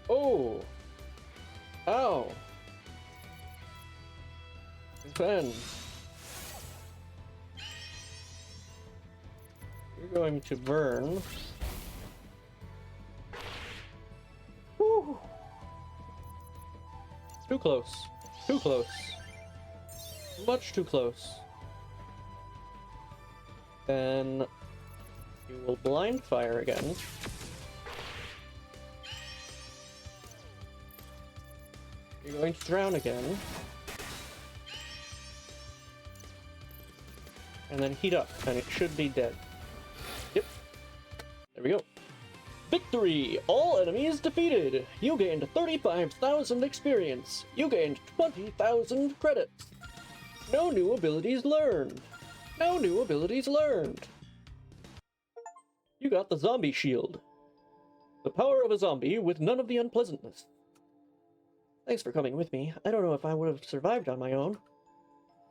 Oh! Ow! Ben! You're going to burn. Woo! Too close. Too close. Much too close. Then you will blind fire again. You're going to drown again. And then heat up, and it should be dead. Yep. There we go. Victory! All enemies defeated! You gained 35,000 experience. You gained 20,000 credits. No new abilities learned. No new abilities learned. You got the zombie shield. The power of a zombie with none of the unpleasantness. Thanks for coming with me. I don't know if I would have survived on my own.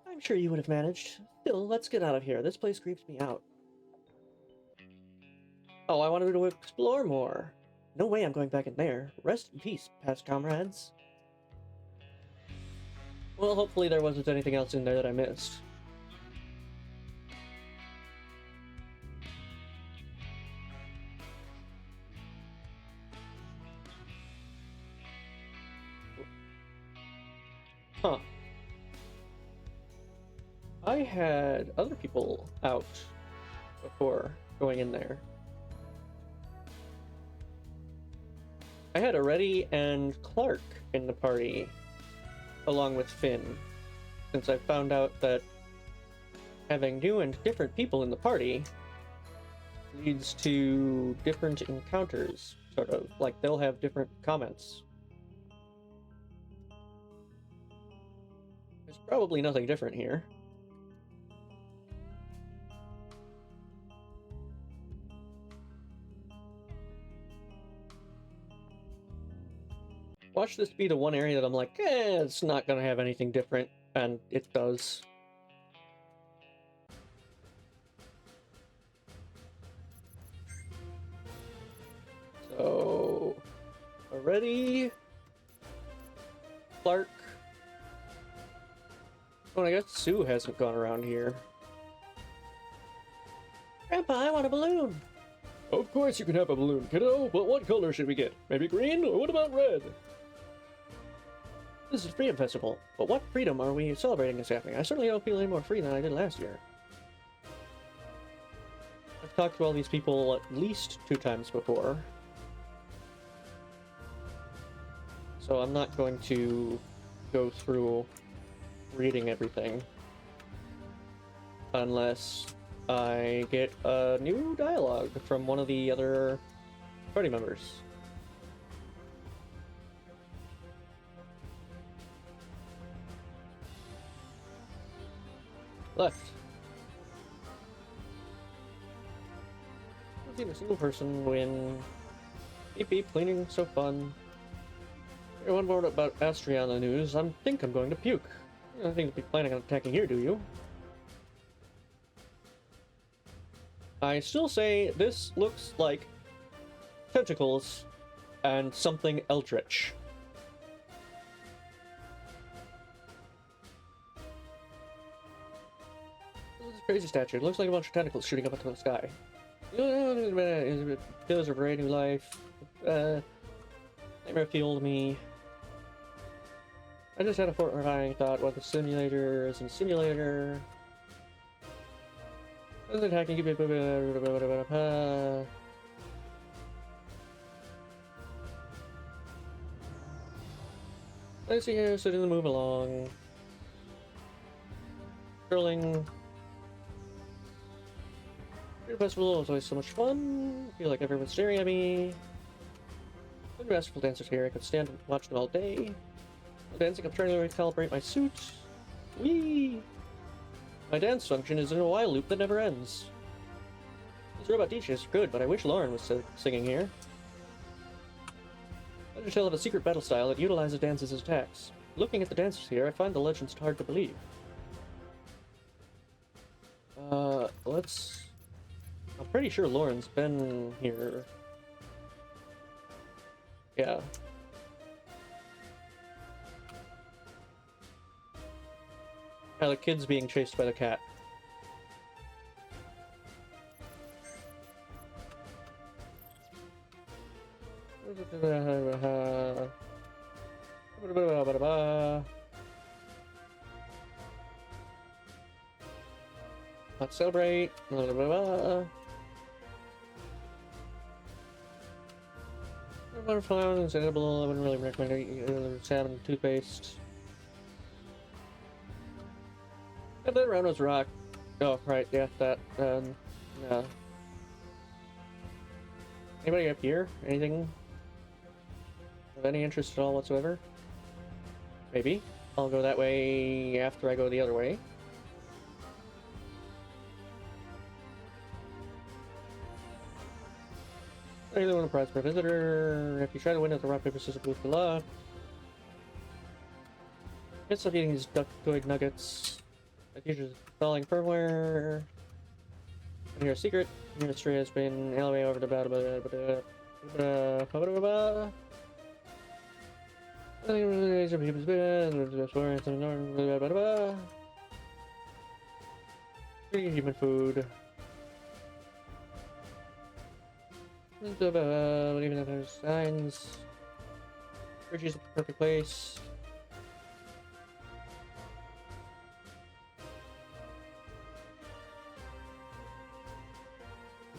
I'm sure you would have managed. Still, let's get out of here. This place creeps me out. Oh, I wanted to explore more. No way I'm going back in there. Rest in peace, past comrades. Well, hopefully there wasn't anything else in there that I missed. Huh. I had other people out before going in there. I had Aretti and Clark in the party, along with Finn, since I found out that having new and different people in the party leads to different encounters, sort of. Like, they'll have different comments. There's probably nothing different here. Watch this be the one area that I'm like, it's not gonna have anything different, and it does. So, already, Clark. Oh, I guess Sue hasn't gone around here. Grandpa, I want a balloon. Of course you can have a balloon, kiddo, but what color should we get? Maybe green, or what about red? This is Freedom Festival, but what freedom are we celebrating this happening? I certainly don't feel any more free than I did last year. I've talked to all these people at least 2 times before, so I'm not going to go through reading everything unless I get a new dialogue from one of the other party members. Left. I've seen a single person win. Beep beep, cleaning, so fun. One more about Astria on the news. I think I'm going to puke. You don't think they'll be planning on attacking here, do you? I still say this looks like tentacles and something eldritch. This is a crazy statue. It looks like a bunch of tentacles shooting up into the sky. Pillars of Ray New Life. Nightmare fueled me. I just had a horrifying thought. What the simulator is a simulator. Doesn't attacking you. I see you sitting to move along. Curling. Your festival is always so much fun. I feel like everyone's staring at me. The masterful dancers here. I could stand and watch them all day. While dancing, I'm trying to recalibrate my suit. Whee! My dance function is in a while loop that never ends. These robot DJs are good, but I wish Lauren was singing here. Legend tell of a secret battle style that utilizes dances as attacks. Looking at the dancers here, I find the legends hard to believe. Let's... I'm pretty sure Lauren's been here. Yeah. The kid's being chased by the cat. Let's celebrate. Butterfly is edible. I wouldn't really recommend salmon toothpaste. And then around was rock. Oh, right, yeah, that. Yeah. Anybody up here? Anything of any interest at all whatsoever? Maybe. I'll go that way after I go the other way. I really want a prize for a visitor. If you try to win at the rock, paper, scissors, blue for luck. Get stuff eating these duck twig nuggets. The future's falling firmware. And here's a secret. Your mystery has been all the way over the human food. Even if there's signs. Richie's the perfect place.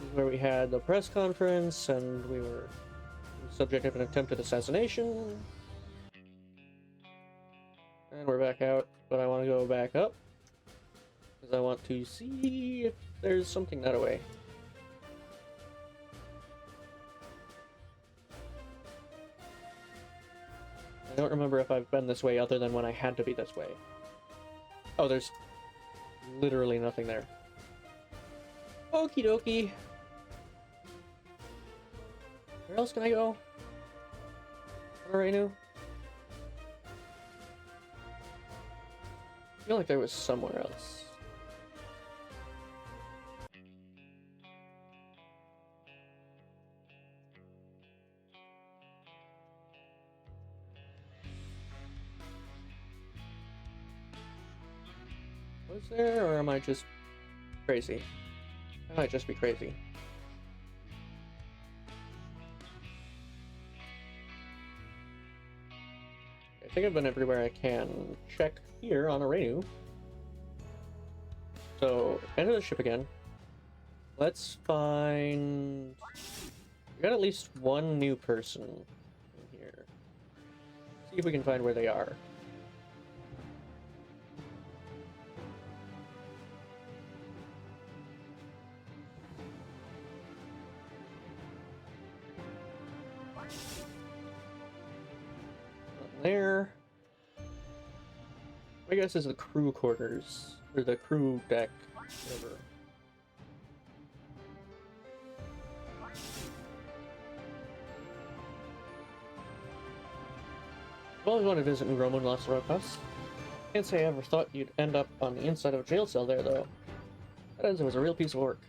This is where we had the press conference, and we were subject of an attempted assassination. And we're back out, but I want to go back up, because I want to see if there's something that way. I don't remember if I've been this way other than when I had to be this way. Oh, there's literally nothing there. Okie dokie. Where else can I go? Right now? I feel like there was somewhere else. Was there, or am I just crazy? I might just be crazy. I think I've been everywhere I can. Check here on Arenu. So, enter the ship again. Let's find... We got at least one new person in here. See if we can find where they are. There. I guess is the crew quarters, or the crew deck, whatever. I've always wanted to visit New Rome and Las Rocas. Can't say I ever thought you'd end up on the inside of a jail cell there, though. That ends was a real piece of work.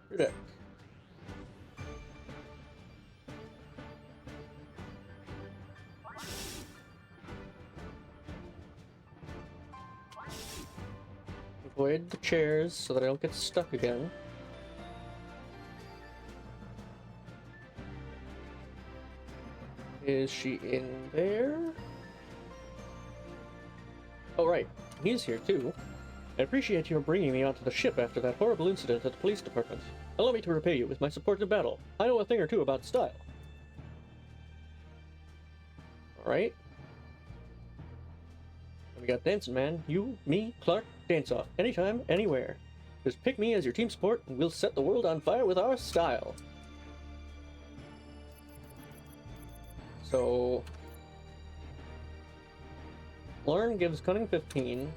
Crew deck. Avoid the chairs so that I don't get stuck again. Is she in there? Oh, right. He's here, too. I appreciate your bringing me onto the ship after that horrible incident at the police department. Allow me to repay you with my support in battle. I know a thing or two about style. Alright. We got Dancing Man. You, me, Clark, dance off. Anytime, anywhere. Just pick me as your team support, and we'll set the world on fire with our style. So... Lauren gives Cunning 15.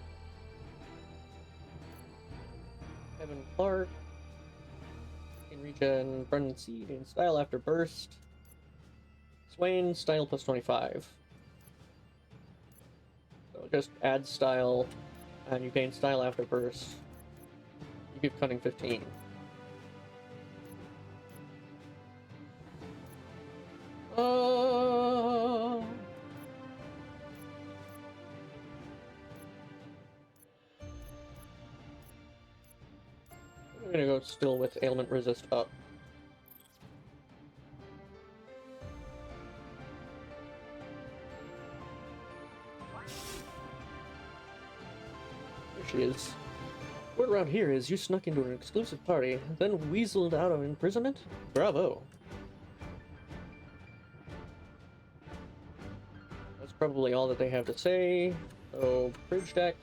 Kevin Clark. Can regen Brendan Seed in style after burst. Swain, style plus 25. So just add style, and you gain style after burst. You give Cunning 15. I'm gonna go still with ailment resist up. There she is. Word around here is you snuck into an exclusive party, then weaseled out of imprisonment? Bravo. That's probably all that they have to say. So, bridge deck.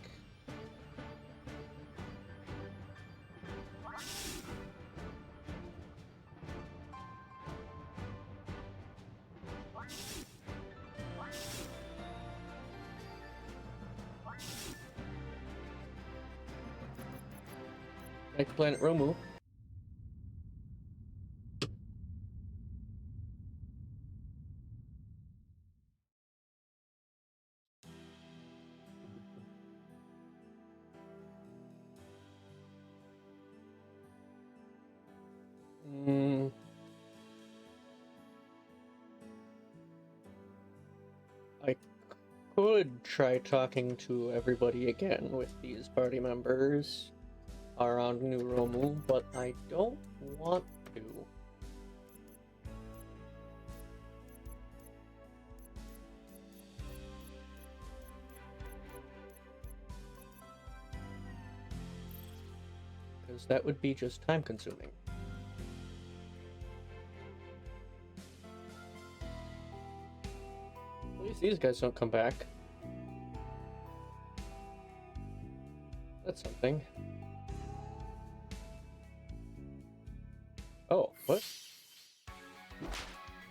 Back to planet Romu. I could try talking to everybody again with these party members around New Romu, but I don't want to. because that would be just time consuming. At least these guys don't come back. That's something. Oh, what?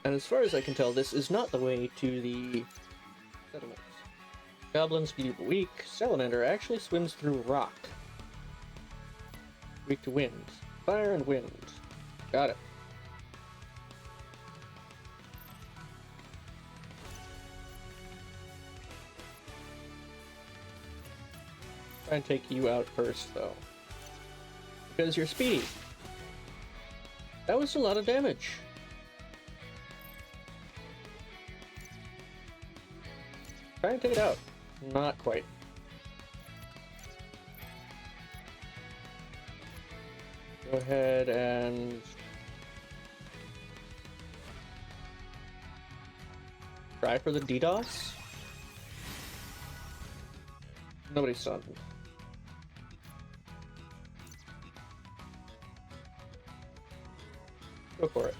And as far as I can tell, this is not the way to the settlements. Goblins be weak. Salamander actually swims through rock. Weak to wind. Fire and wind. Got it. Try and take you out first, though. Because you're speedy. That was a lot of damage. Try and take it out. Not quite. Go ahead and try for the DDoS. Nobody's stunned. Go for it.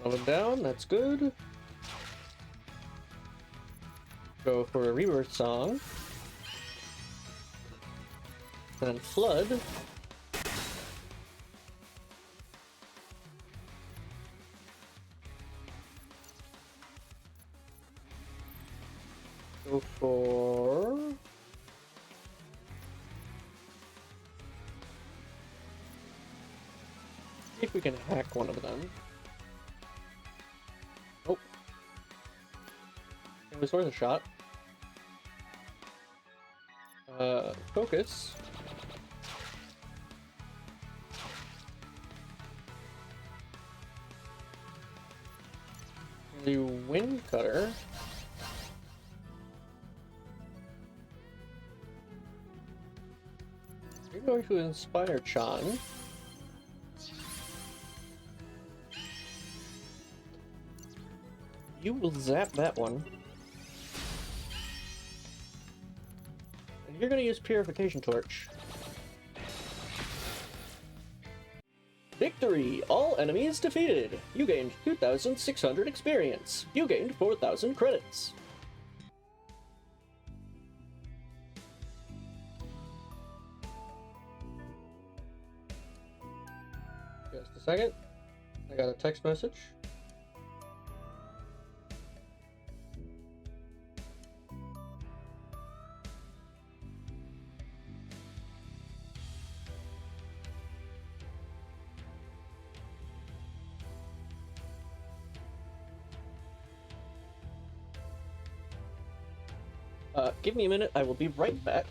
Slow him down, that's good. Go for a rebirth song. And then flood. Go for... see if we can hack one of them. Oh. It was worth a shot. Focus. The wind cutter. You're going to inspire Chan. You will zap that one. And you're going to use Purification Torch. Victory! All enemies defeated! You gained 2,600 experience. You gained 4,000 credits. Just a second. I got a text message. Give me a minute, I will be right back.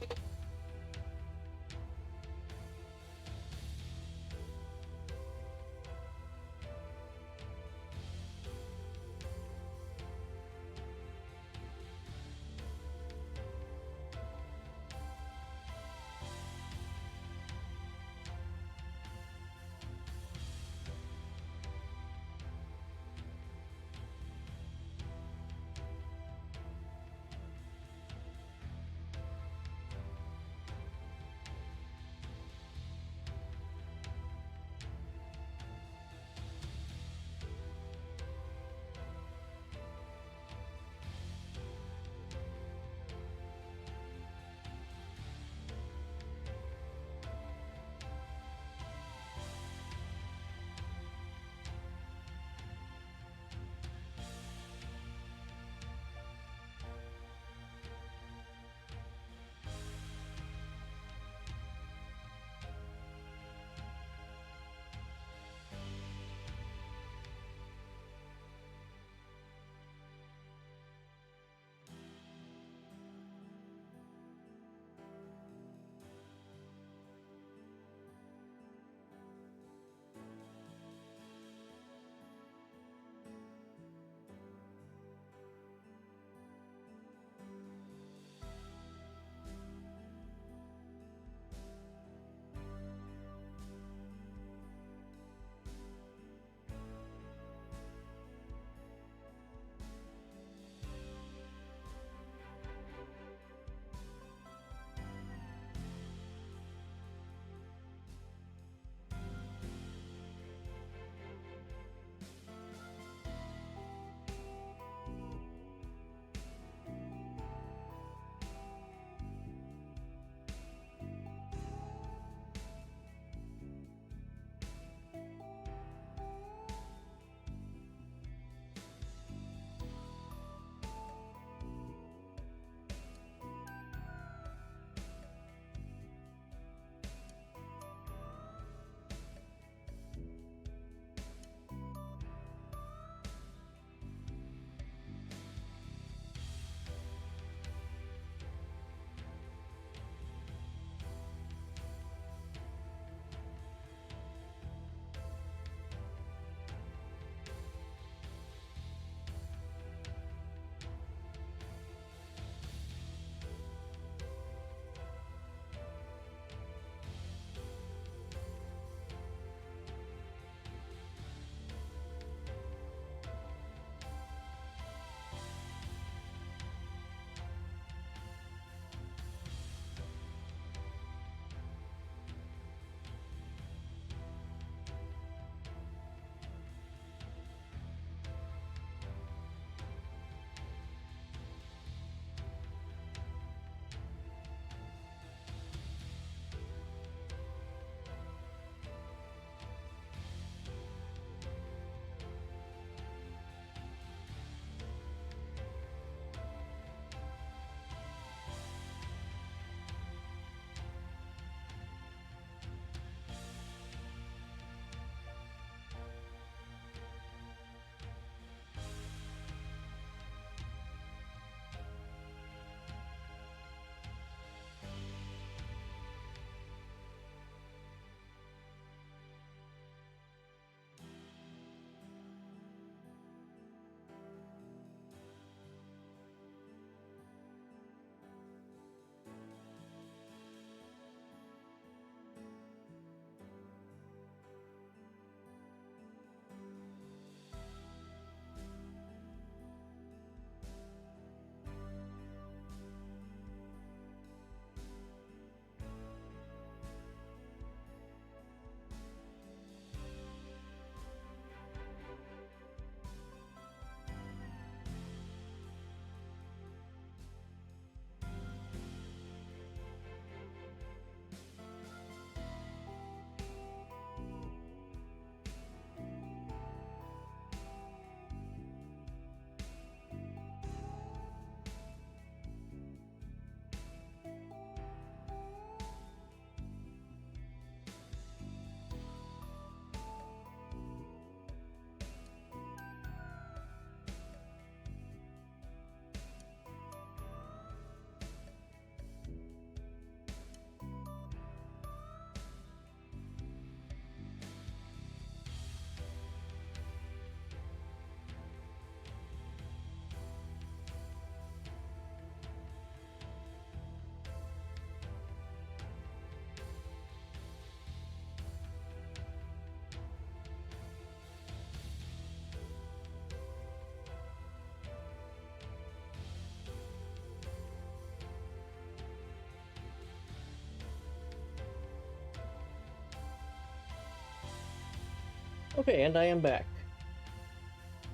Okay, and I am back.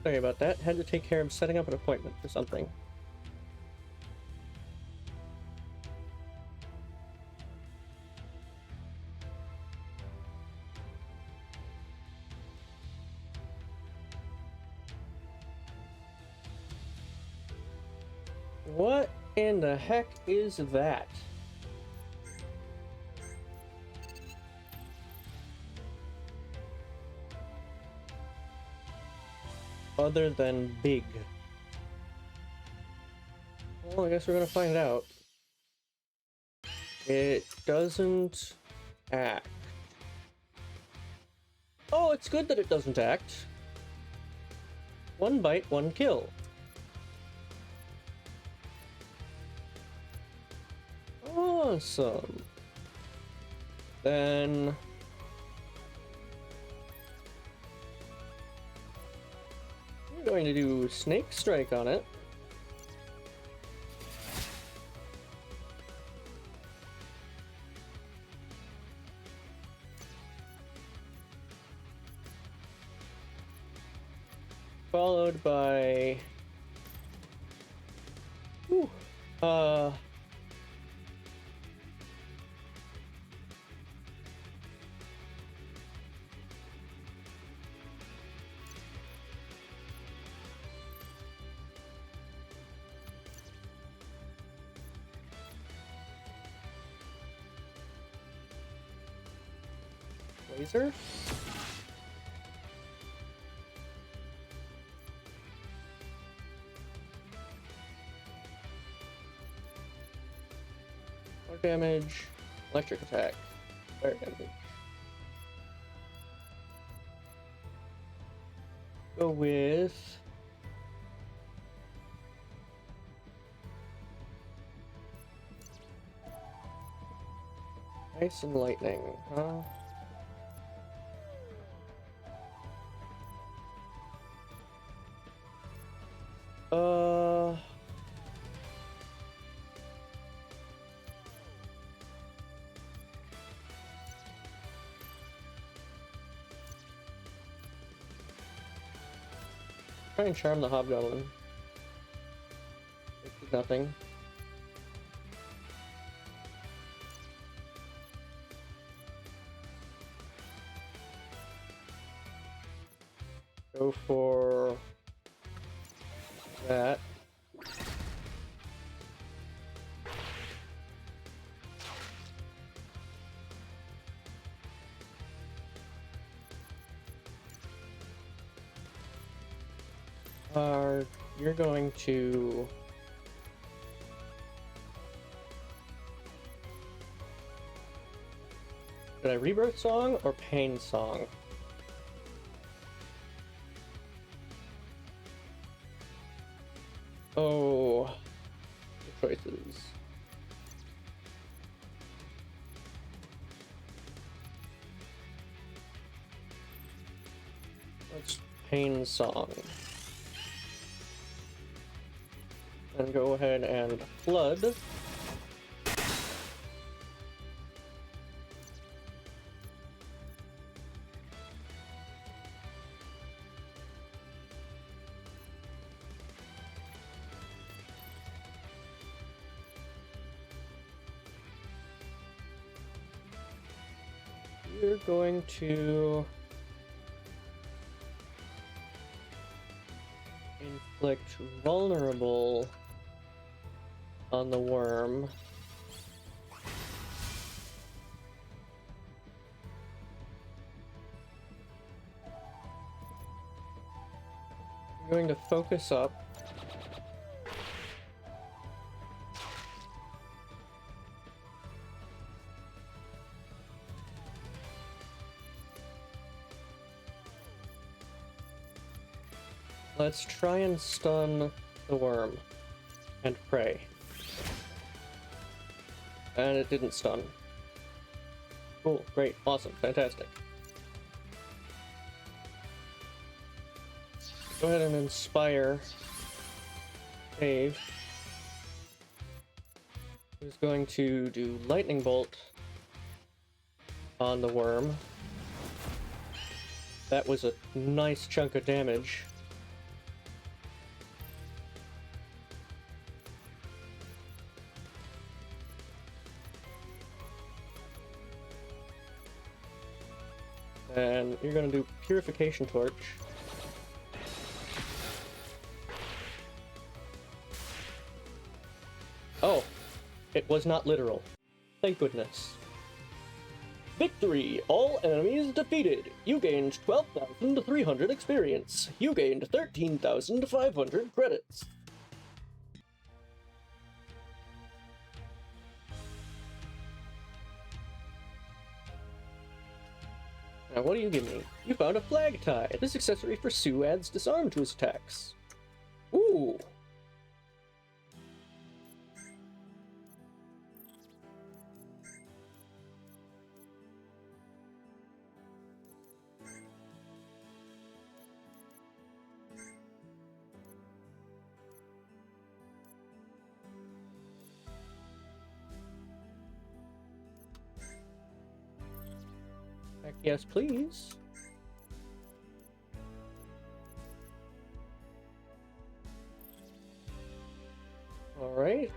Sorry about that. Had to take care of setting up an appointment for something. What in the heck is that? Other than big. Well, I guess we're gonna find out. It doesn't act. Oh, it's good that it doesn't act. One bite, one kill. Awesome. Then... we're going to do Snake Strike on it. Followed by... Whew, laser? Fire damage, electric attack, fire damage. Go with... ice and lightning, huh? Try and charm the hobgoblin. It did nothing. Go for that. You're going to... Did I Rebirth Song or Pain Song? Oh, the choices. Let's Pain Song. And go ahead and flood. You're going to inflict vulnerable on the worm. You're going to focus up. Let's try and stun the worm and pray. And it didn't stun. Cool, great, awesome, fantastic. Go ahead and inspire Dave, who's going to do Lightning Bolt on the worm. That was a nice chunk of damage. And you're gonna do Purification Torch. Oh, it was not literal. Thank goodness. Victory! All enemies defeated! You gained 12,300 experience. You gained 13,500 credits. Now, what do you give me? You found a flag tie. This accessory for Sue adds disarm to his attacks. Ooh! Heck yes, please. Alright.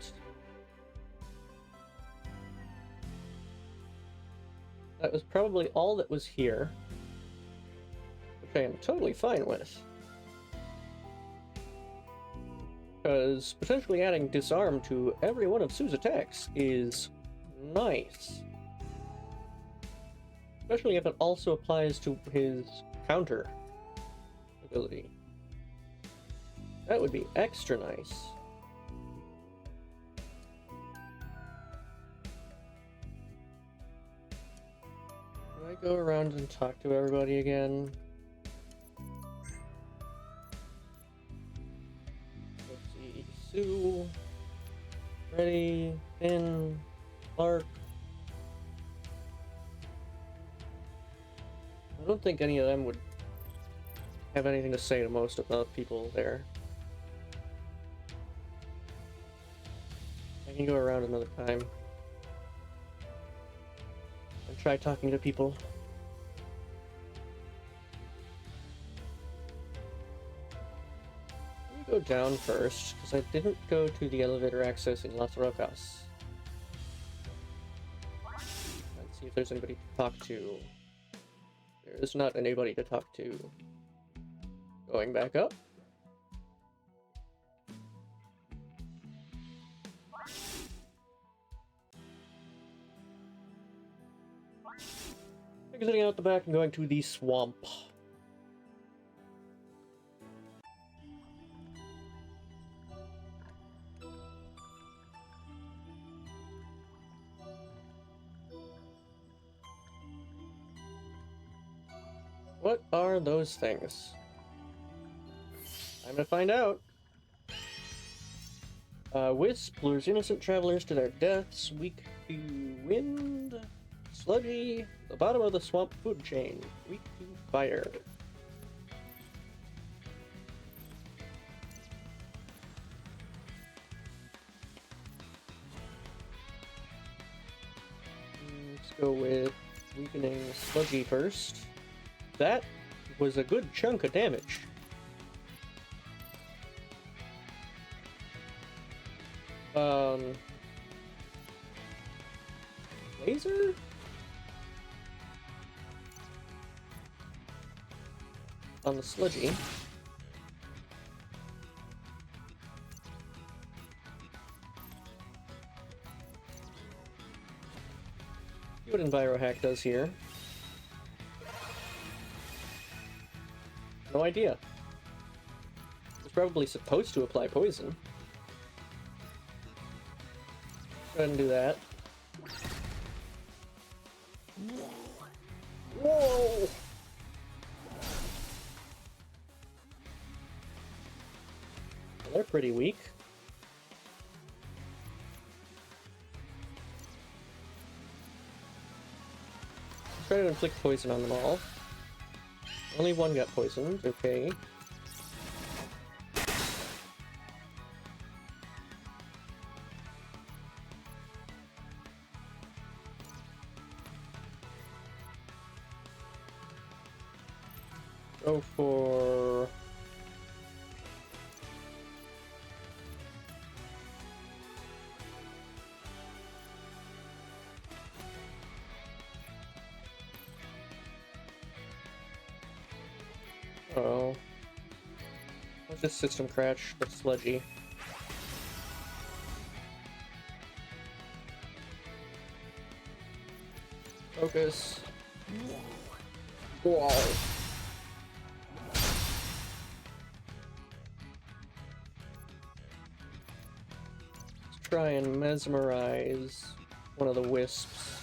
That was probably all that was here, which I am totally fine with. Because potentially adding disarm to every one of Sue's attacks is nice. Especially if it also applies to his counter ability. That would be extra nice. Do I go around and talk to everybody again? Let's see. Sue, Freddy, Finn, Clark. I don't think any of them would have anything to say to most of the people there. I can go around another time and try talking to people. Let me go down first, because I didn't go to the elevator access in Las Rocas. Let's see if there's anybody to talk to. There's not anybody to talk to. Going back up. Exiting out the back and going to the swamp. What are those things? I'm gonna find out. Wisp lures innocent travelers to their deaths, weak to wind, sludgy, the bottom of the swamp food chain, weak to fire. Let's go with weakening sludgy first. That was a good chunk of damage. Laser? On the sludgy. See what Envirohack does here. No idea. It's probably supposed to apply poison. Go ahead and do that. Whoa! Well, they're pretty weak. Try to inflict poison on them all. Only one got poisoned, okay. Go for... Oh. Let's just system crash the sludgy. Focus. Whoa. Let's try and mesmerize one of the wisps.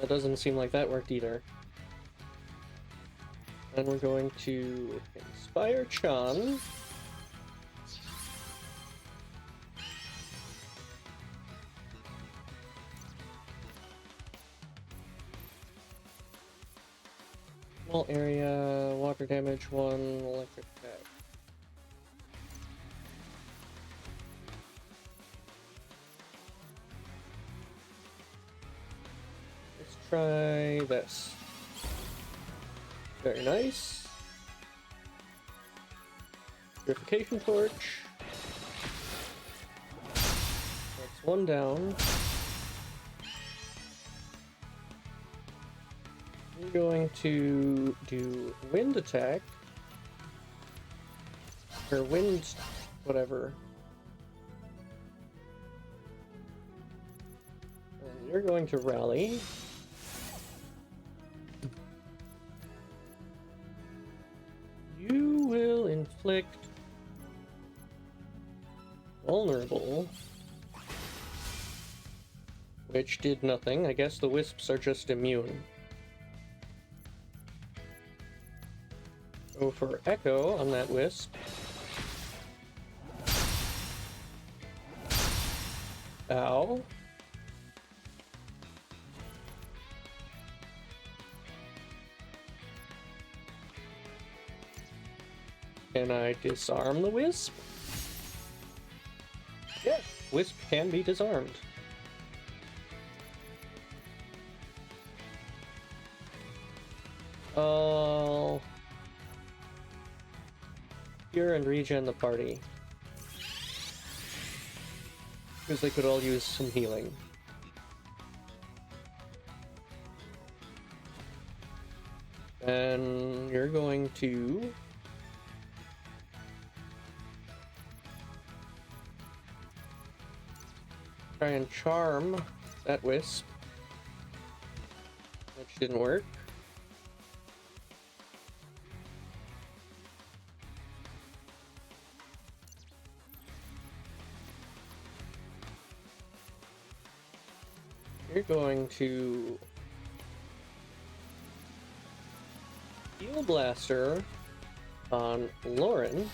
That doesn't seem like that worked either. And we're going to inspire Chan. Small area, water damage 1, electric attack. Let's try this. Very nice. Purification torch. That's one down. We're going to do wind attack. Or wind... whatever. And you're going to rally. You will inflict vulnerable, which did nothing. I guess the wisps are just immune. Go for echo on that wisp. Ow. Can I disarm the wisp? Yeah, wisp can be disarmed. I'll cure and regen the party, because they could all use some healing. And you're going to try and charm that wisp, which didn't work. You're going to Steel Blaster on Lauren.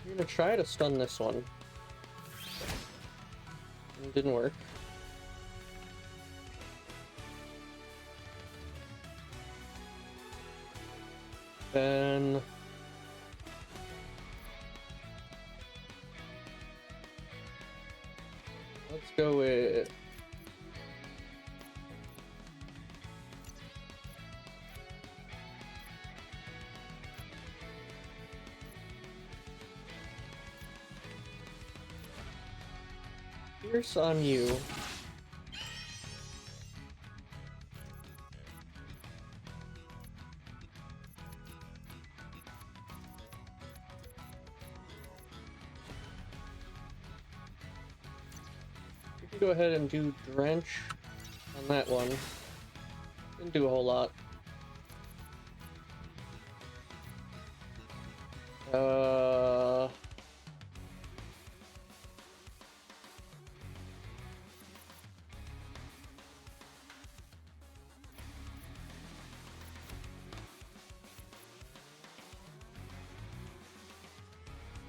You're gonna try to stun this one. It didn't work. Then let's go with Pierce on you. Go ahead and do drench on that one. Didn't do a whole lot.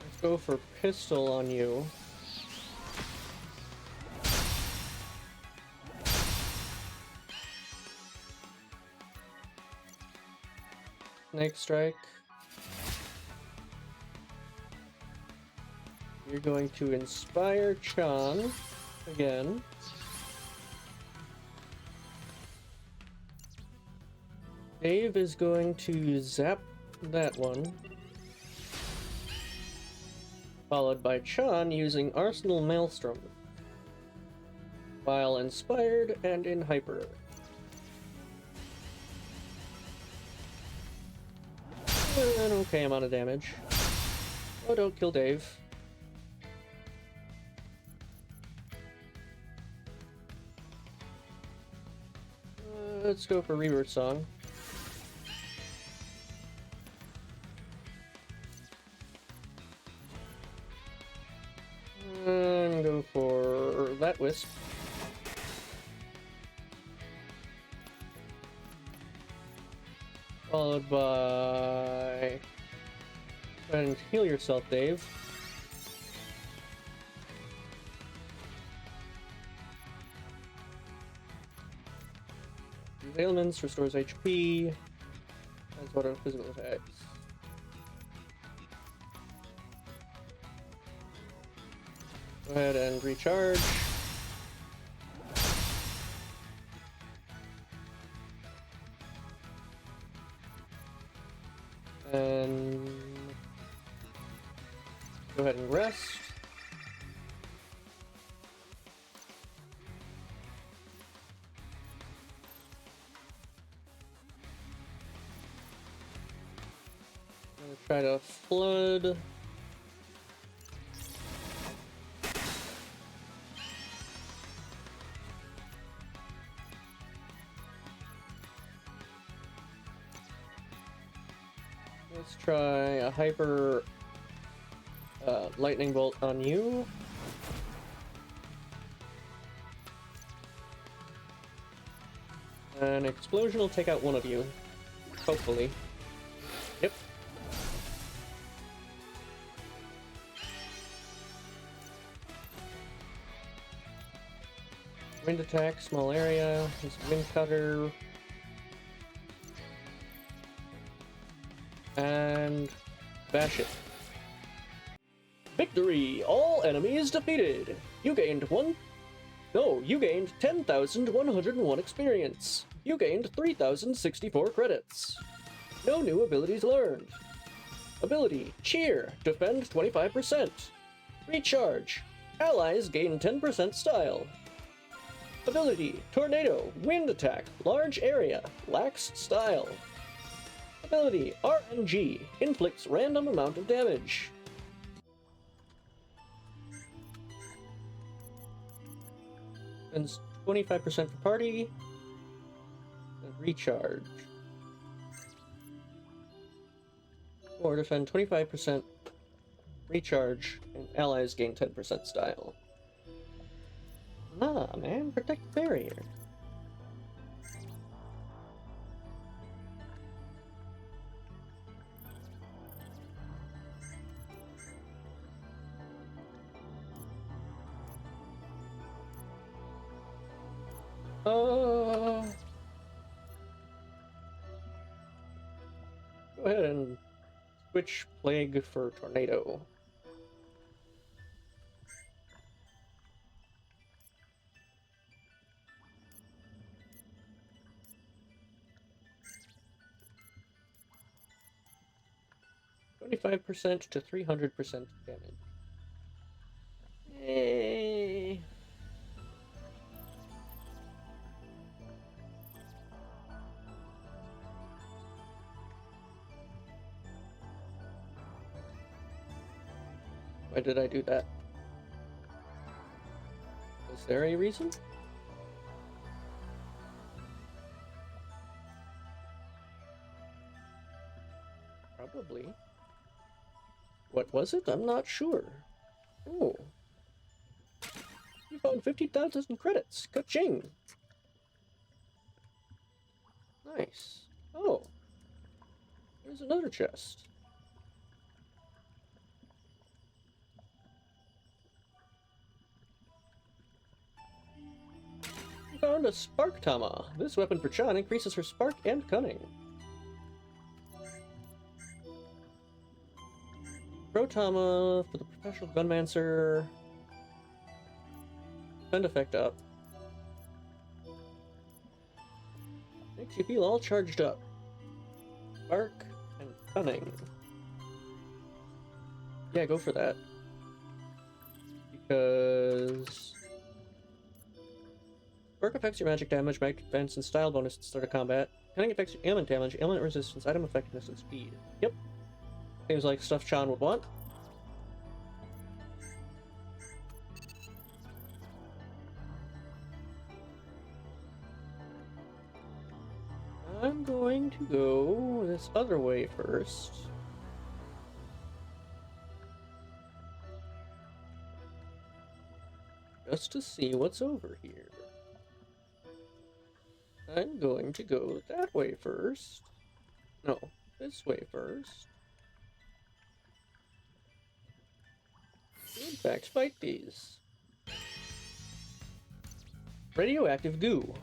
Let's go for pistol on you. Snake strike. You're going to inspire Chan again. Dave is going to zap that one. Followed by Chan using Arsenal Maelstrom. While inspired and in hyper. An okay amount of damage. Oh, don't kill Dave. Let's go for Rebirth Song. And go for that Wisp. Followed by... Go ahead and heal yourself, Dave. Use ailments, restores HP. That's what our physical attacks. Go ahead and recharge. And go ahead and rest. I'm gonna try to flood. Let's try a hyper lightning bolt on you. An explosion will take out one of you. Hopefully. Yep. Wind attack, small area. This wind cutter. And bash it. Victory! All enemies defeated! You gained 10,101 experience. You gained 3,064 credits. No new abilities learned. Ability, Cheer, defend 25%. Recharge, allies gain 10% style. Ability, Tornado, wind attack, large area, lacks style. Ability, RNG, inflicts random amount of damage. And 25% for party. And recharge. Or defend 25%, recharge, and allies gain 10% style. Nah, man, protect barrier. Go ahead and switch Plague for Tornado. %25 to 300% damage. Yay. Why did I do that? Was there a reason? Probably. What was it? I'm not sure. Oh. You found 50,000 credits. Ka-ching! Nice. Oh. There's another chest. You found a Spark Tama. This weapon for Chan increases her spark and cunning. Protama for the professional gunmancer. Send effect up. Makes you feel all charged up. Spark and cunning. Yeah, go for that. Because Spark affects your magic damage, magic defense, and style bonus at the start of combat. Cunning affects your ailment damage, ailment resistance, item effectiveness, and speed. Yep. Seems like stuff Chan would want. I'm going to go this other way first. Just to see what's over here. I'm going to go that way first. No, this way first. In fact, fight these. Radioactive goo.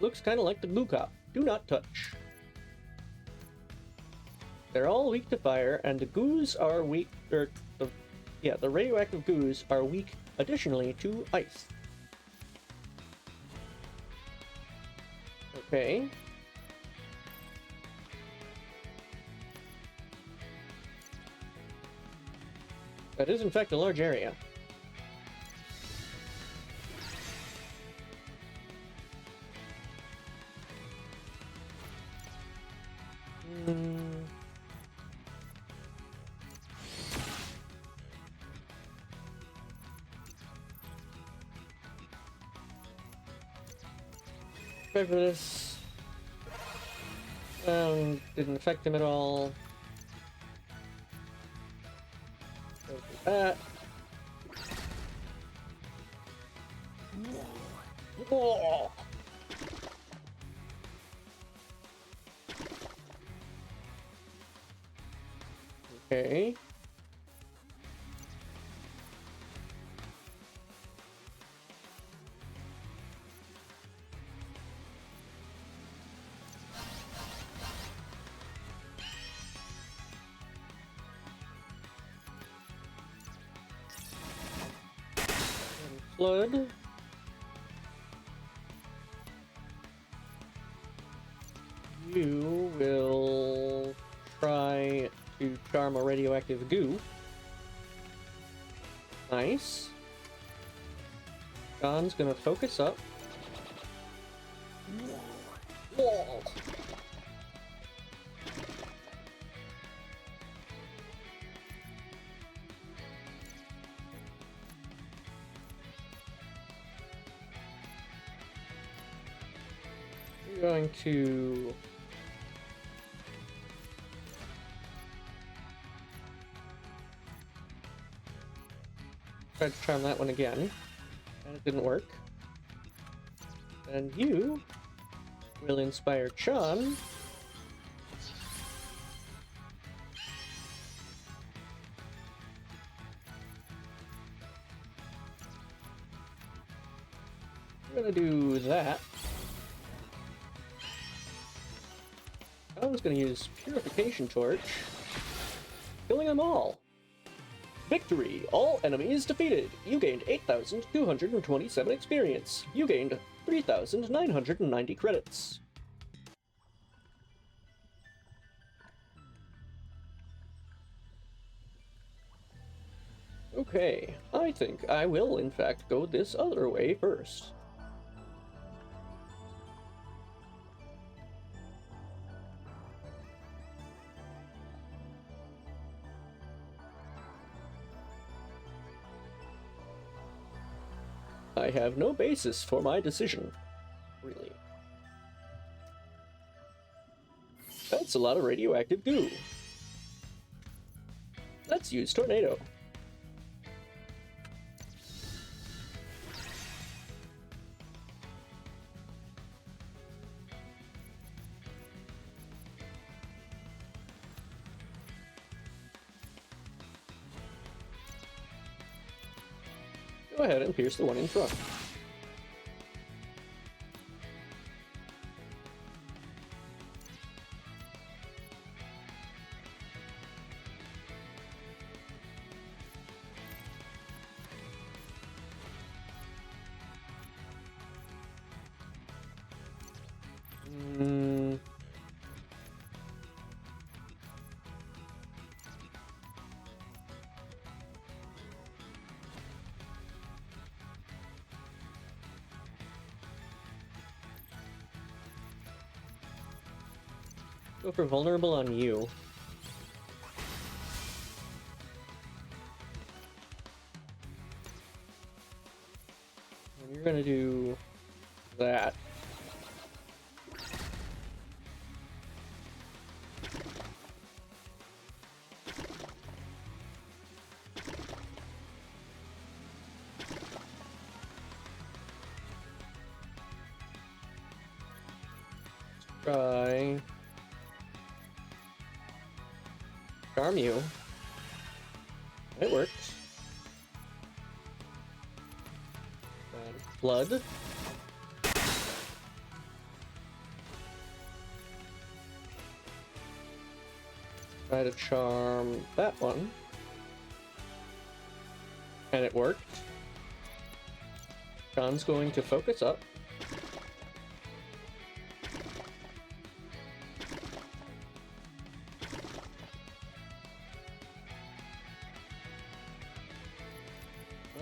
Looks kind of like the goo cop. Do not touch. They're all weak to fire, and the goos are weak, the radioactive goos are weak additionally to ice. Okay. That is in fact a large area. Try for this. Didn't affect him at all. Go for that. Oh. Okay. Flood. You will try to charm a radioactive goo. Nice. John's gonna focus up. Whoa. We're going to try to charm that one again, and it didn't work. And you will inspire Chan. We're gonna do that. I was gonna use Purification Torch, killing them all. Victory! All enemies defeated! You gained 8,227 experience. You gained 3,990 credits. Okay, I think I will in fact go this other way first. I have no basis for my decision, really. That's a lot of radioactive goo. Let's use Tornado. Go ahead and pierce the one in front. Go for vulnerable on you. And you're gonna do that. Try charm you. It works. And flood. Try to charm that one. And it worked. John's going to focus up.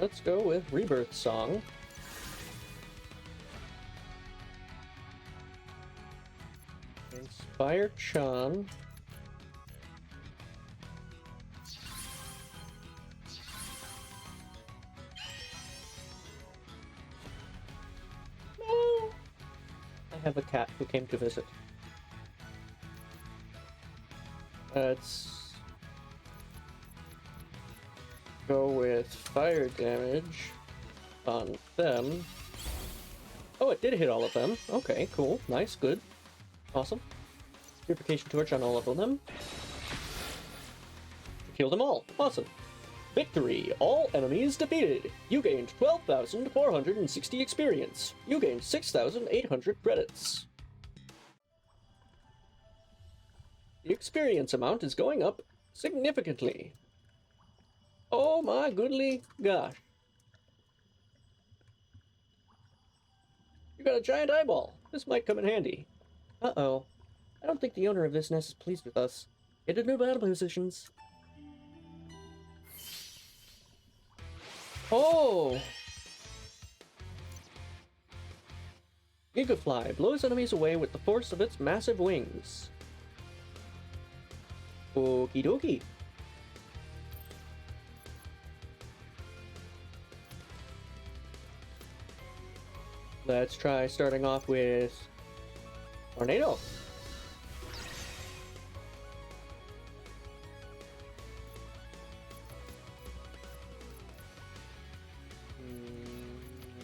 Let's go with Rebirth Song. Inspire Chan. No! I have a cat who came to visit. Let's go with fire damage on them. Oh, it did hit all of them. Okay, cool. Nice, good. Awesome. Purification Torch on all of them. Kill them all. Awesome. Victory! All enemies defeated! You gained 12,460 experience. You gained 6,800 credits. The experience amount is going up significantly. Oh my goodly gosh. You got a giant eyeball. This might come in handy. Uh-oh. I don't think the owner of this nest is pleased with us. Get into new battle positions. Oh! Gigafly blows enemies away with the force of its massive wings. Okie dokie. Let's try starting off with Tornado.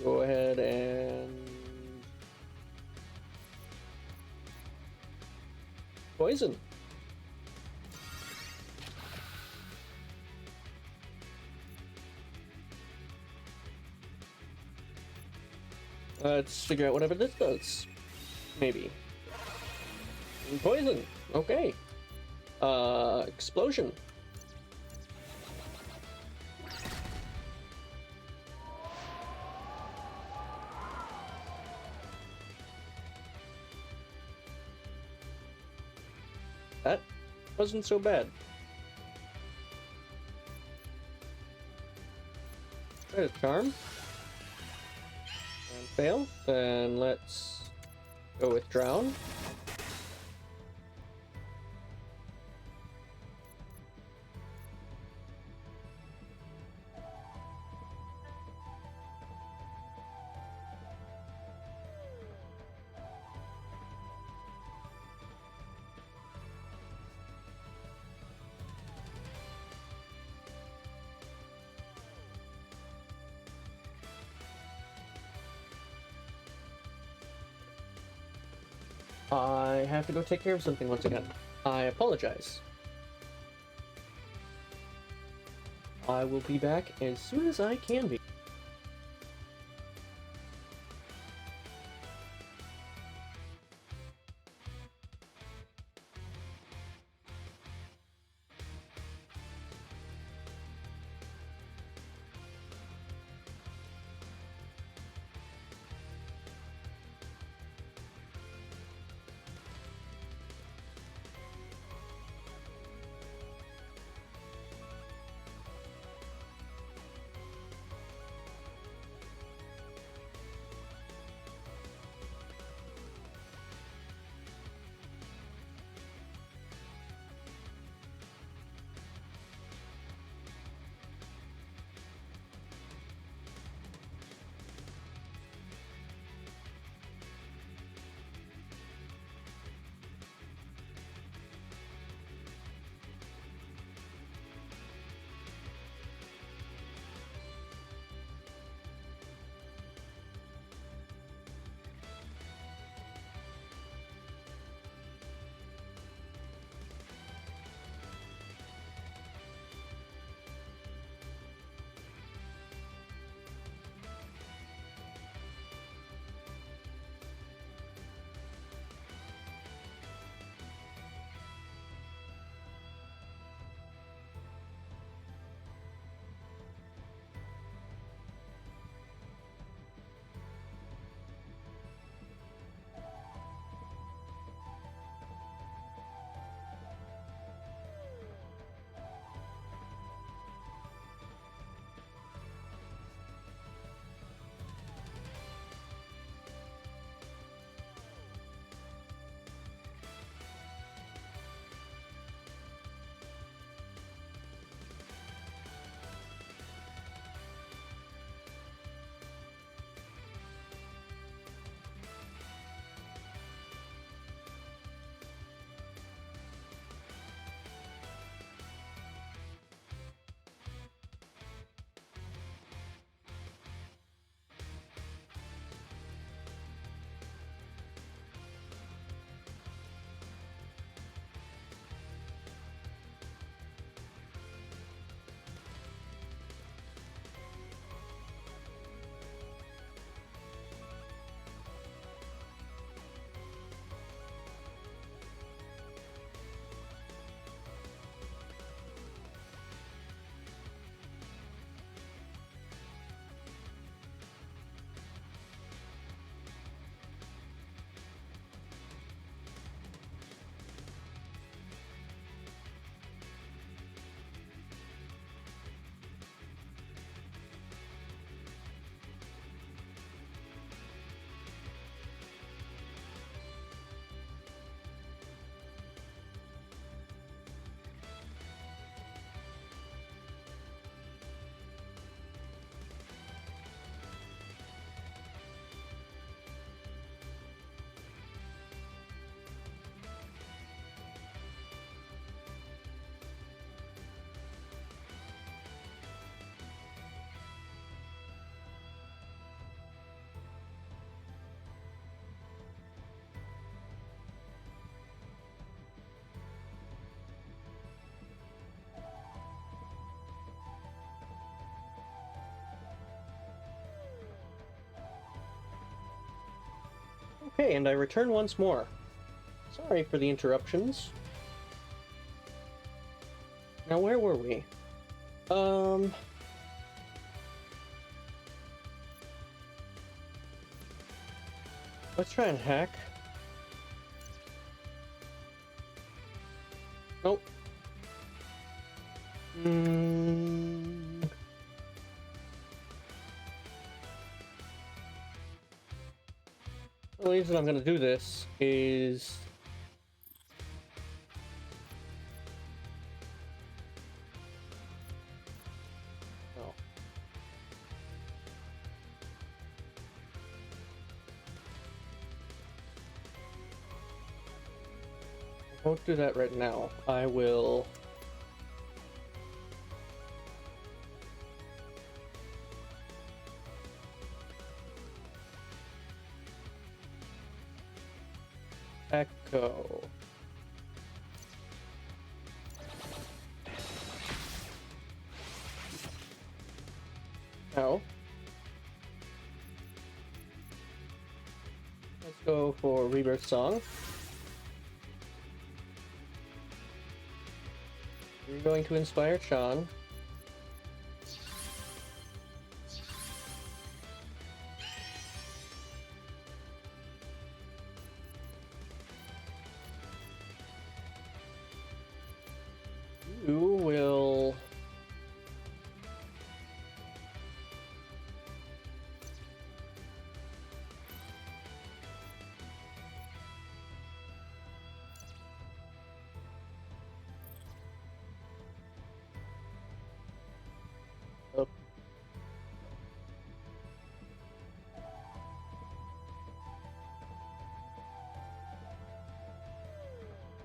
Go ahead and poison. Let's figure out whatever this does. Maybe. Poison. Okay. Explosion. That wasn't so bad. Try to charm. And fail. Then let's go with drown. I have to go take care of something once again. I apologize. I will be back as soon as I can be. Okay, and I return once more. Sorry for the interruptions. Now, where were we? Let's try and hack. Nope. The reason I'm gonna do this is... Oh. I won't do that right now. I will... Echo. Now, let's go for Rebirth Song. We're going to inspire Sean. You will... Up.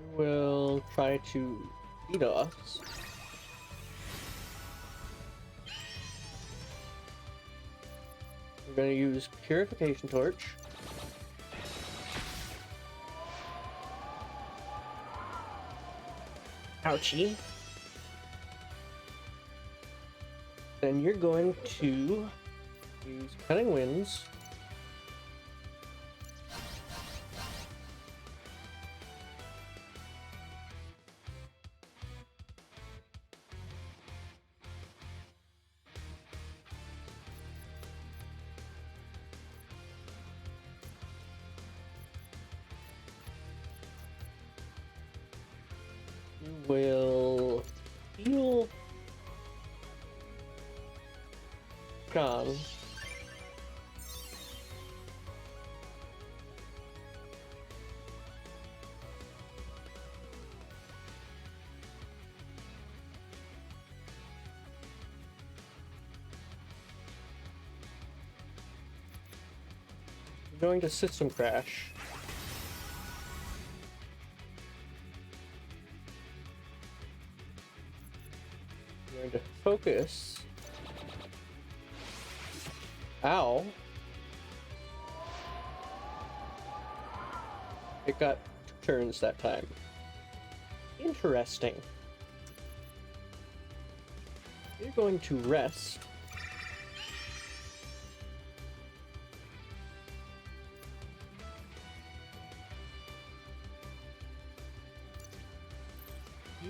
You will try to beat us. We're going to use Purification Torch. Ouchie. Then you're going to use Cutting Winds. You will heal John. You're going to System Crash. You're going to focus. Ow. It got 2 turns that time. Interesting. You're going to rest.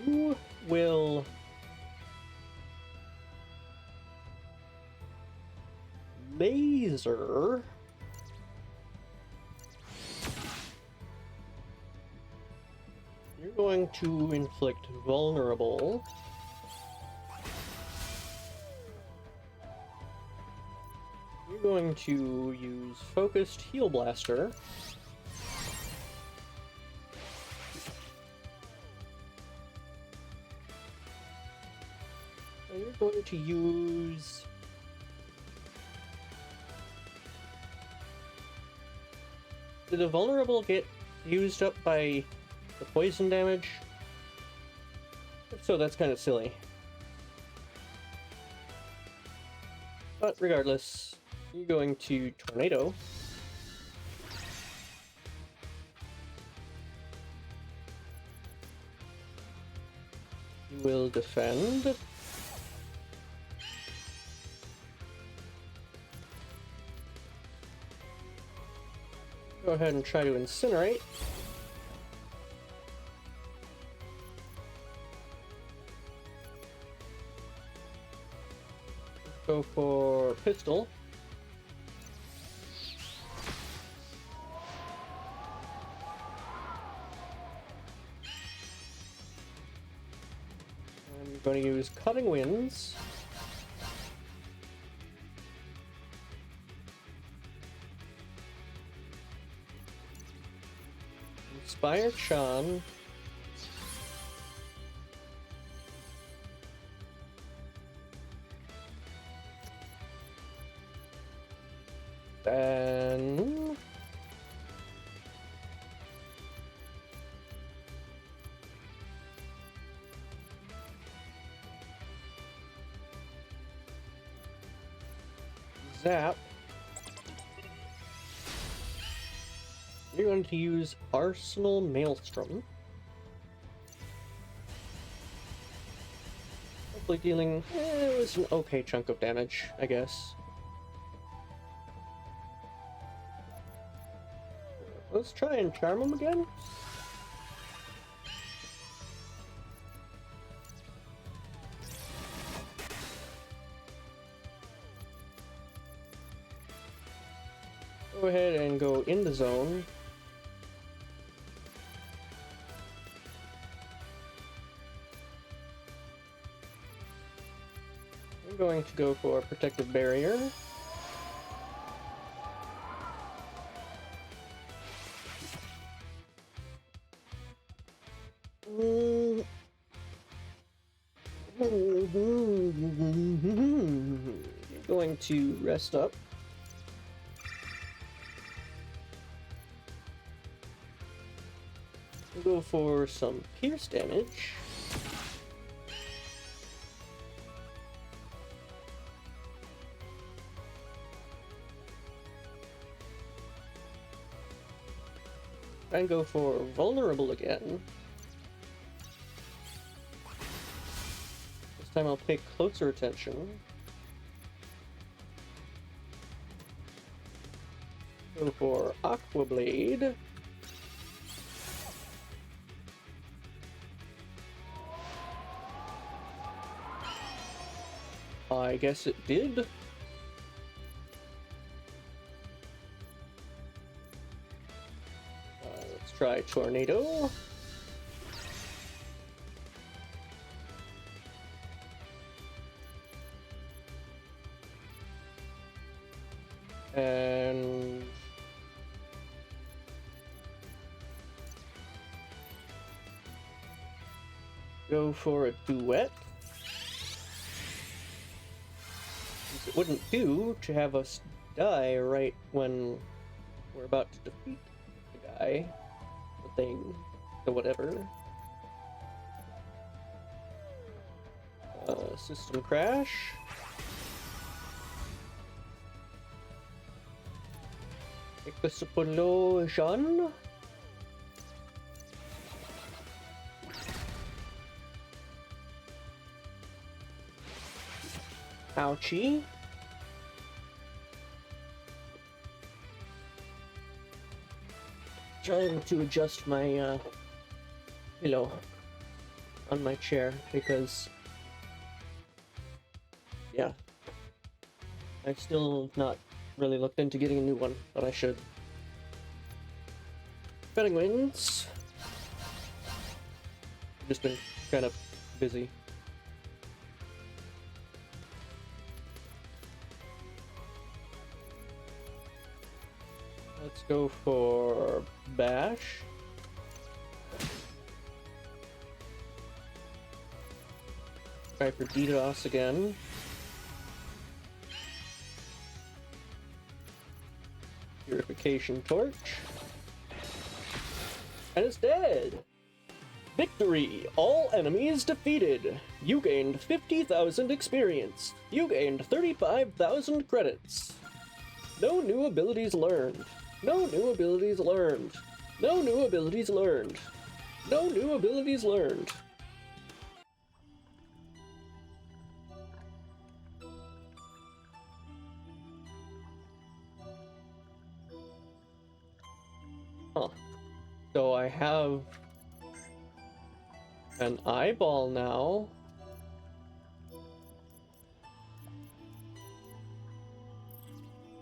You will laser. You're going to inflict vulnerable. You're going to use focused heal blaster. And you're going to use... Did the vulnerable get used up by the poison damage? If so, that's kind of silly. But regardless, you're going to Tornado. You will defend. Go ahead and try to incinerate. Go for pistol. I'm going to use Cutting Winds. Inspire Chan. Then Zap. You're going to use Arsenal Maelstrom. Hopefully dealing, it was an okay chunk of damage, I guess. Let's try and charm him again. Go ahead and go in the zone. I'm going to go for Protective Barrier. Going to rest up. We'll go for some pierce damage. And go for vulnerable again. This time I'll pay closer attention. Go for Aqua Blade. I guess it did. Let's try Tornado. And go for a duet. It wouldn't do to have us die right when we're about to defeat the guy, the thing, the whatever. System crash. Explosion. Ouchie. Trying to adjust my pillow on my chair because, yeah, I've still not really looked into getting a new one, but I should. Cutting Winds. Just been kind of busy. Let's go for Bash. Try for DDoS again. Purification Torch. And it's dead! Victory! All enemies defeated! You gained 50,000 experience. You gained 35,000 credits. No new abilities learned. No new abilities learned. No new abilities learned. No new abilities learned. So I have an eyeball now.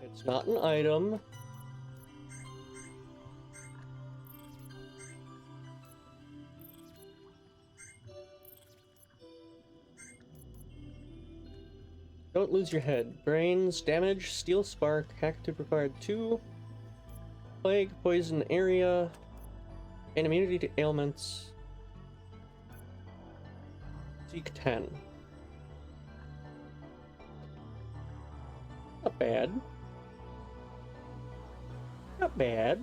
It's not an item. Don't lose your head. Brains, damage, steel spark, hack to required 2. Plague, poison area, and immunity to ailments. Seek 10. Not bad. Not bad.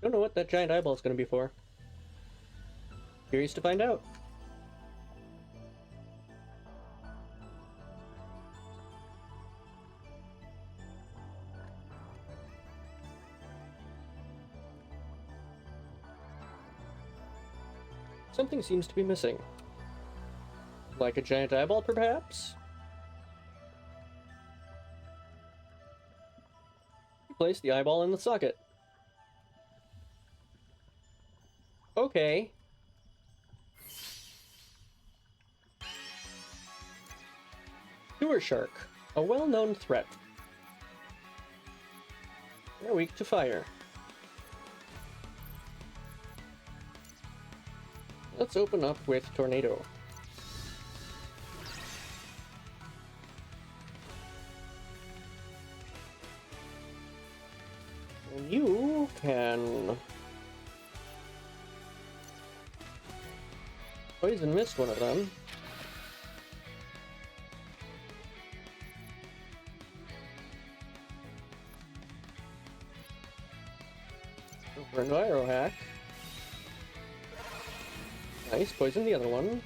Don't know what that giant eyeball is going to be for. Curious to find out. Something seems to be missing. Like a giant eyeball, perhaps? Place the eyeball in the socket. Okay. Sewer shark, a well-known threat. They're weak to fire. Let's open up with tornado. And you can poison mist one of them. Go for an arrow hack. Nice, poison the other one.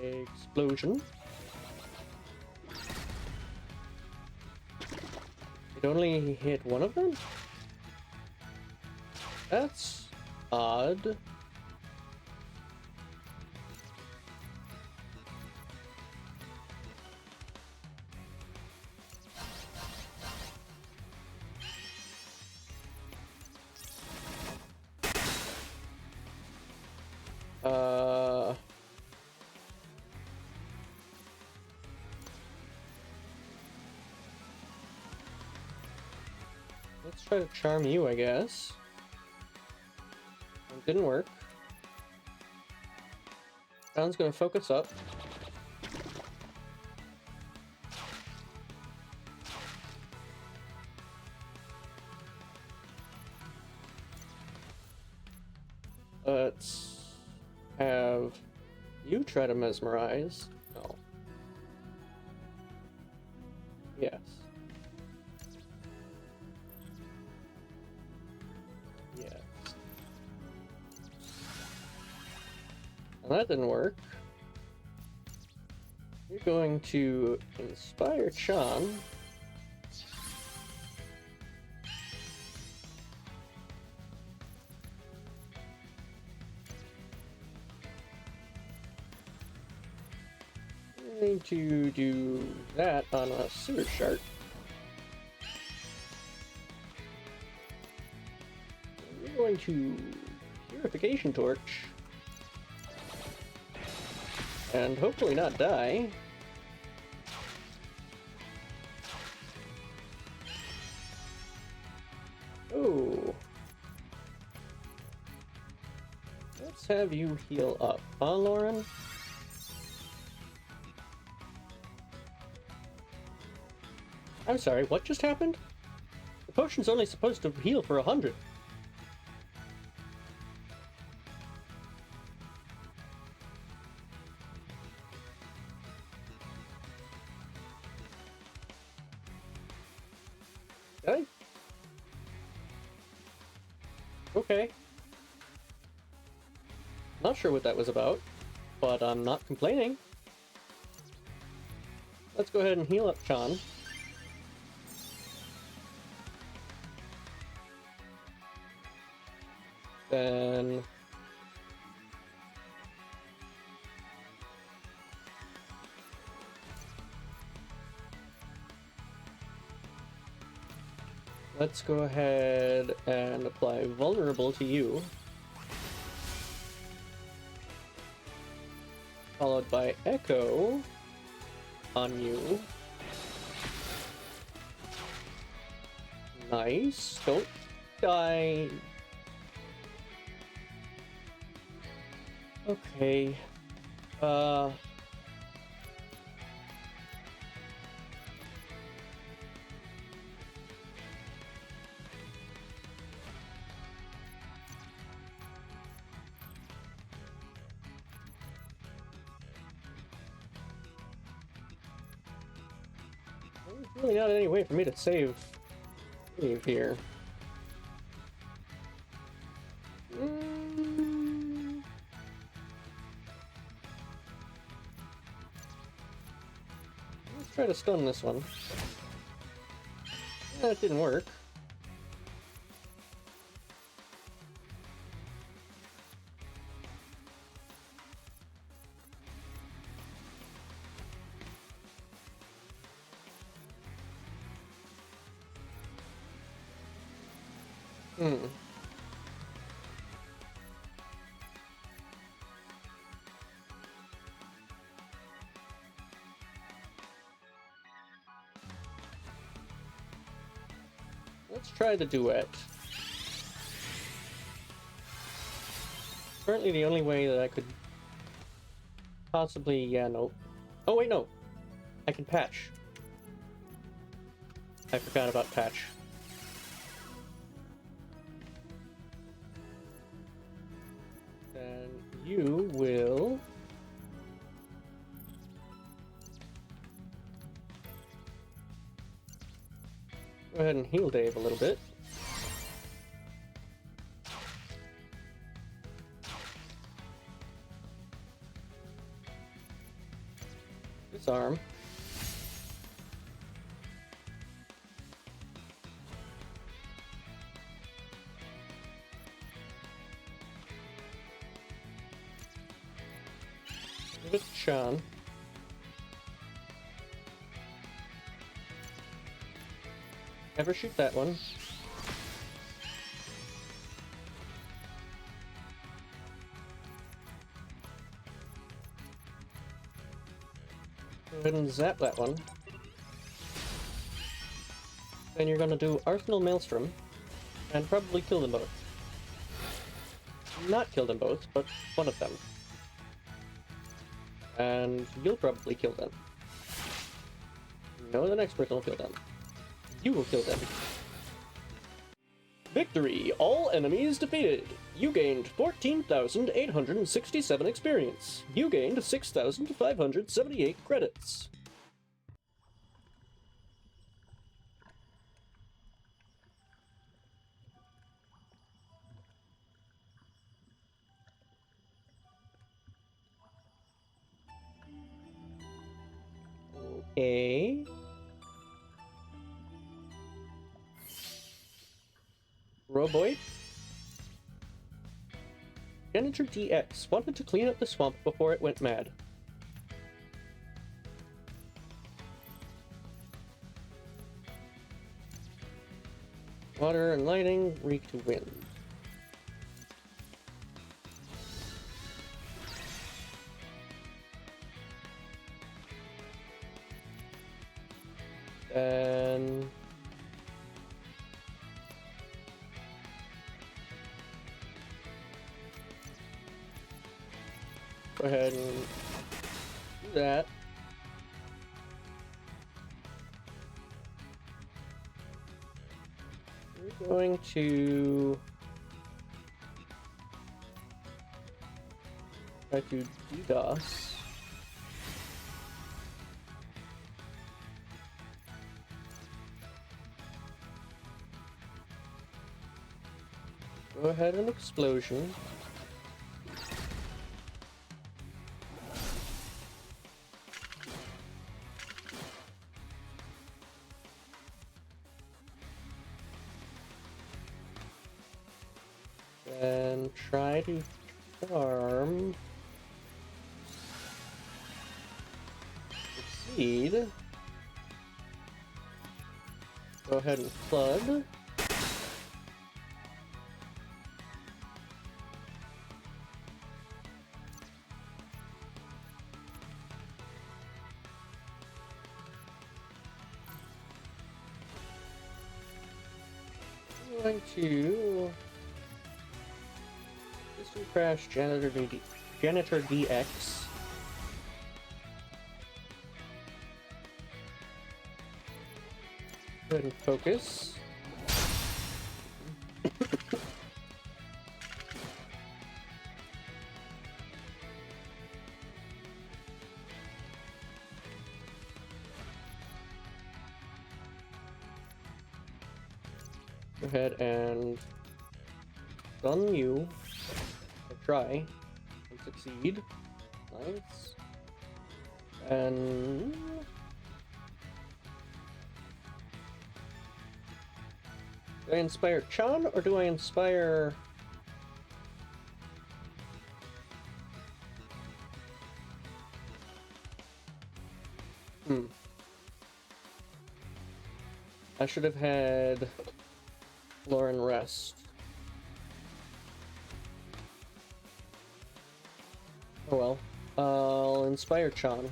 Explosion. It only hit one of them? That's odd. Let's try to charm you, I guess. It didn't work. Sound's gonna focus up. Let's have you try to mesmerize. No. Yes. Yes. Well, that didn't work. You're going to inspire Chan. Going to do that on a sewer shark. We're going to purification torch and hopefully not die. Oh, let's have you heal up, huh, Lauren? I'm sorry, what just happened? The potion's only supposed to heal for 100. Okay. Not sure what that was about, but I'm not complaining. Let's go ahead and heal up Chan. Then... let's go ahead and apply Vulnerable to you. Followed by Echo on you. Nice. Don't die. Okay. There's really not any way for me to save here. Let's try to stun this one. That didn't work. Let's try the duet. Currently the only way that I could possibly... yeah, no. Oh wait, no. I can patch. I forgot about patch. Then you will... go ahead and heal Dave a little bit. Disarm. Give it to Sean. Never shoot that one. Go ahead and zap that one. Then you're gonna do Arsenal Maelstrom, and probably kill them both. Not kill them both, but one of them. And you'll probably kill them. No, the next person will kill them. You will kill them. Victory! All enemies defeated! You gained 14,867 experience. You gained 6,578 credits. Okay. Roboid. Janitor DX wanted to clean up the swamp before it went mad. Water and lighting, reek to wind. Then... go ahead and do that. We're going to try to DDoS. Go Go ahead and explosion. And try to charm. Succeed. Go ahead and flood. I'm going to system crash janitor DX. Go ahead and focus. Go ahead and stun you. Or try and succeed. Nice. And do I inspire Chan or do I inspire I should have had Lauren rest. Oh well. I'll inspire Chan.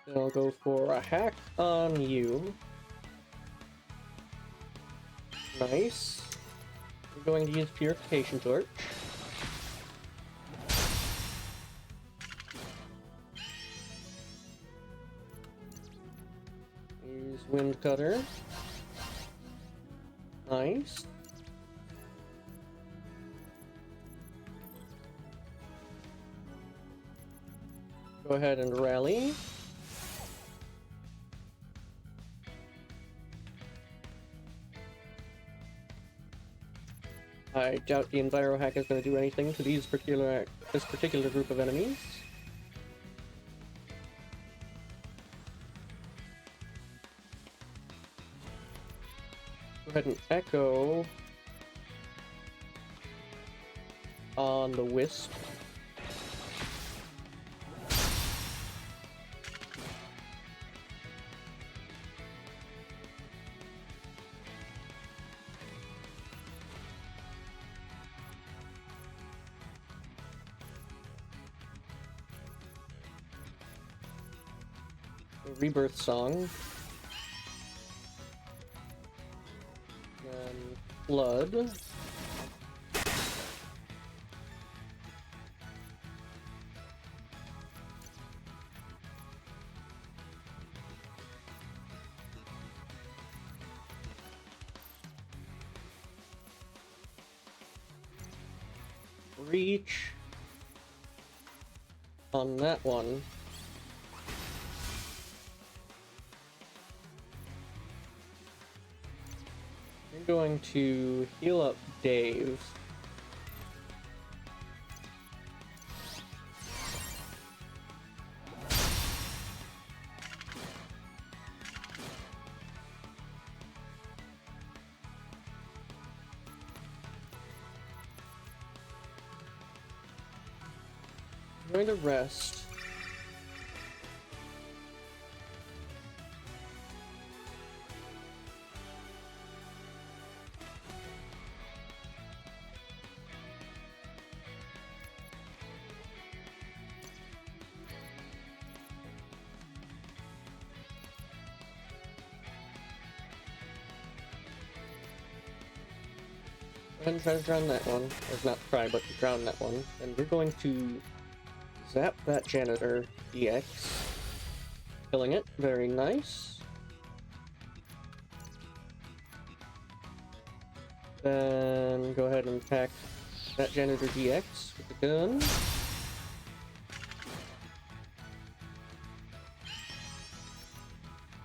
Then I'll go for a hack on you. Nice. We're going to use Purification Torch. Use Wind Cutter. Nice. Go ahead and rally. I doubt the Enviro Hack is going to do anything to this particular group of enemies. Go ahead and Echo on the Wisp. Rebirth Song. Then Flood. Reach on that one. I'm going to heal up Dave. I'm going to rest. Go ahead and try to drown that one. Or not try, but drown that one. And we're going to zap that janitor DX. Killing it. Very nice. Then go ahead and attack that janitor DX with the gun.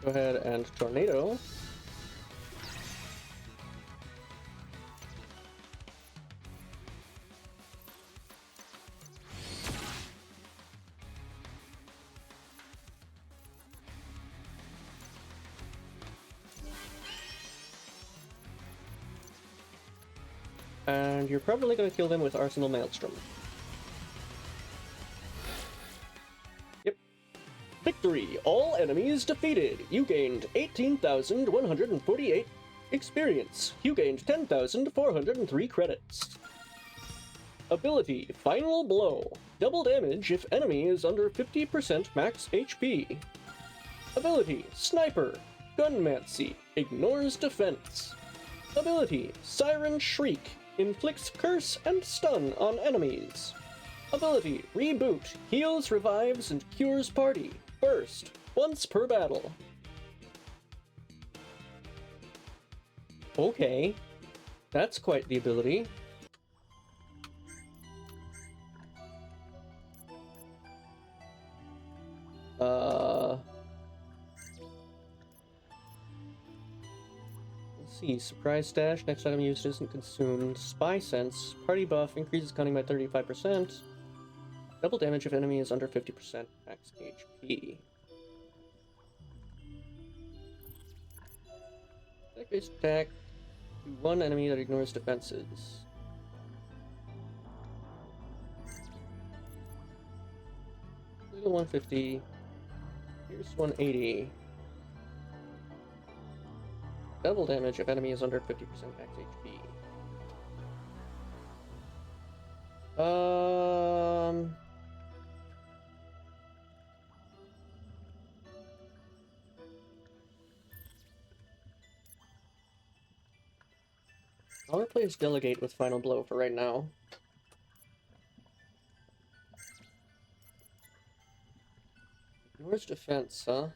Go ahead and tornado. And you're probably going to kill them with Arsenal Maelstrom. Yep. Victory! All enemies defeated! You gained 18,148 experience. You gained 10,403 credits. Ability, Final Blow. Double damage if enemy is under 50% max HP. Ability, Sniper. Gunmancy. Ignores defense. Ability, Siren Shriek. Inflicts curse and stun on enemies. Ability, Reboot. Heals, revives, and cures party. Burst. Once per battle. Okay. That's quite the ability. Let's see. Surprise Stash. Next item used isn't consumed. Spy Sense. Party buff. Increases cunning by 35%. Double damage if enemy is under 50% max HP. Attack-based attack to one enemy that ignores defenses. Little 150. Here's 180. Double damage if enemy is under 50% max HP. I'll replace Delegate with Final Blow for right now. Ignores defense, huh?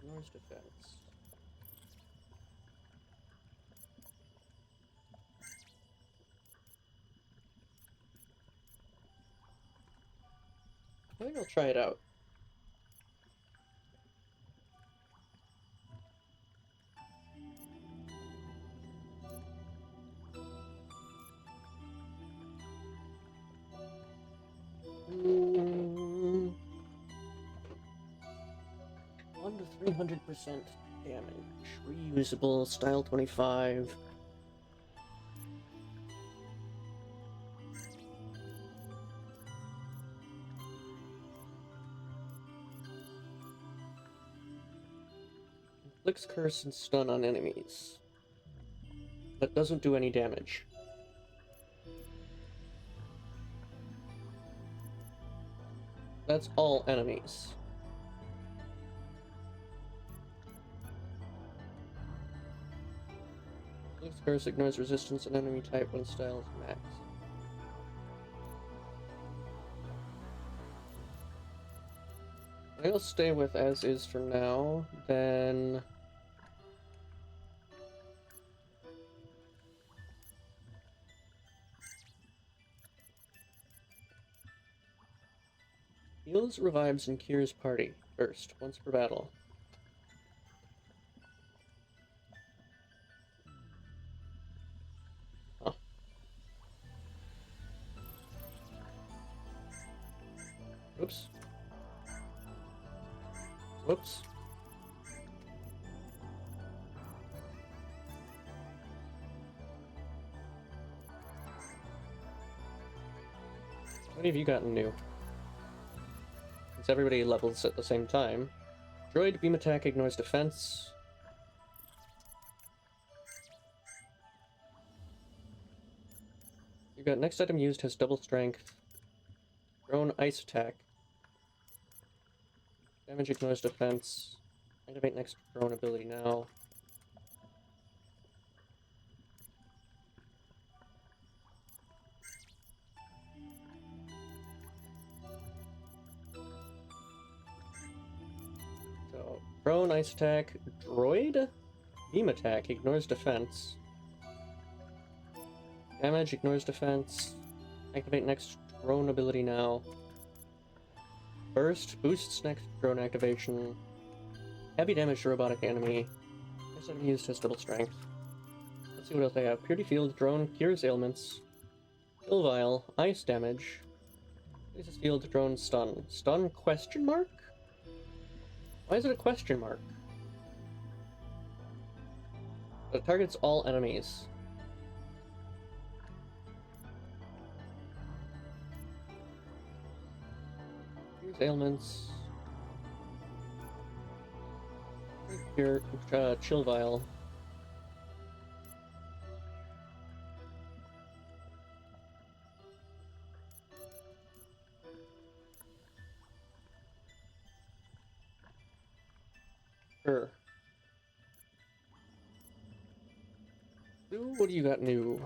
Ignores defense. I think I'll try it out. Mm, 1 to 300% damage. Reusable, style 25. Inflicts curse and stun on enemies, but doesn't do any damage. That's all enemies. Inflicts curse, ignores resistance and enemy type when style is max. I'll stay with as is for now, then... Heals, revives, and cures party. First, once per battle. Huh. Oops. Whoops. What have you gotten new? Since everybody levels at the same time. Droid beam attack ignores defense. You got next item used has double strength. Drone ice attack. Damage ignores defense. Activate next drone ability now. So, prone, ice attack, droid? Beam attack, ignores defense. Damage, ignores defense. Activate next drone ability now. Burst, boosts next drone activation. Heavy damage to robotic enemy. This enemy used has double strength. Let's see what else they have. Purity field, drone, cures ailments. Kill vial, ice damage. Places field, drone, stun. Stun question mark? Why is it a question mark? It targets all enemies. Cures ailments. Cure, chill vial. Sure. Sue, what do you got new?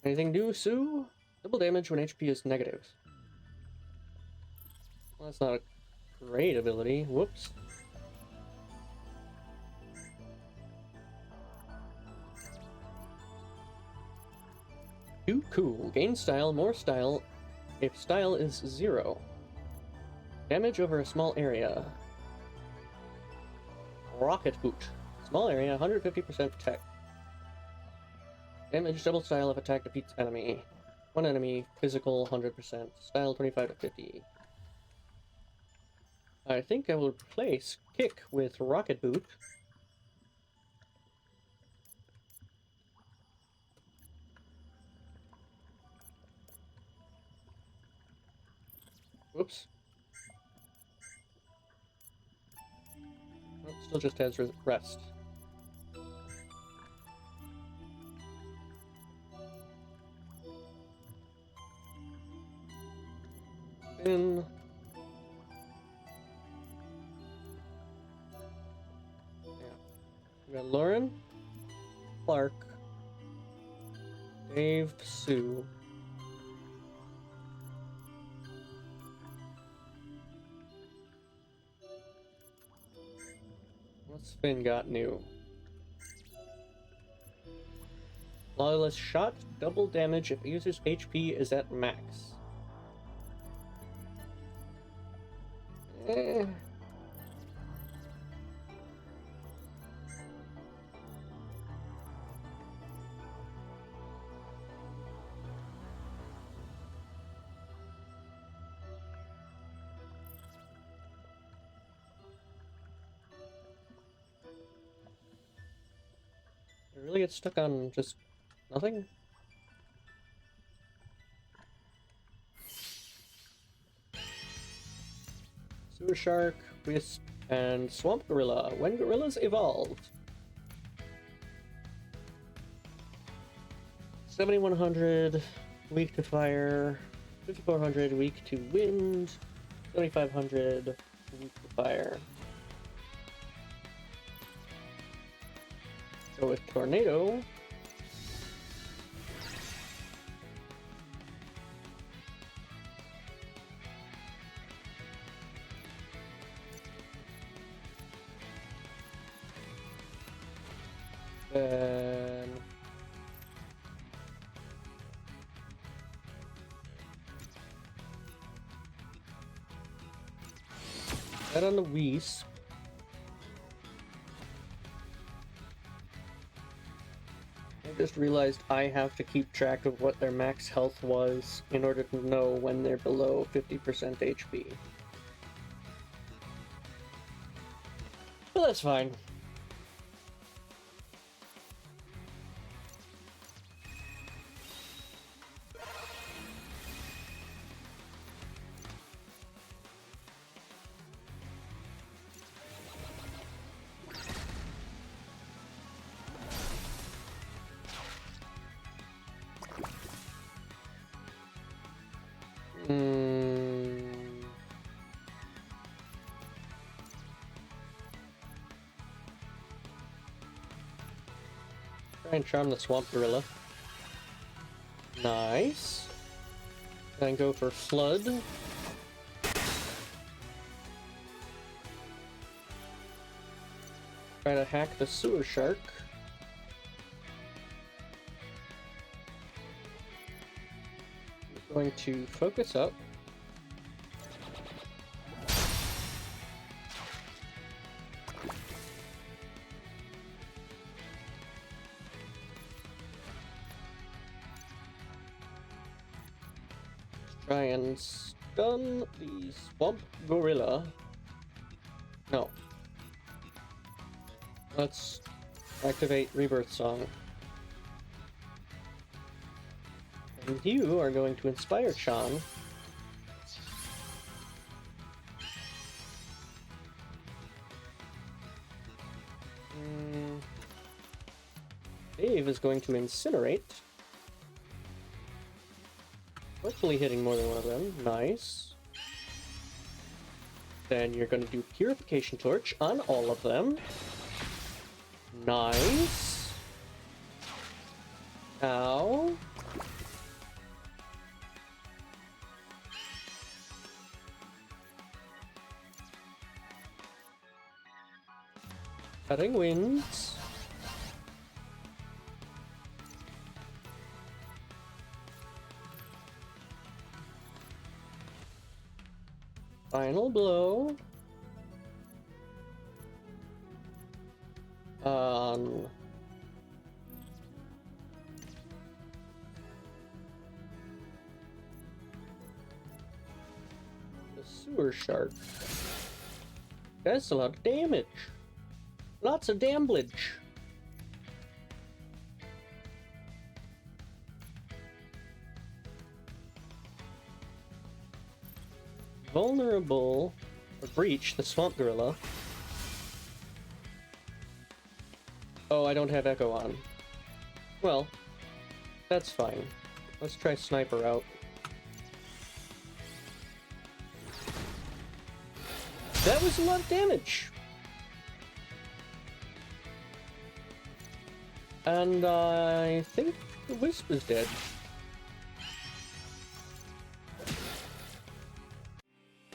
Anything new, Sue? Double damage when HP is negative. Well, that's not a great ability. Whoops. Too cool. Gain style, more style, if style is 0. Damage over a small area. Rocket boot. Small area, 150% tech. Damage double style if attack defeats enemy. One enemy, physical 100%. Style 25 to 50. I think I will replace kick with rocket boot. Whoops. Well, still just has rest. In. Yeah. We got Lauren, Clark, Dave, Sue. What's Finn got new? Flawless shot, double damage if user's HP is at max. Eh. I really get stuck on just nothing? Sewer Shark, Wisp, and Swamp Gorilla. When gorillas evolved. 7100 weak to fire, 5400 weak to wind, 7500 weak to fire. Go with Tornado. Then that on the Wisp. I just realized I have to keep track of what their max health was in order to know when they're below 50% HP. But that's fine. Try and charm the swamp gorilla. Nice. Then go for flood. Try to hack the sewer shark. I'm going to focus up. Try and stun the swamp gorilla. No. Let's activate Rebirth Song. And you are going to inspire Chan. Dave is going to incinerate. Hopefully hitting more than one of them. Nice. Then you're going to do Purification Torch on all of them. Nice. Ow. Cutting winds. Final blow. The sewer shark. That's a lot of damage. Lots of damage. Vulnerable, or breach the swamp gorilla. Oh, I don't have echo on. Well, that's fine. Let's try sniper out. That was a lot of damage. And I think the wisp is dead.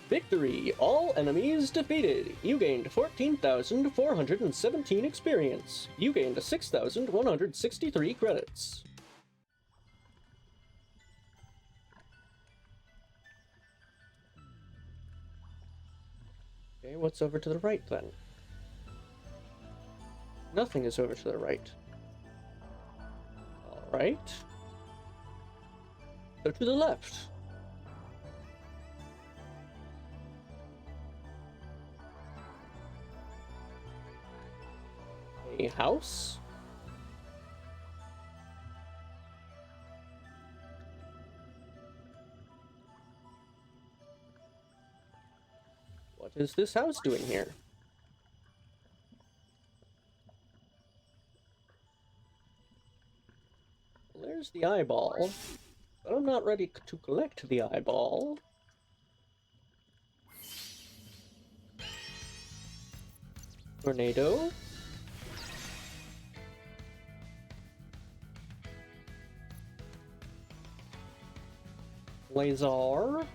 Victory! All enemies defeated! You gained 14,417 experience. You gained 6,163 credits. Okay, what's over to the right then? Nothing is over to the right. Alright. Go to the left. A house. What is this house doing here? Well, there's the eyeball, but I'm not ready to collect the eyeball. Tornado. Laser.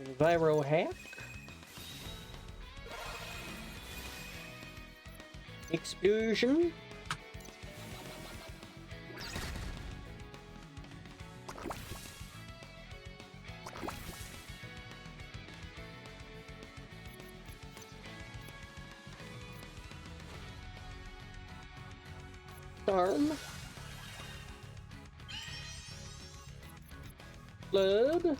Enviro hack. Explosion. Charm. Blood.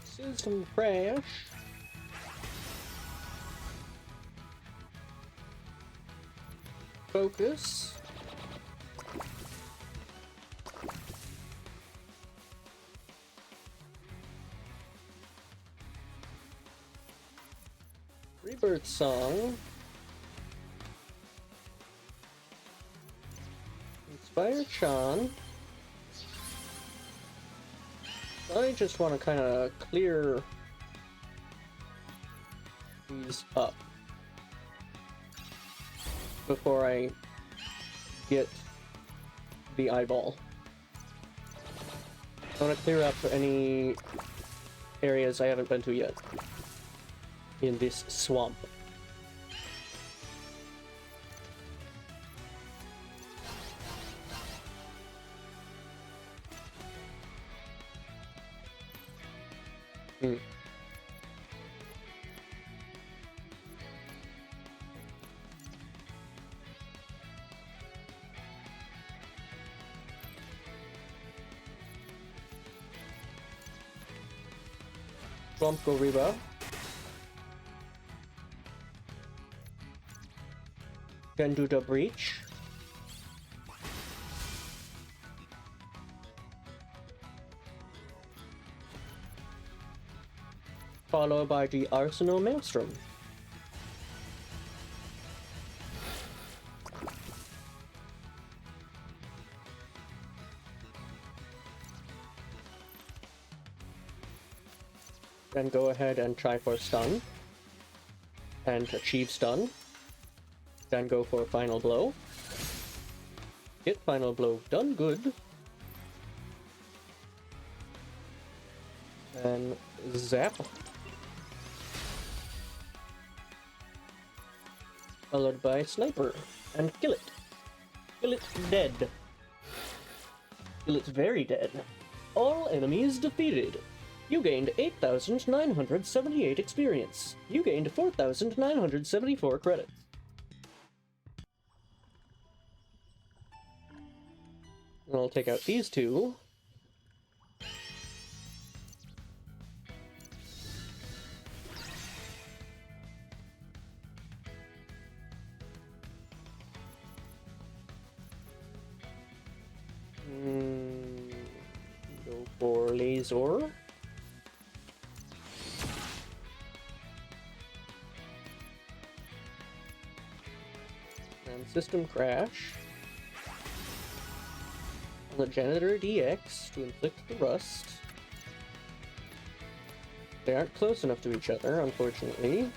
System crash. Focus. Rebirth song. Inspire Chan. I just want to kind of clear these up before I get the eyeball. I want to clear up any areas I haven't been to yet in this swamp. Swamp Gorilla. Then do the breach. Followed by the Arsenal Maelstrom. Then go ahead and try for stun. And achieve stun. Then go for final blow. Get final blow done good. And zap. Followed by sniper. And kill it. Kill it dead. Kill it very dead. All enemies defeated. You gained 8,978 experience. You gained 4,974 credits. And I'll take out these two. Go for laser. And system crash. The Janitor DX to inflict the rust. They aren't close enough to each other, unfortunately.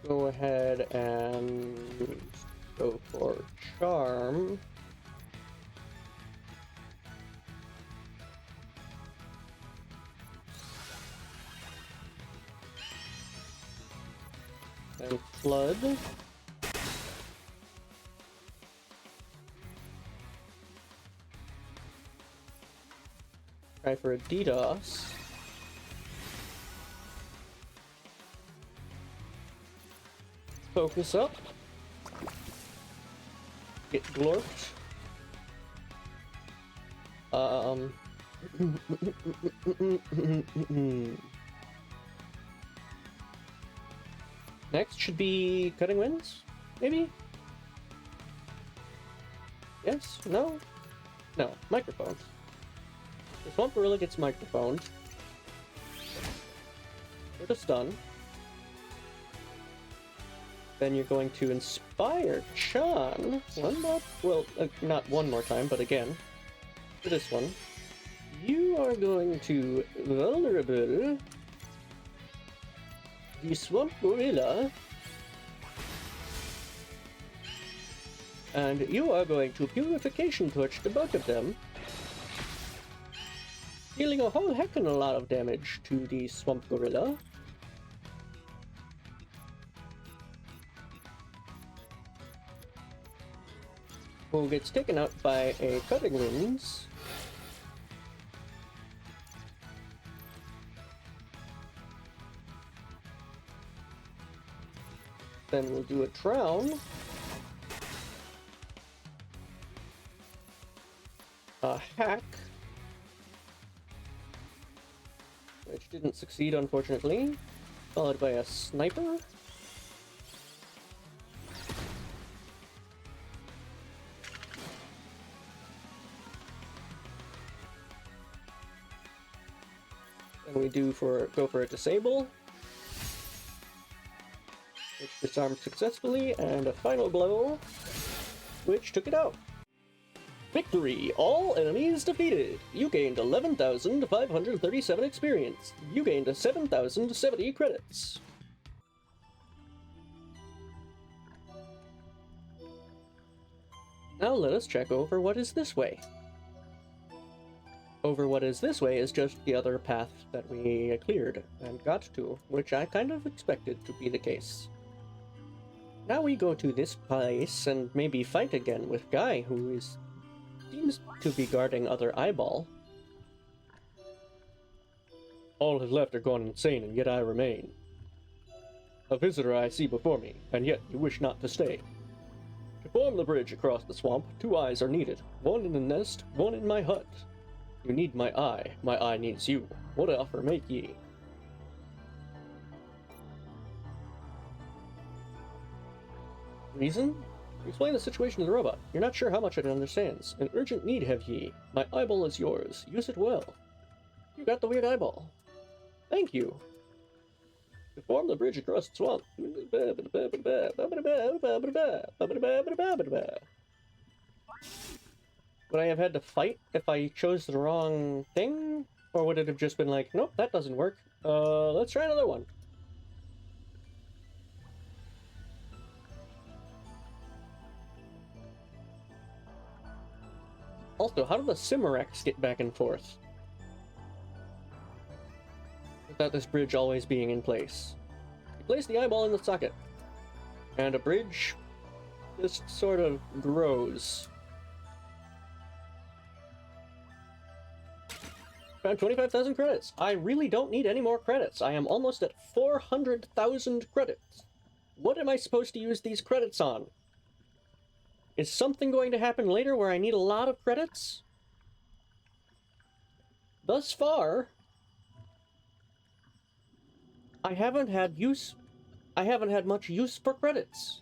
Go ahead and go for Charm. And Flood. Try for a DDoS. Focus up. Get glorped. Next should be Cutting Winds, maybe? Yes? No? No, microphone. The Swamp Gorilla gets microphone. With a stun. Then you're going to Inspire Chan. One more, well, not one more time, but again. For this one. You are going to Vulnerable the Swamp Gorilla, and you are going to Purification Torch the both of them, dealing a whole heck of a lot of damage to the Swamp Gorilla. Who gets taken out by a Cutting Winds. Then we'll do a Drown. A Hack. Which didn't succeed, unfortunately. Followed by a Sniper. And we go for a Disable. disarmed successfully, and a final blow, which took it out. Victory! All enemies defeated! You gained 11,537 experience. You gained 7,070 credits. Now let us check over what is this way. Over what is this way is just the other path that we cleared and got to, which I kind of expected to be the case. Now we go to this place and maybe fight again with Guy, who seems to be guarding other eyeball. All his left are gone insane, and yet I remain. A visitor I see before me, and yet you wish not to stay. To form the bridge across the swamp, 2 eyes are needed, one in the nest, one in my hut. You need my eye needs you. What offer make ye? Reason? Explain the situation to the robot. You're not sure how much it understands. An urgent need have ye. My eyeball is yours. Use it well. You got the weird eyeball. Thank you. To form the bridge across the swamp. Would I have had to fight if I chose the wrong thing? Or would it have just been like, nope, that doesn't work. Let's try another one. Also, how do the Cimarex get back and forth? Without this bridge always being in place. You place the eyeball in the socket, and a bridge just sort of grows. Found 25,000 credits. I really don't need any more credits. I am almost at 400,000 credits. What am I supposed to use these credits on? Is something going to happen later where I need a lot of credits? Thus far, I haven't had much use for credits.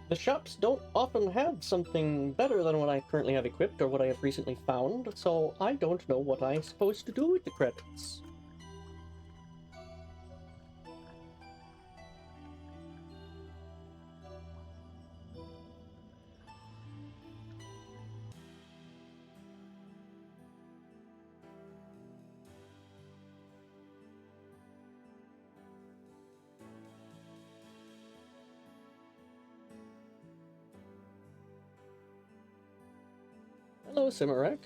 The shops don't often have something better than what I currently have equipped or what I have recently found, so I don't know what I'm supposed to do with the credits. Hello, Cimarex.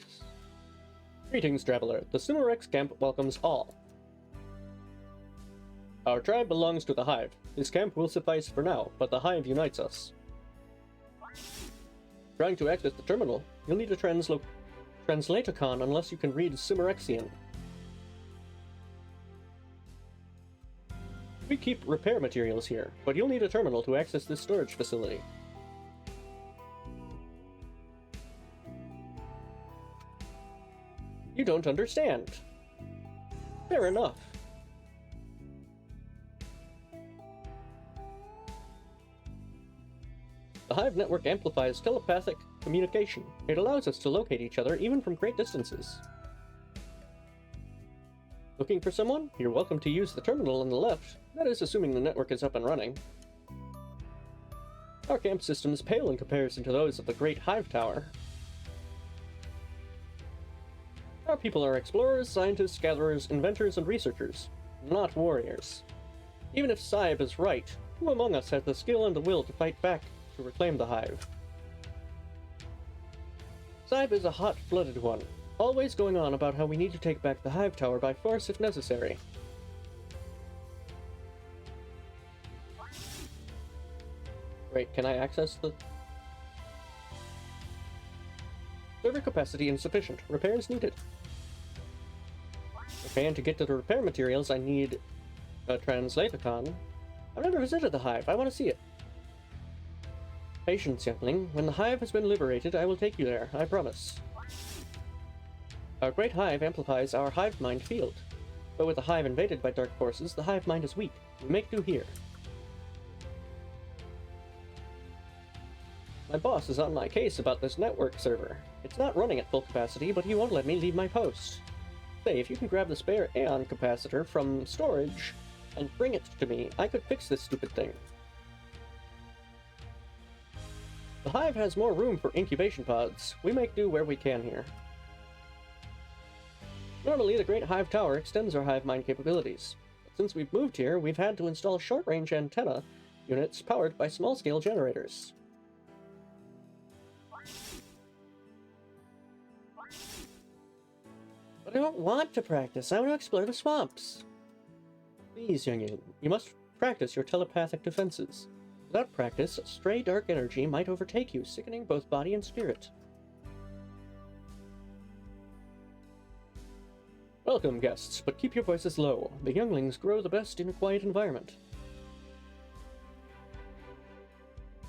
Greetings, traveler. The Cimarex camp welcomes all. Our tribe belongs to the Hive. This camp will suffice for now, but the Hive unites us. Trying to access the terminal, you'll need a translatocon unless you can read Cimarexian. We keep repair materials here, but you'll need a terminal to access this storage facility. You don't understand. Fair enough. The Hive network amplifies telepathic communication. It allows us to locate each other even from great distances. Looking for someone? You're welcome to use the terminal on the left. That is assuming the network is up and running. Our camp systems pale in comparison to those of the Great Hive Tower. Our people are explorers, scientists, gatherers, inventors, and researchers, not warriors. Even if Saib is right, who among us has the skill and the will to fight back to reclaim the Hive? Saib is a hot-blooded one, always going on about how we need to take back the Hive Tower by force if necessary. Wait, can I access the... Server capacity insufficient. Repairs needed. Okay, and to get to the repair materials, I need a translatocon. I've never visited the Hive. I want to see it. Patience, youngling. When the Hive has been liberated, I will take you there. I promise. Our great Hive amplifies our hive mind field. But with the Hive invaded by dark forces, the hive mind is weak. We make do here. My boss is on my case about this network server. It's not running at full capacity, but he won't let me leave my post. Say, if you can grab the spare Aeon capacitor from storage and bring it to me, I could fix this stupid thing. The hive has more room for incubation pods. We make do where we can here. Normally, the Great Hive Tower extends our hive mind capabilities. But since we've moved here, we've had to install short-range antenna units powered by small-scale generators. But I don't want to practice. I want to explore the swamps. Please, youngin, you must practice your telepathic defenses. Without practice, stray dark energy might overtake you, sickening both body and spirit. Welcome, guests, but keep your voices low. The younglings grow the best in a quiet environment.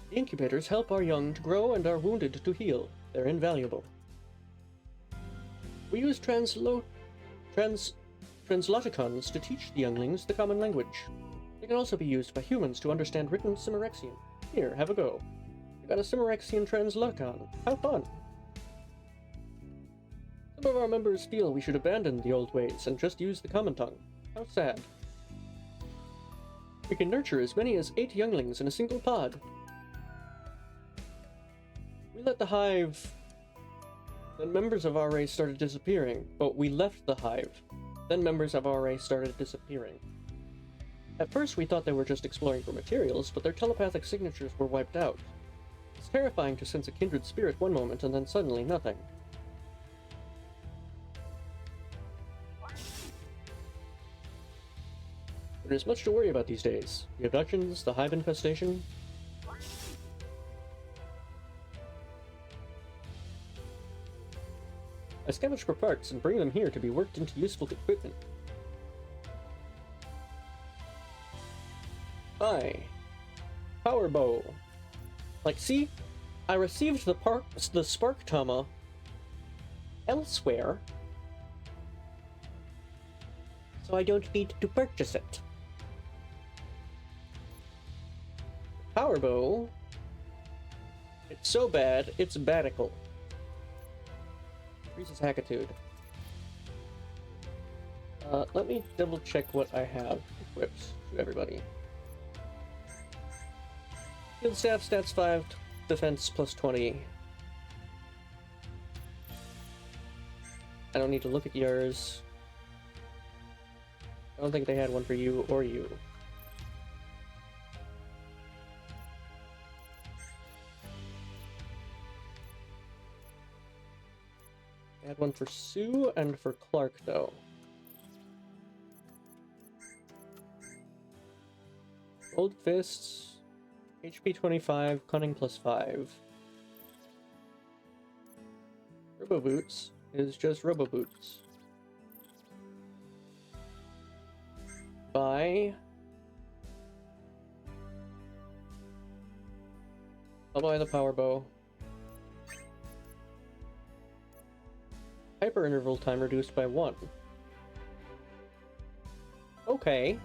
The incubators help our young to grow and our wounded to heal. They're invaluable. We use transloticons to teach the younglings the common language. They can also be used by humans to understand written Cimmerixian. Here, have a go. You got a Cimmerixian translocon. How fun! Some of our members feel we should abandon the old ways and just use the common tongue. How sad. We can nurture as many as 8 younglings in a single pod. We let the hive... Then members of our race started disappearing, but we left the hive. Then members of our race started disappearing. At first we thought they were just exploring for materials, but their telepathic signatures were wiped out. It's terrifying to sense a kindred spirit one moment and then suddenly nothing. There's much to worry about these days. The abductions, the hive infestation. I scavenge for parts and bring them here to be worked into useful equipment. Hi. Power bow. Like, see? I received the spark tama elsewhere, so I don't need to purchase it. Power bow. It's so bad, it's badical. Increases hackitude. Let me double check what I have equipped to everybody. Field staff, stats 5, defense plus 20. I don't need to look at yours. I don't think they had one for you or you. I had one for Sue and for Clark, though. Gold fists, HP 25, cunning plus 5. Robo boots is just robo boots. I'll buy the power bow. Hyper interval time reduced by 1. Okay.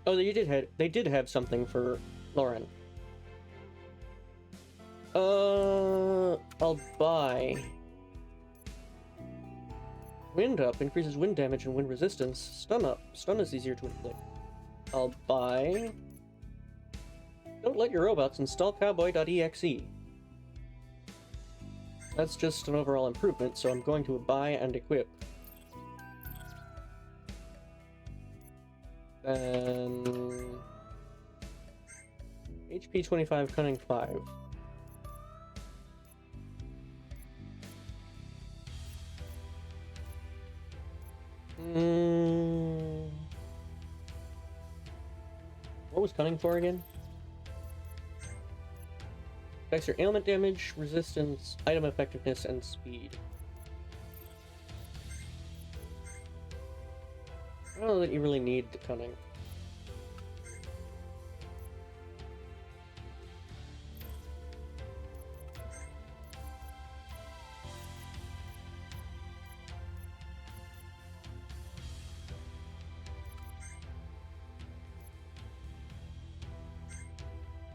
Oh, they did have something for Lauren. I'll buy. Wind up increases wind damage and wind resistance. Stun up. Stun is easier to inflict. I'll buy. Don't let your robots install cowboy.exe. That's just an overall improvement, so I'm going to buy and equip. Then... HP 25, cunning 5. What was cunning for again? Affects your ailment damage, resistance, item effectiveness, and speed. I don't know that you really need the cunning.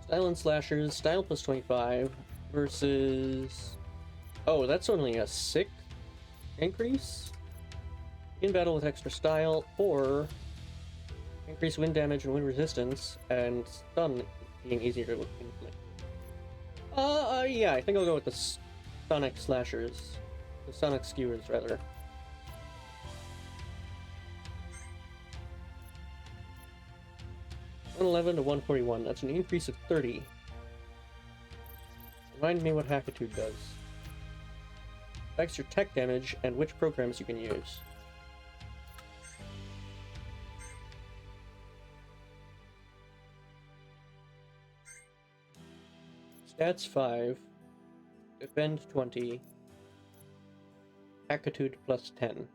Style and slashers, style plus 25 versus... Oh, that's only a 6 increase? In battle with extra style, or increase wind damage and wind resistance, and stun being easier to inflict. Yeah, I think I'll go with the Sonic Slashers. The Sonic Skewers, rather. $111 to $141. That's an increase of 30. Remind me what Hackitude does. Affects your tech damage and which programs you can use. Stats 5. Defend 20. Hackitude plus 10.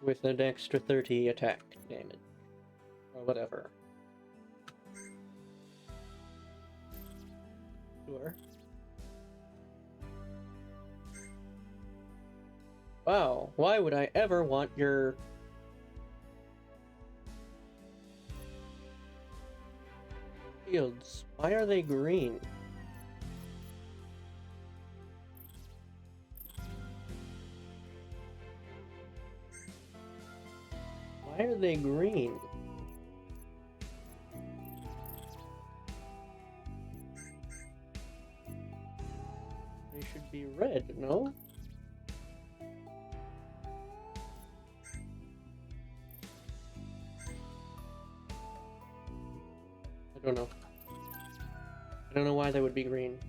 With an extra 30 attack damage. Or whatever. Sure. Wow, why would I ever want your... shields? Why are they green? Why are they green? They should be red, no? I don't know. I don't know why they would be green.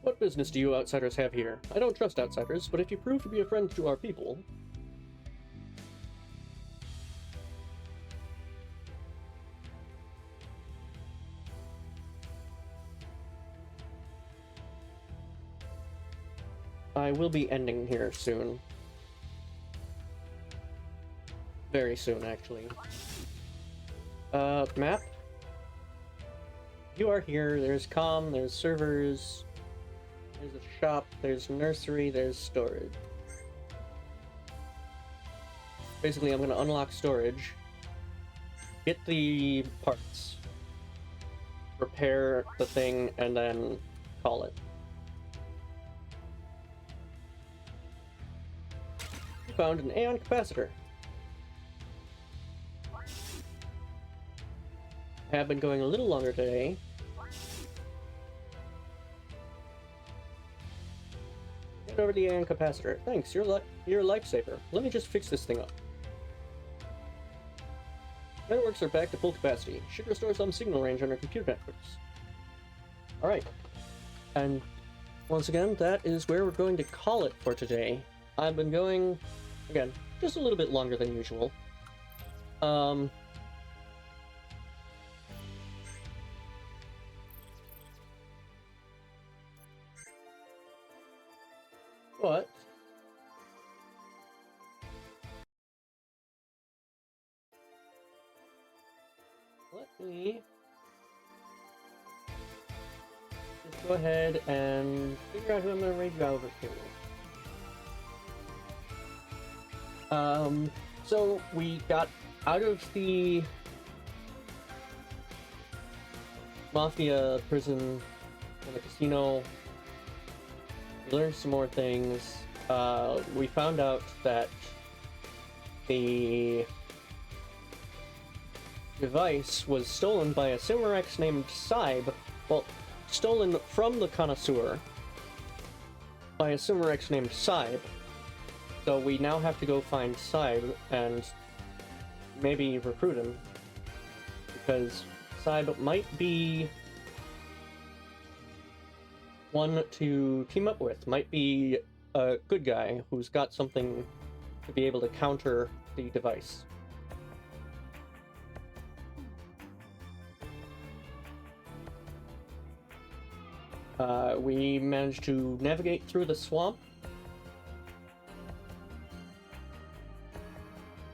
What business do you outsiders have here? I don't trust outsiders, but if you prove to be a friend to our people... I will be ending here soon. Very soon, actually. Map. You are here, there's comm, there's servers, there's a shop, there's nursery, there's storage. Basically, I'm gonna unlock storage, get the parts, repair the thing, and then call it. You found an Aeon capacitor. Have been going a little longer today. Get over the Aeon capacitor. Thanks, you're a lifesaver. Let me just fix this thing up. Networks are back to full capacity. Should restore some signal range on our computer networks. Alright. And once again, that is where we're going to call it for today. I've been going, again, just a little bit longer than usual. But let me just go ahead and figure out who I'm going to raid you over to. So we got out of the mafia prison in the casino. We learned some more things. We found out that the device was stolen by a Simurex named Saib. Well, stolen from the Connoisseur by a Simurex named Saib. So we now have to go find Saib and maybe recruit him. Because Saib might be one to team up with, might be a good guy who's got something to be able to counter the device. We managed to navigate through the swamp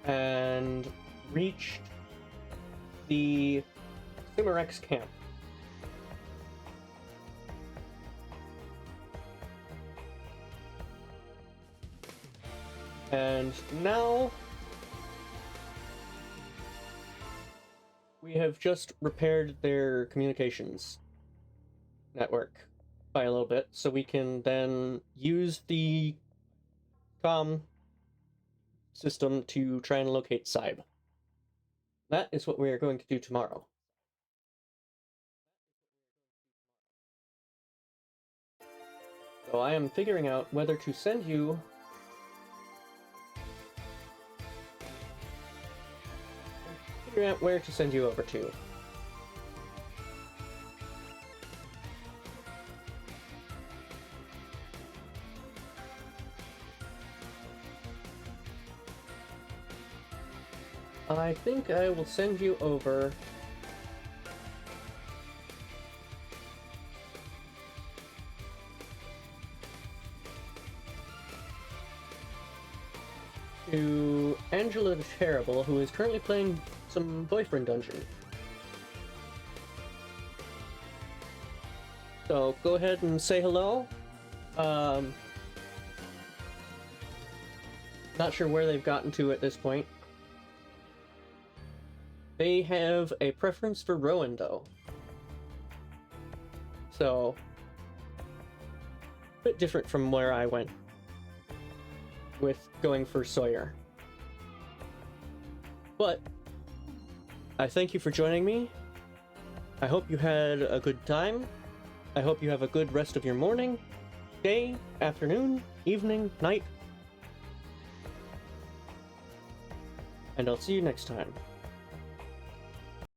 and reached the Simurex camp. And now we have just repaired their communications network by a little bit, so we can then use the comm system to try and locate Saib. That is what we are going to do tomorrow. So I am figuring out whether to send you... Figuring out where to send you over to. I think I will send you over to Angela the Terrible, who is currently playing some boyfriend dungeon. So go ahead and say hello. Not sure where they've gotten to at this point. They have a preference for Rowan, though. So, a bit different from where I went with going for Sawyer. But, I thank you for joining me. I hope you had a good time. I hope you have a good rest of your morning, day, afternoon, evening, night. And I'll see you next time.